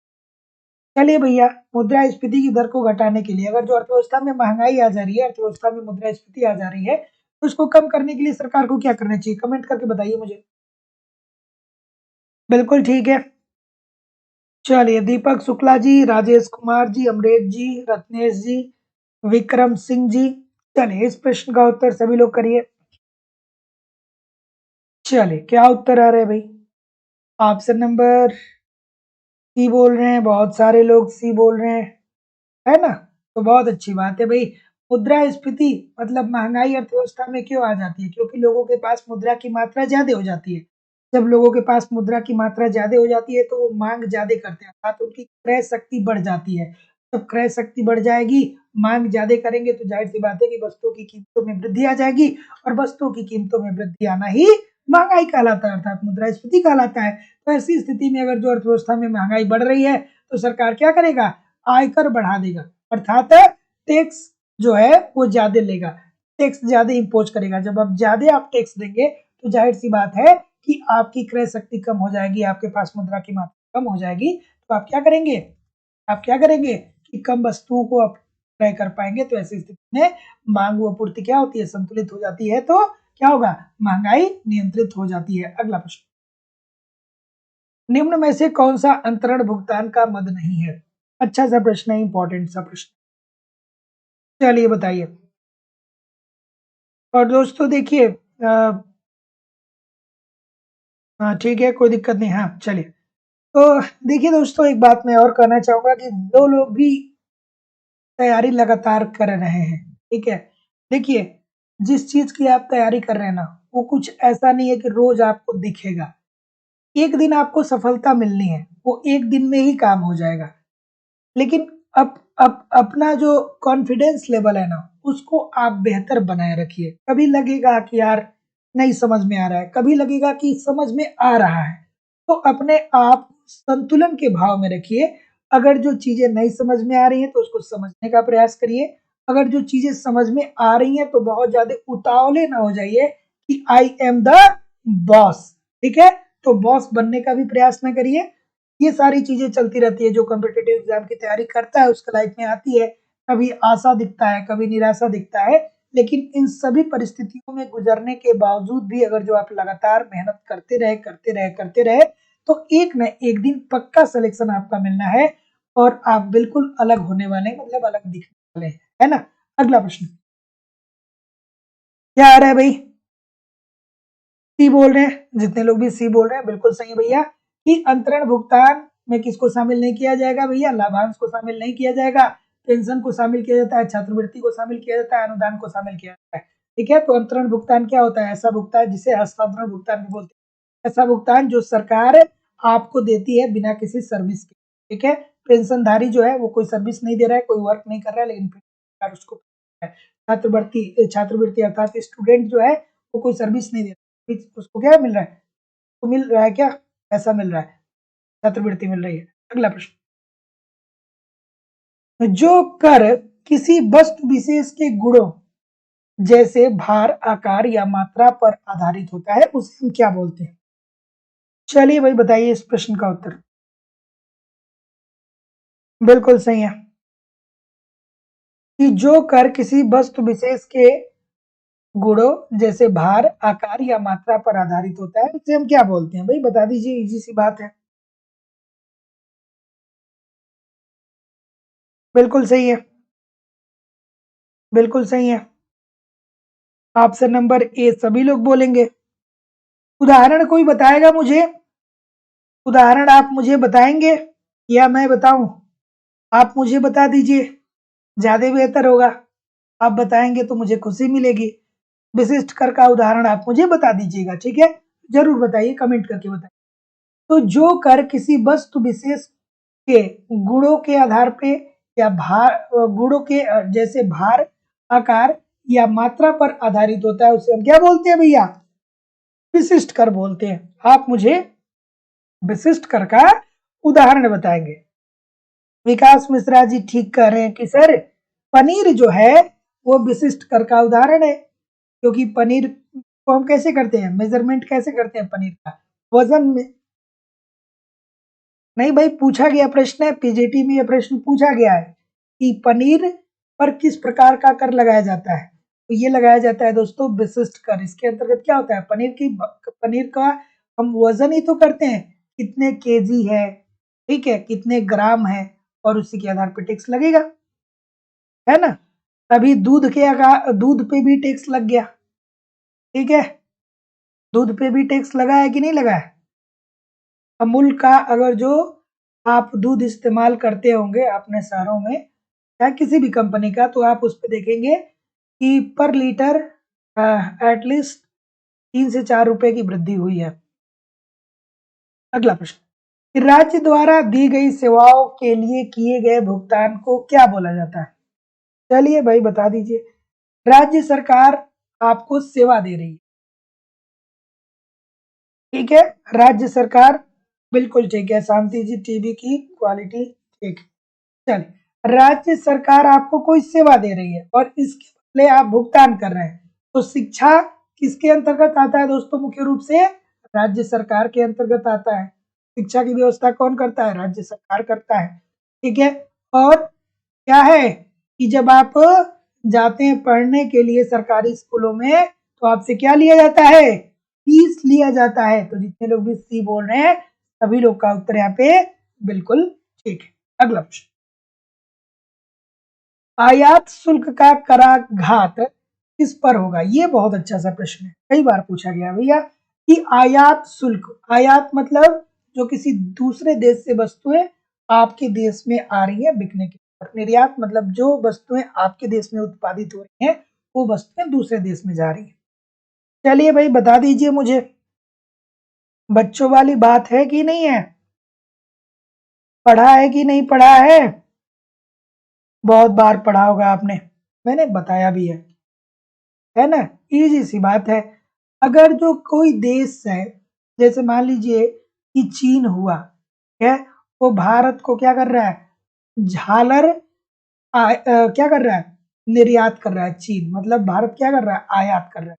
चलिए भैया, मुद्रास्फीति की दर को घटाने के लिए अगर जो अर्थव्यवस्था में महंगाई आ जा रही है, अर्थव्यवस्था में मुद्रास्फीति आ जा रही है, तो उसको कम करने के लिए सरकार को क्या करना चाहिए? कमेंट करके बताइए मुझे। बिल्कुल ठीक है। चलिए, दीपक शुक्ला जी, राजेश कुमार जी, अमरेश जी, रत्नेश जी, विक्रम सिंह जी, चलिए इस प्रश्न का उत्तर सभी लोग करिए। चलिए क्या उत्तर आ रहा है भाई? ऑप्शन नंबर सी बोल रहे हैं, बहुत सारे लोग सी बोल रहे हैं, है ना? तो बहुत अच्छी बात है भाई। मुद्रास्फीति मतलब महंगाई अर्थव्यवस्था में क्यों आ जाती है? क्योंकि लोगों के पास मुद्रा की मात्रा ज्यादा हो जाती है। जब लोगों के पास मुद्रा की मात्रा ज्यादा हो जाती है तो वो मांग ज्यादा करते हैं, अर्थात उनकी क्रय शक्ति बढ़ जाती है। जब क्रय शक्ति बढ़ जाएगी, मांग ज्यादा करेंगे, तो जाहिर सी बात है कि वस्तुओं की कीमतों में वृद्धि आ जाएगी, और वस्तुओं की कीमतों में वृद्धि आना ही महंगाई कहलाता है, अर्थात मुद्रास्फीति कहलाता है। तो ऐसी स्थिति में अगर जो अर्थव्यवस्था में महंगाई बढ़ रही है तो सरकार क्या करेगा, आयकर बढ़ा देगा, अर्थात टैक्स जो है वो ज्यादा लेगा, टैक्स ज्यादा इम्पोज करेगा। जब आप ज्यादा आप टैक्स देंगे तो जाहिर सी बात है कि आपकी क्रय शक्ति कम हो जाएगी, आपके पास मुद्रा की मात्रा कम हो जाएगी, तो आप क्या करेंगे? आप क्या करेंगे कि कम वस्तुओं को आप क्रय कर पाएँगे, तो ऐसी स्थिति में माँग व आपूर्ति क्या होती है? संतुलित हो जाती है, तो क्या होगा? महँगाई नियंत्रित हो जाती है। अगला प्रश्न, निम्न में से कौन-सा अंतरण भुगतान का मद नहीं है? अच्छा-सा प्रश्न है, इम्पोर्टेंट सा प्रश्न। चलिए बताइए। और दोस्तों देखिए हाँ, ठीक है, कोई दिक्कत नहीं। हाँ, चलिए। तो देखिए दोस्तों, एक बात मैं और कहना चाहूँगा कि जो लोग भी तैयारी लगातार कर रहे हैं, ठीक है? देखिए, जिस चीज़ की आप तैयारी कर रहे हैं ना, वो कुछ ऐसा नहीं है कि रोज़ आपको दिखेगा। एक दिन आपको सफलता मिलनी है, वो एक दिन में ही काम हो जाएगा। लेकिन अपना जो कॉन्फिडेंस लेवल है ना, उसको आप बेहतर बनाए रखिए। कभी लगेगा कि यार नहीं समझ में आ रहा है, कभी लगेगा कि समझ में आ रहा है। तो अपने आप संतुलन के भाव में रखिए। अगर जो चीज़ें नहीं समझ में आ रही हैं, तो उसको समझने का प्रयास करिए। अगर जो चीज़ें समझ में आ रही हैं, तो बहुत ज़्यादा उतावले ना हो जाइए कि आई एम द बॉस, ठीक है? तो बॉस बनने का भी प्रयास ना करिए। ये सारी चीज़ें चलती रहती है, जो कॉम्पिटिटिव एग्ज़ाम की तैयारी करता है उसके लाइफ में आती है। कभी आशा दिखता है, कभी निराशा दिखता है, लेकिन इन सभी परिस्थितियों में गुज़रने के बावजूद भी अगर जो आप लगातार मेहनत करते रहे, तो एक न एक दिन पक्का सिलेक्शन आपका मिलना है और आप बिल्कुल अलग होने वाले हैं, मतलब अलग दिखने वाले हैं, है ना? अगला प्रश्न, क्या आ रहा है भई? सी बोल रहे हैं, जितने लोग भी सी बोल रहे हैं बिल्कुल सही है भैया, कि अंतरण भुगतान में किसको शामिल नहीं किया जाएगा भैया? लाभांश को शामिल नहीं किया जाएगा, पेंशन को शामिल किया जाता है, छात्रवृत्ति को शामिल किया जाता है, अनुदान को शामिल किया जाता है। ठीक है, तो अंतरण भुगतान क्या होता है? ऐसा भुगतान जिसे हस्तांतरण भुगतान भी बोलते हैं। ऐसा भुगतान जो सरकार आपको देती है बिना किसी सर्विस के। ठीक है, पेंशनधारी जो है वो कोई सर्विस नहीं दे रहा है, कोई वर्क नहीं कर रहा है, लेकिन फिर सरकार उसको छात्रवृत्ति अर्थात स्टूडेंट जो है वो कोई सर्विस नहीं दे रहा, उसको क्या मिल रहा है? तो मिल रहा है क्या? पैसा मिल रहा है, छात्रवृत्ति मिल रही है। अगला प्रश्न, जो कर किसी वस्तु विशेष के गुणों जैसे भार, आकार या मात्रा पर आधारित होता है, उसे हम क्या बोलते हैं? चलिए भाई बताइए इस प्रश्न का उत्तर। बिल्कुल सही है कि जो कर किसी वस्तु विशेष के गुणों जैसे भार, आकार या मात्रा पर आधारित होता है, उसे हम क्या बोलते हैं? भाई बता दीजिए, इजी सी बात है। बिल्कुल सही है, बिल्कुल सही है। ऑप्शन नंबर ए सभी लोग बोलेंगे। उदाहरण कोई बताएगा मुझे? उदाहरण आप मुझे बताएंगे या मैं बताऊं? आप मुझे बता दीजिए, ज्यादा बेहतर होगा। आप बताएंगे तो मुझे खुशी मिलेगी। विशिष्ट कर का उदाहरण आप मुझे बता दीजिएगा, ठीक है? जरूर बताइए, कमेंट करके बताइए। तो जो कर किसी वस्तु विशेष के गुणों के आधार पे या गुणों के जैसे भार, आकार या मात्रा पर आधारित होता है, उसे हम क्या बोलते हैं भैया? विशिष्ट कर बोलते हैं। आप मुझे विशिष्ट कर का उदाहरण बताएंगे। विकास मिश्रा जी ठीक कह रहे हैं कि सर पनीर जो है वो विशिष्ट कर का उदाहरण है, क्योंकि पनीर को हम कैसे करते हैं, मेजरमेंट कैसे करते हैं पनीर का? वजन में। नहीं भाई, पूछा गया प्रश्न है, पीजीटी में यह प्रश्न पूछा गया है कि पनीर पर किस प्रकार का कर लगाया जाता है, तो ये लगाया जाता है दोस्तों विशिष्ट कर। इसके अंतर्गत क्या होता है? पनीर का हम वजन ही तो करते हैं, कितने केजी है, ठीक है, कितने ग्राम है, और उसी के आधार पर टैक्स लगेगा, है ना? अभी दूध पे भी टैक्स लग गया, ठीक है? दूध पे भी टैक्स लगा है कि नहीं लगा है? अमूल का अगर जो आप दूध इस्तेमाल करते होंगे अपने शहरों में या किसी भी कंपनी का, तो आप उस पे देखेंगे कि पर लीटर एटलीस्ट 3 से 4 रुपए की वृद्धि हुई है। अगला प्रश्न, राज्य द्वारा दी गई सेवाओं के लिए किए गए भुगतान को क्या बोला जाता है? चलिए भाई बता दीजिए। राज्य सरकार आपको सेवा दे रही है, ठीक है? राज्य सरकार, बिल्कुल ठीक है, शांति जी टीवी की क्वालिटी ठीक है। चलिए, राज्य सरकार आपको कोई सेवा दे रही है और इसके बदले आप भुगतान कर रहे हैं, तो शिक्षा किसके अंतर्गत आता है दोस्तों? मुख्य रूप से राज्य सरकार के अंतर्गत आता है। शिक्षा की व्यवस्था कौन करता है? राज्य सरकार करता है। ठीक है। और क्या है कि जब आप जाते हैं पढ़ने के लिए सरकारी स्कूलों में तो आपसे क्या लिया जाता है? फीस लिया जाता है। तो जितने लोग भी सी बोल रहे हैं सभी लोग का उत्तर यहाँ पे बिल्कुल ठीक है। अगला प्रश्न, आयात शुल्क का कराघात किस पर होगा? ये बहुत अच्छा सा प्रश्न है, कई बार पूछा गया भैया कि आयात शुल्क, आयात मतलब जो किसी दूसरे देश से वस्तुएं आपके देश में आ रही है बिकने के, और निर्यात मतलब जो वस्तुएं आपके देश में उत्पादित हो रही हैं वो वस्तुएं दूसरे देश में जा रही है। चलिए भाई बता दीजिए मुझे, बच्चों वाली बात है कि नहीं है? पढ़ा है कि नहीं पढ़ा है? बहुत बार पढ़ा होगा आपने, मैंने बताया भी है ना? इजी सी बात है। अगर जो कोई देश है, जैसे मान लीजिए कि चीन हुआ, है वो भारत को क्या कर रहा है? झालर क्या कर रहा है? निर्यात कर रहा है। चीन मतलब भारत क्या कर रहा है? आयात कर रहा है।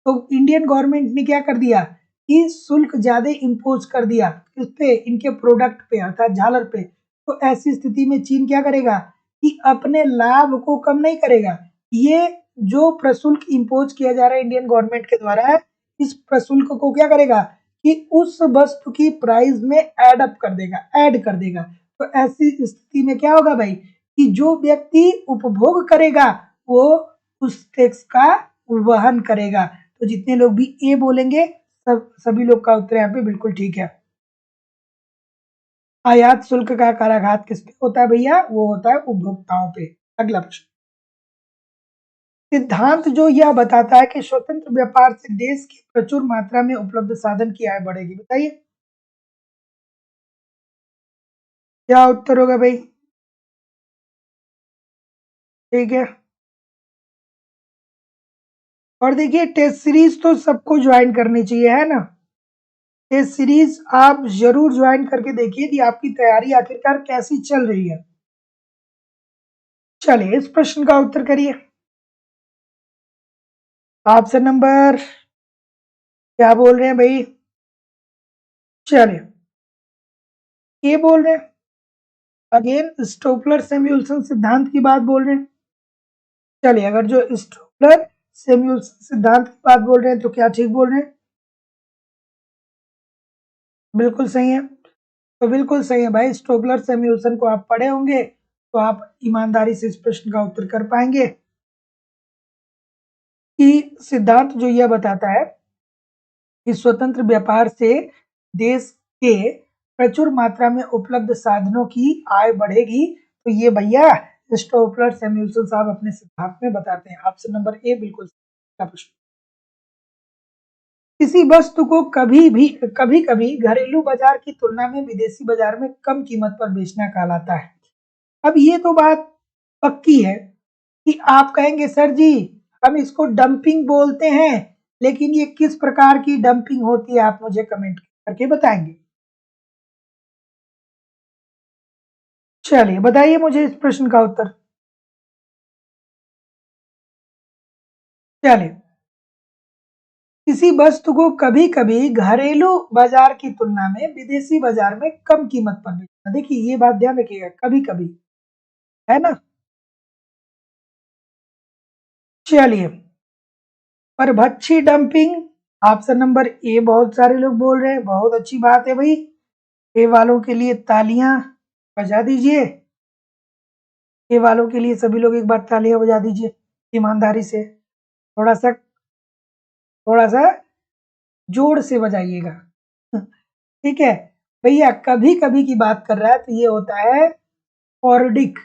तो इंडियन गवर्नमेंट ने क्या कर दिया कि शुल्क ज्यादा इम्पोज कर दिया किस पे? इनके प्रोडक्ट पे अर्थात झालर पे। तो ऐसी स्थिति में चीन क्या करेगा कि अपने लाभ को कम नहीं करेगा। ये जो प्रशुल्क इम्पोज किया जा रहा है इंडियन गवर्नमेंट के द्वारा, इस प्रशुल्क को क्या करेगा कि उस वस्तु की प्राइस में अप कर देगा, ऐड कर देगा। तो ऐसी स्थिति में क्या होगा भाई कि जो व्यक्ति उपभोग करेगा वो उस टैक्स का वहन करेगा। तो जितने लोग भी ए बोलेंगे सभी लोग का उत्तर यहाँ पे बिल्कुल ठीक है। आयात शुल्क का कराघात किस पे होता है भैया? वो होता है उपभोक्ताओं पे। अगला प्रश्न, सिद्धांत जो यह बताता है कि स्वतंत्र व्यापार से देश की प्रचुर मात्रा में उपलब्ध साधन की आय बढ़ेगी, बताइए क्या उत्तर होगा भाई? ठीक है। और देखिए टेस्ट सीरीज तो सबको ज्वाइन करनी चाहिए, है ना? टेस्ट सीरीज आप जरूर ज्वाइन करके देखिए कि आपकी तैयारी आखिरकार कैसी चल रही है। चलिए इस प्रश्न का उत्तर करिए। ऑप्शन नंबर क्या बोल रहे हैं भाई? चलिए ये बोल रहे हैं अगेन स्टोपलर सेम्युल्सन सिद्धांत की बात बोल रहे हैं। चलिए अगर जो स्टोपलर सेम्युल्सन सिद्धांत की बात बोल रहे हैं तो क्या ठीक बोल रहे हैं? बिल्कुल सही है। तो बिल्कुल सही है भाई, स्टोपलर सेम्युल्सन को आप पढ़े होंगे तो आप ईमानदारी से इस प्रश्न का उत्तर कर पाएंगे कि सिद्धांत जो यह बताता है कि स्वतंत्र व्यापार से देश के प्रचुर मात्रा में उपलब्ध साधनों की आय बढ़ेगी। तो ये भैया स्टोपलर सैमुअल्सन साहब अपने सिद्धांत में बताते हैं। ऑप्शन नंबर ए बिल्कुल सही प्रश्न। किसी वस्तु को कभी कभी घरेलू बाजार की तुलना में विदेशी बाजार में कम कीमत पर बेचना कहलाता है। अब ये तो बात पक्की है कि आप कहेंगे सर जी हम इसको डंपिंग बोलते हैं, लेकिन ये किस प्रकार की डंपिंग होती है आप मुझे कमेंट करके बताएंगे। चलिए बताइए मुझे इस प्रश्न का उत्तर। चलिए किसी वस्तु को कभी कभी घरेलू बाजार की तुलना में विदेशी बाजार में कम कीमत पर बेचना, देखिए ये बात ध्यान रखिएगा, कभी कभी, है ना? चलिए परभक्षी डंपिंग, ऑप्शन नंबर ए बहुत सारे लोग बोल रहे हैं, बहुत अच्छी बात है भाई। ए वालों के लिए तालियां बजा दीजिए। ए वालों के लिए सभी लोग एक बार तालियां बजा दीजिए ईमानदारी से, थोड़ा सा जोर से बजाइएगा। ठीक है भैया, कभी कभी की बात कर रहा है तो ये होता है स्पोरेडिक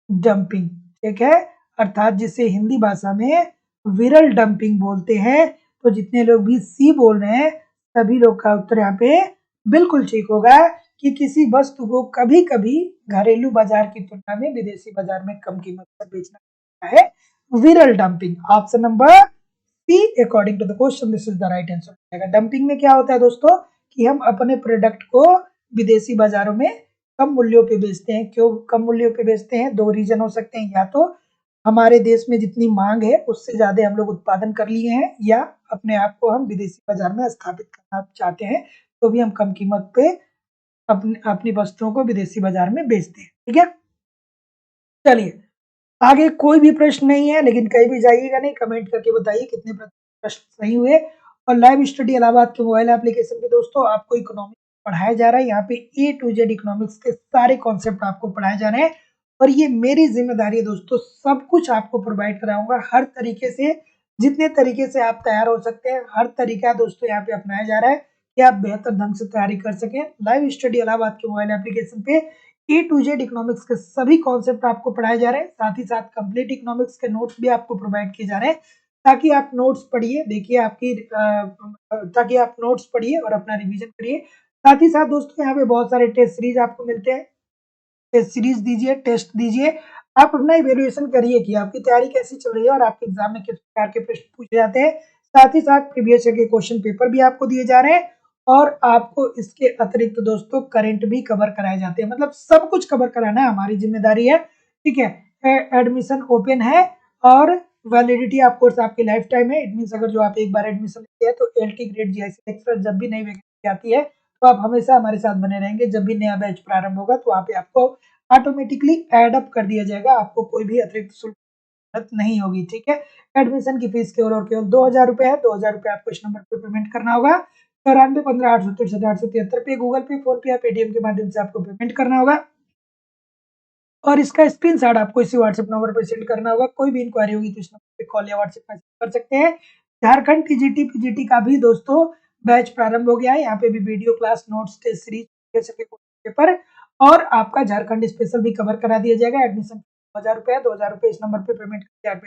डंपिंग। ठीक है, अर्थात जिसे हिंदी भाषा में विरल डंपिंग बोलते हैं। तो जितने लोग भी सी बोल रहे हैं सभी लोग का उत्तर यहाँ पे बिल्कुल ठीक होगा कि किसी वस्तु को कभी कभी घरेलू बाजार की तुलना में विदेशी बाजार में कम कीमत पर बेचना है विरल dumping. Option number C according to the question this is the right answer. Dumping में क्या होता है दोस्तों कि हम अपने प्रोडक्ट को विदेशी बाजारों में कम मूल्यों पे बेचते हैं। क्यों कम मूल्यों पे बेचते हैं? दो रीजन हो सकते हैं, या तो हमारे देश में जितनी मांग है उससे ज़्यादा हम लोग उत्पादन कर लिए हैं, या अपने आप को हम विदेशी बाजार में स्थापित करना चाहते हैं, तो भी हम कम कीमत पे अपनी वस्तुओं को विदेशी बाजार में बेचते हैं। ठीक है, चलिए आगे कोई भी प्रश्न नहीं है, लेकिन कहीं भी जाइएगा नहीं, कमेंट करके बताइए कितने प्रश्न सही हुए। और लाइव स्टडी इलाहाबाद के मोबाइल एप्लीकेशन पे दोस्तों आपको इकोनॉमिक्स पढ़ाया जा रहा है। यहाँ पे ए टू जेड इकोनॉमिक्स के सारे कॉन्सेप्ट आपको पढ़ाए जा रहे हैं, और ये मेरी जिम्मेदारी है दोस्तों, सब कुछ आपको प्रोवाइड कराऊंगा हर तरीके से। जितने तरीके से आप तैयार हो सकते हैं, हर तरीका दोस्तों यहाँ पे अपनाया जा रहा है कि आप बेहतर ढंग से तैयारी कर सकें। लाइव स्टडी इलाहाबाद के मोबाइल एप्लीकेशन पे ए टू जेड इकोनॉमिक्स के सभी कॉन्सेप्ट आपको पढ़ाए जा रहे हैं, साथ ही साथ कंप्लीट इकोनॉमिक्स के नोट्स भी आपको प्रोवाइड किए जा रहे हैं, ताकि आप नोट्स पढ़िए, देखिए ताकि आप नोट्स पढ़िए और अपना रिवीजन करिए। साथ ही साथ दोस्तों यहाँ पे बहुत सारे टेस्ट सीरीज आपको मिलते हैं, टेस्ट सीरीज दीजिए, टेस्ट दीजिए, आप अपना इवेल्युएशन करिए कि आपकी तैयारी कैसी चल रही है और आपके एग्जाम में किस प्रकार के प्रश्न पूछे जाते हैं। साथ ही साथ प्रीवियस ईयर के क्वेश्चन पेपर भी आपको दिए जा रहे हैं, और आपको इसके अतिरिक्त दोस्तों करंट भी कवर कराए जाते हैं, मतलब सब कुछ कवर कराना है हमारी जिम्मेदारी है। ठीक है, एडमिशन ओपन है और वैलिडिटी ऑफ कोर्स आपकी लाइफ टाइम है। इट मींस अगर जो आप एक बार एडमिशन लेते हैं तो एलटी ग्रेड जीआईसी लेक्चरर जब भी नई वैकेंसी आती है तो आप हमेशा हमारे साथ बने रहेंगे। जब भी नया बैच प्रारंभ होगा तो वहाँ पे आपको ऑटोमेटिकली एड अप कर दिया जाएगा, आपको कोई भी अतिरिक्त शुल्क नहीं होगी। ठीक है, एडमिशन की फीस केवल और केवल 2,000 रुपए है। 2,000 रुपए आपको इस नंबर पे पेमेंट करना होगा, 94 15 863 873 पे, गूगल पे, फोन पे या पेटीएम के माध्यम से आपको पेमेंट करना होगा, और इसका स्क्रीनशॉट आपको इसी व्हाट्सएप नंबर पर सेंड करना होगा। कोई भी इंक्वायरी होगी तो इस नंबर पे कॉल या व्हाट्सएप मैसेज कर सकते हैं। झारखंड टीजीटी पीजीटी का भी दोस्तों बैच प्रारंभ हो गया है, यहाँ पे भी video class, notes, test series, paper और आपका झारखंड स्पेशल भी कवर करा दिया जाएगा। एडमिशन 2,000 रुपए, 2,000 रुपए इस नंबर पे पेमेंट करके आप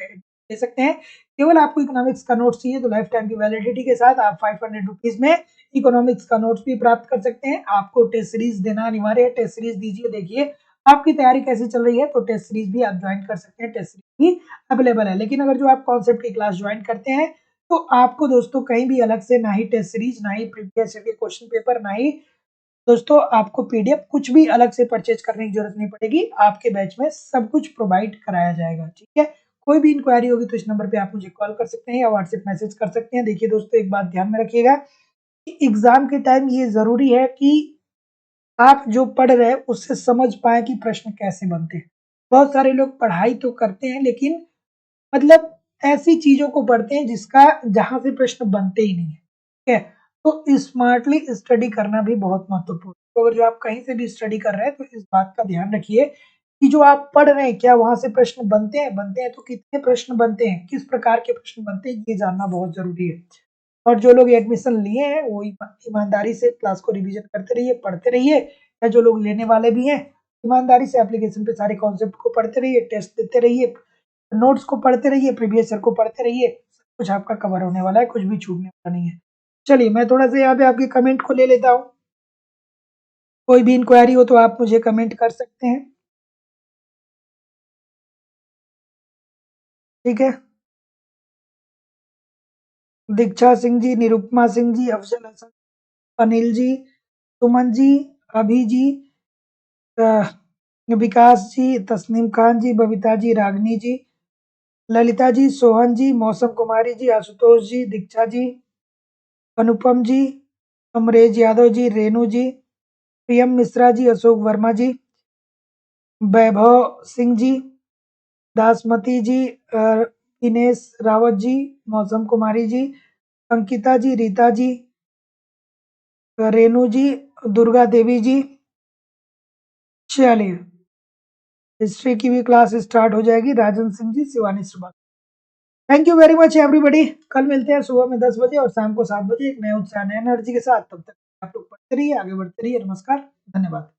ले सकते हैं। केवल आपको इकोनॉमिक्स का नोट्स चाहिए तो लाइफ टाइम की वैलिडिटी के साथ आप 500 रुपीज में इकोनॉमिक्स का नोट्स भी प्राप्त कर सकते हैं। आपको टेस्ट सीरीज देना अनिवार्य है, टेस्ट सीरीज दीजिए, देखिए आपकी तैयारी कैसी चल रही है, तो टेस्ट सीरीज भी आप ज्वाइन कर सकते हैं, टेस्ट सीरीज भी अवेलेबल है। लेकिन अगर जो आप कॉन्सेप्ट की क्लास ज्वाइन करते हैं तो आपको दोस्तों कहीं भी अलग से ना ही टेस्ट सीरीज, ना ही प्रीवियस ईयर के क्वेश्चन पेपर, ना ही दोस्तों आपको पीडीएफ कुछ भी अलग से परचेज करने की जरूरत नहीं पड़ेगी, आपके बैच में सब कुछ प्रोवाइड कराया जाएगा। ठीक है, कोई भी इंक्वायरी होगी तो इस नंबर पे आप मुझे कॉल कर सकते हैं या व्हाट्सएप मैसेज कर सकते हैं। देखिए दोस्तों, एक बात ध्यान में रखिएगा कि एग्जाम के टाइम ये जरूरी है कि आप जो पढ़ रहे हैं उससे समझ पाए कि प्रश्न कैसे बनते हैं। बहुत सारे लोग पढ़ाई तो करते हैं लेकिन मतलब ऐसी चीजों को पढ़ते हैं जिसका जहां से प्रश्न बनते ही नहीं है। ठीक है, तो स्मार्टली स्टडी करना भी बहुत महत्वपूर्ण है। तो अगर जो आप कहीं से भी स्टडी कर रहे हैं तो इस बात का ध्यान रखिए कि जो आप पढ़ रहे हैं क्या वहां से प्रश्न बनते हैं तो कितने प्रश्न बनते हैं, किस प्रकार के प्रश्न बनते हैं, ये जानना बहुत जरूरी है। और जो लोग एडमिशन लिए हैं वो ईमानदारी से क्लास को रिवीजन करते रहिए, पढ़ते रहिए, या जो लोग लेने वाले भी हैं ईमानदारी से एप्लीकेशन पे सारे कॉन्सेप्ट को पढ़ते रहिए, टेस्ट देते रहिए, नोट्स को पढ़ते रहिए, प्रीवियस ईयर को पढ़ते रहिए, सब कुछ आपका कवर होने वाला है, कुछ भी छूटने वाला नहीं है। चलिए मैं थोड़ा सा यहाँ पे आपके कमेंट को ले लेता हूँ, कोई भी इंक्वायरी हो तो आप मुझे कमेंट कर सकते हैं। ठीक है, दीक्षा सिंह जी, निरुपमा सिंह जी, अफजल हसन, अनिल जी, सुमन जी, अभी जी, विकास जी, तस्नीम खान जी, बबीता जी, रागनी जी, ललिता जी, सोहन जी, मौसम कुमारी जी, आशुतोष जी, दीक्षा जी, अनुपम जी, अमरेज यादव जी, रेणु जी, प्रियम मिश्रा जी, अशोक वर्मा जी, वैभव सिंह जी, दासमती जी, दिनेश रावत जी, मौसम कुमारी जी, अंकिता जी, रीता जी, रेणु जी, दुर्गा देवी जी। चलिए हिस्ट्री की भी क्लास स्टार्ट हो जाएगी। राजन सिंह जी, शिवानी सुबह। Thank you very much everybody. कल मिलते हैं सुबह में 10 बजे और शाम को 7 बजे एक नए उत्साह, नए एनर्जी के साथ। तब तक आप लोग पढ़ते रहिए, आगे बढ़ते रहिए। नमस्कार, धन्यवाद।